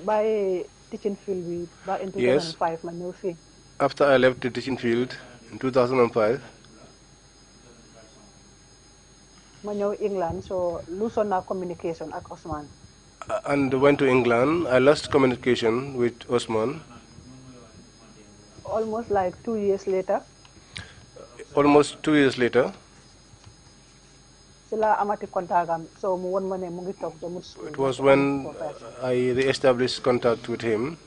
Speaker 2: bàyyee teaching field bi ba in 2005 ma ñëw fii.
Speaker 3: After I left the teaching field in 2005,
Speaker 2: ma ñëw England, so loosoon naa communication ak Ousmane.
Speaker 3: and went to England. I lost communication with Osman.
Speaker 2: Almost like 2 years later.
Speaker 3: Almost 2 years later.
Speaker 2: Sila amati contactam, so mu won ma ne mu ngi toog demut school.
Speaker 3: It was when I re-established contact with him.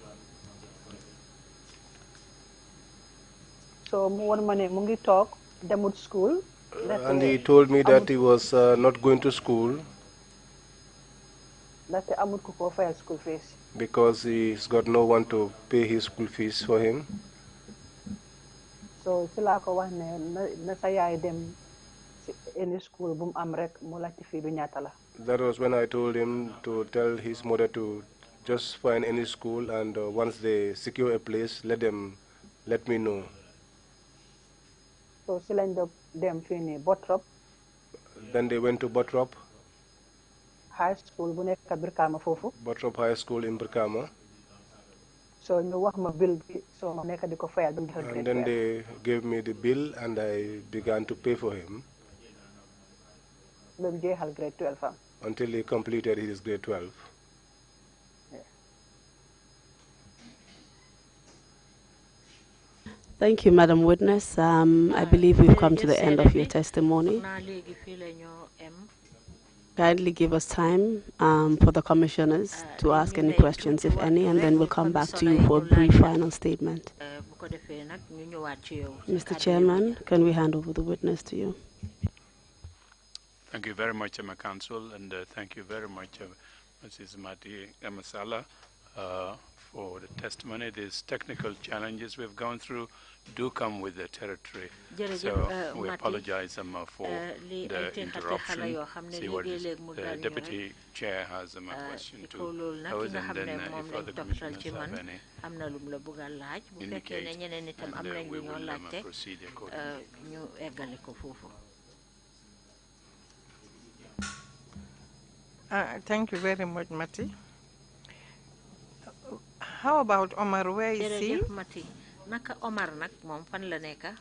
Speaker 2: So mu won ma ne mu ngi toog demut school.
Speaker 3: And he told me that he was not going to school
Speaker 2: school fees
Speaker 3: because he's got no one to pay his school fees for him.
Speaker 2: So sila ko wax ne na sa yaay dem any school bu am rek mo laajte fee bi ñaata la.
Speaker 3: That was when I told him to tell his mother to just find any school, and once they secure a place, let me know.
Speaker 2: So si lañ dem fii nii Bottrop.
Speaker 3: Then they went to Bottrop.
Speaker 2: High school bu nekk Brikama foofu.
Speaker 3: Bottrop High School in Brikama.
Speaker 2: So ñu wax ma bill bi, so ma nekk di ko fayal.
Speaker 3: And then they gave me the bill, and I began to pay for him.
Speaker 2: Grade 12
Speaker 3: until he completed his grade 12.
Speaker 1: Thank you, Madam Witness. I believe we've come to the end of your testimony. Kindly give us time for the commissioners to ask any questions, if any, and then we'll come back to you for a brief final statement. Mr. Chairman, can we hand over the witness to you?
Speaker 6: Thank you very much, my counsel, and thank you very much, Mrs. Mati Amasala, for the testimony. These technical challenges we've gone through do come with the territory. So we apologize for the interruption. See what the Deputy Chair has a question to pose, and then if other commissioners have any, indicate, and we will proceed accordingly.
Speaker 9: Thank you very much, Mati. How about Omar? Where is he?
Speaker 4: Mati, naka Omar nak mom fan la neka?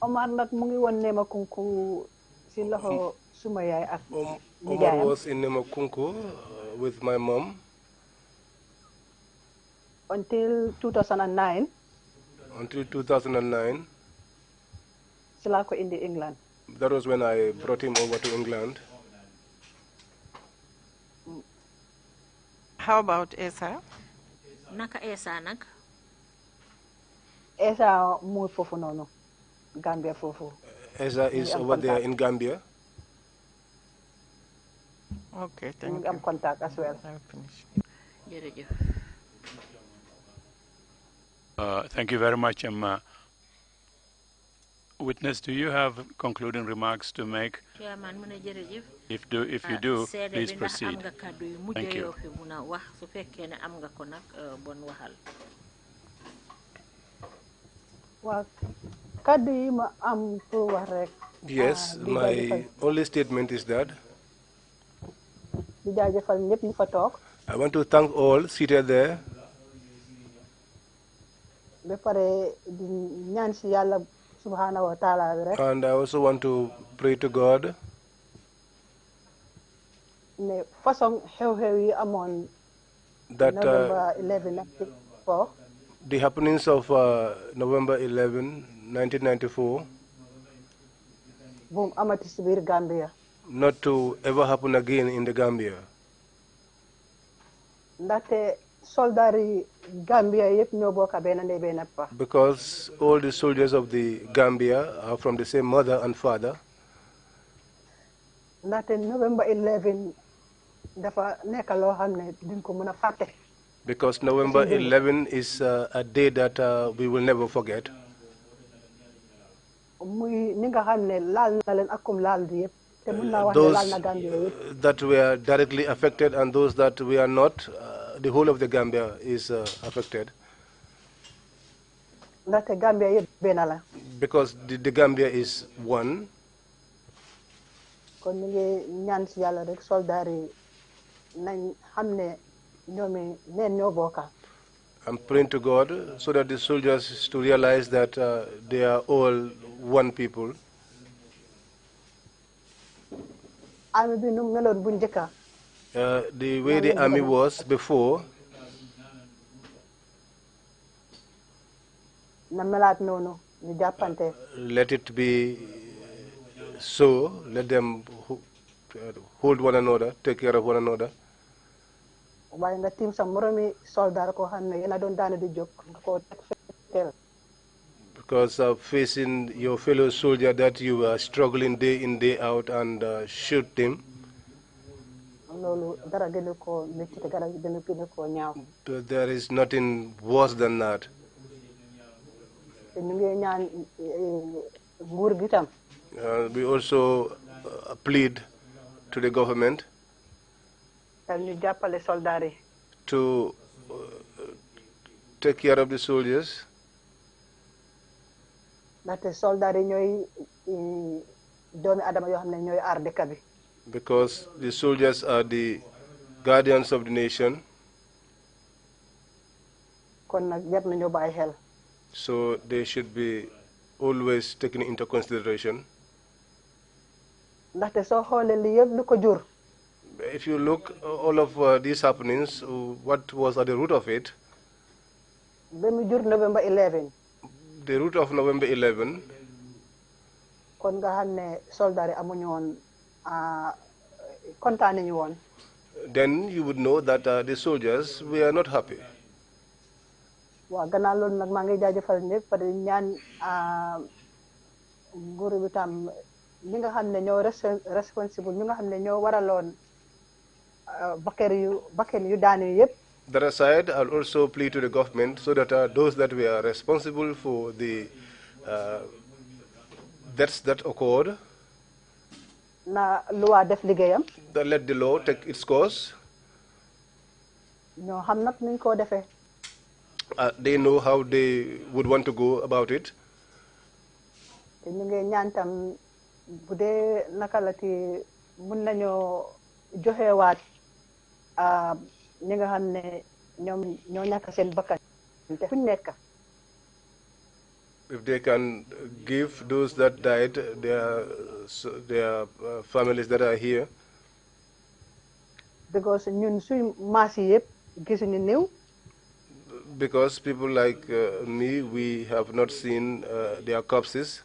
Speaker 2: Omar nak mu ngi won Nemakunku ci loxo suma yaay ak
Speaker 3: Omar was in Nemakunku with my mom
Speaker 2: until 2009.
Speaker 3: Until 2009.
Speaker 2: sila ko indi England.
Speaker 3: That was when I brought him over to England.
Speaker 9: How about Esa?
Speaker 4: Naka Esa nak?
Speaker 2: Esa muy fofu nono, Gambia fofu.
Speaker 3: Esa is over there in Gambia.
Speaker 9: Okay, thank
Speaker 2: I'm
Speaker 9: you.
Speaker 2: contact as well.
Speaker 9: I'll finish.
Speaker 6: Thank you very much, Witness, do you have concluding remarks to make? If you do, please proceed. Thank you.
Speaker 2: Well, kaddu yi ma am pour wax rek.
Speaker 3: Yes, my only statement is that
Speaker 2: di jaajëfal ñëpp ñu fa toog.
Speaker 3: I want to thank all seated there.
Speaker 2: ba pare di ñaan si Yàlla subhanahu wa taala bi rek.
Speaker 3: And I also want to pray to God.
Speaker 2: ne façon xew-xew yi amoon.
Speaker 3: That
Speaker 2: November 11 1994.
Speaker 3: the happenings of November 11, 1994.
Speaker 2: Boom amati si biir Gambia.
Speaker 3: Not to ever happen again in the Gambia.
Speaker 2: ndaxte soldat yi Gambia yëpp ñoo bokk benn ndey benn papa.
Speaker 3: Because all the soldiers of the Gambia are from the same mother and father.
Speaker 2: ndaxte November 11 dafa nekk loo xam ne duñ ko mën a fàtte.
Speaker 3: Because November 11 is a day that we will never forget.
Speaker 2: muy ni nga xam ne laal na leen ak kum laal di yëpp. te mën naa wax ne laal na Gambia yëpp.
Speaker 3: That were directly affected and those that we are not, the whole of the Gambia is affected.
Speaker 2: ndaxte Gambia yëpp benn la.
Speaker 3: Because the Gambia is one.
Speaker 2: kon ñu ngi ñaan si Yàlla rek soldat yi nañ xam ne ñoomi neen ñoo bokka.
Speaker 3: I'm praying to God so that the soldiers to realize that they are all one people.
Speaker 2: Army bi nu meloon bu njëkka.
Speaker 3: The way the army was before.
Speaker 2: na melaat noonu ñu jàppante.
Speaker 3: Let it be so. Let them hold one another, take care of one another.
Speaker 2: waaye nga tiim sa moromi soldat koo xam ne yéen a doon daane di jóg nga koo teg.
Speaker 3: Because of facing your fellow soldier that you are struggling day in, day out and shoot him.
Speaker 2: loolu dara gënu koo métti te dara gënu koo ñaaw.
Speaker 3: There is nothing worse than that.
Speaker 2: te ñu ngi ñaan nguur gi tam.
Speaker 3: We also plead to the government
Speaker 2: ñu jàppale soldat yi.
Speaker 3: to take care of the soldiers.
Speaker 2: ndaxte soldat yi ñooy doomi adama yoo xam ne ñooy aar dëkk bi.
Speaker 3: Because the soldiers are the guardians of the nation.
Speaker 2: kon nag jar nañoo bàyyi xel.
Speaker 3: So they should be always taken into consideration.
Speaker 2: ndaxte soo xoolee li yëpp lu ko jur.
Speaker 3: If you look all of these happenings, what was at the root of it?
Speaker 2: ba mu jur November 11.
Speaker 3: The root of November 11.
Speaker 2: kon nga xam ne soldat yi amuñu woon kontaan nañu woon.
Speaker 3: Then you would know that the soldiers were not happy.
Speaker 2: waaw gannaaw loolu nag maa ngi jaajëfal ñëpp parce que ñaan nguur bi tam ñi nga xam ne ñoo responsible ñi nga xam ne ñoo waraloon bakkan yu daanu yëpp.
Speaker 3: That aside, I'll also plead to the government so that those that were responsible for the deaths that occurred,
Speaker 2: na loi def liggéeyam.
Speaker 3: that let the law take its course.
Speaker 2: ñoo xam nag nuñ koo defee.
Speaker 3: They know how they would want to go about it.
Speaker 2: te ñu ngi ñaan tam bu dee naka la ti mun nañoo joxewaat ñi nga xam ne ñoom ñoo ñàkk seen bakkan te fuñ nekk.
Speaker 3: If they can give those that died their families that are here.
Speaker 2: Because ñun suñ maas yi yëpp gisuñu néew.
Speaker 3: Because people like me, we have not seen their corpses.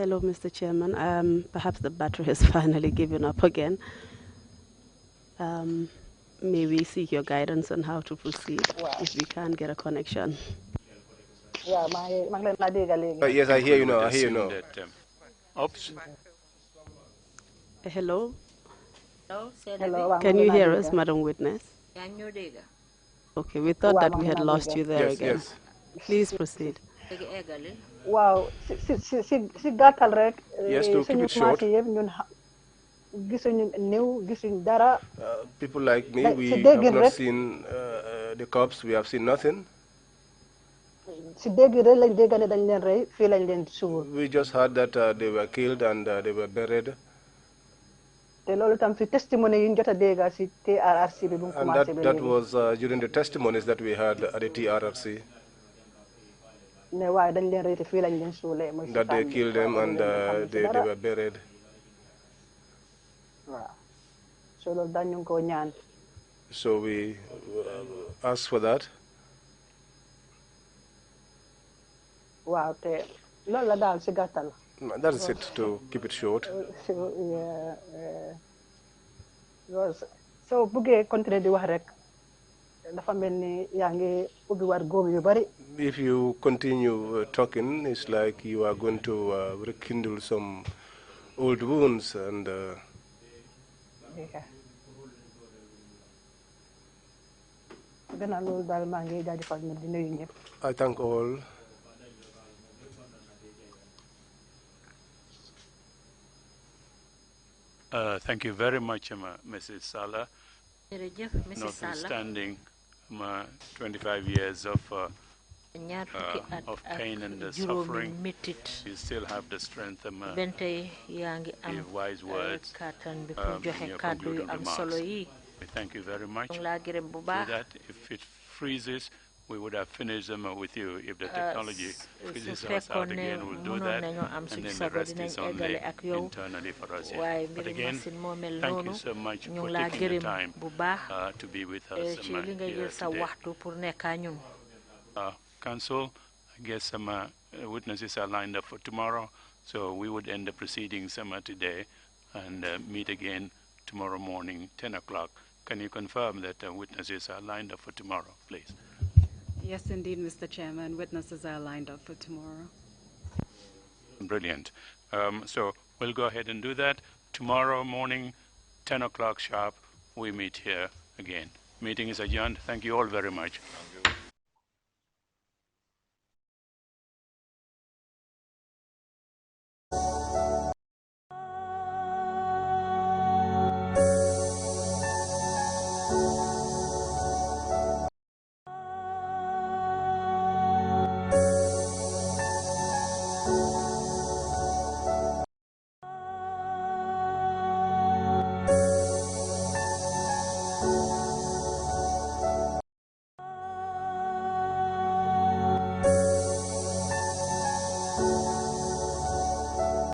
Speaker 1: Hello, Mr. Chairman. Perhaps the battery has finally given up again. May we seek your guidance on how to proceed if we can't get a connection?
Speaker 2: Yeah,
Speaker 3: Yes, I hear
Speaker 6: We
Speaker 3: you now.
Speaker 6: would
Speaker 3: I hear you
Speaker 6: assume
Speaker 3: now.
Speaker 6: that, oops.
Speaker 1: Hello?
Speaker 2: Hello,
Speaker 1: Can you hear us, Madam Witness?
Speaker 4: Dega.
Speaker 1: Okay, we thought that we had lost you there
Speaker 3: Yes,
Speaker 1: again.
Speaker 3: yes.
Speaker 1: Please proceed.
Speaker 2: Wow, si gàttal rek.
Speaker 3: Yes, to keep
Speaker 2: suñu
Speaker 3: it short.
Speaker 2: marché yëpp ñun gisuñu néew gisuñu dara.
Speaker 3: People like me,
Speaker 2: si
Speaker 3: we have
Speaker 2: déggin
Speaker 3: not
Speaker 2: rek
Speaker 3: seen the cops. We have seen nothing.
Speaker 2: si déggin rek lañ dégg ne dañ leen rey fii lañ leen suul.
Speaker 3: We just heard that they were killed and they were buried.
Speaker 2: te loolu tam si testimony yi ñu jot a dégg si TRRC bi bu mu
Speaker 3: And
Speaker 2: commencé ba
Speaker 3: that
Speaker 2: léegi.
Speaker 3: was during the testimonies that we had at the TRRC.
Speaker 2: ne waaye dañ leen rey te fii lañ leen suulee. mooy si
Speaker 3: That they
Speaker 2: fan bi
Speaker 3: killed them
Speaker 2: waaye
Speaker 3: and
Speaker 2: dañ leen xam ne si
Speaker 3: they
Speaker 2: dara.
Speaker 3: were buried.
Speaker 2: waaw so loolu dañ ñu ngi koo ñaan.
Speaker 3: So we asked for that.
Speaker 2: waaw te loolu la daal si gàttal.
Speaker 3: That's it, to keep it short.
Speaker 2: so buggee continuer di wax rek dafa mel ni yaa ngi ubbi war góom yu bari.
Speaker 3: If you continue talking, it's like you are going to rekindle some old wounds and.
Speaker 2: gannaaw loolu daal maa ngi jaajëfal ñëpp di nuyu ñëpp.
Speaker 3: I thank all.
Speaker 6: Thank you very much, Mrs. Sala. Notwithstanding 25 years of pain and suffering, you still have the strength and the wise words in your concluding remarks. We thank you very much. So that if it freezes, we would have finished them with you. If the technology freezes us out again, we'll do that. And then the rest is only internally for us here. But again, thank you so much for taking the time to be with us here today. Council, I guess some witnesses are lined up for tomorrow, so we would end the proceedings today and meet again tomorrow morning, 10 o'clock. Can you confirm that witnesses are lined up for tomorrow, please?
Speaker 10: Yes, indeed, Mr. Chairman. Witnesses are lined up for tomorrow.
Speaker 6: Brilliant. So we'll go ahead and do that. Tomorrow morning, 10 o'clock sharp, we meet here again. Meeting is adjourned. Thank you all very much.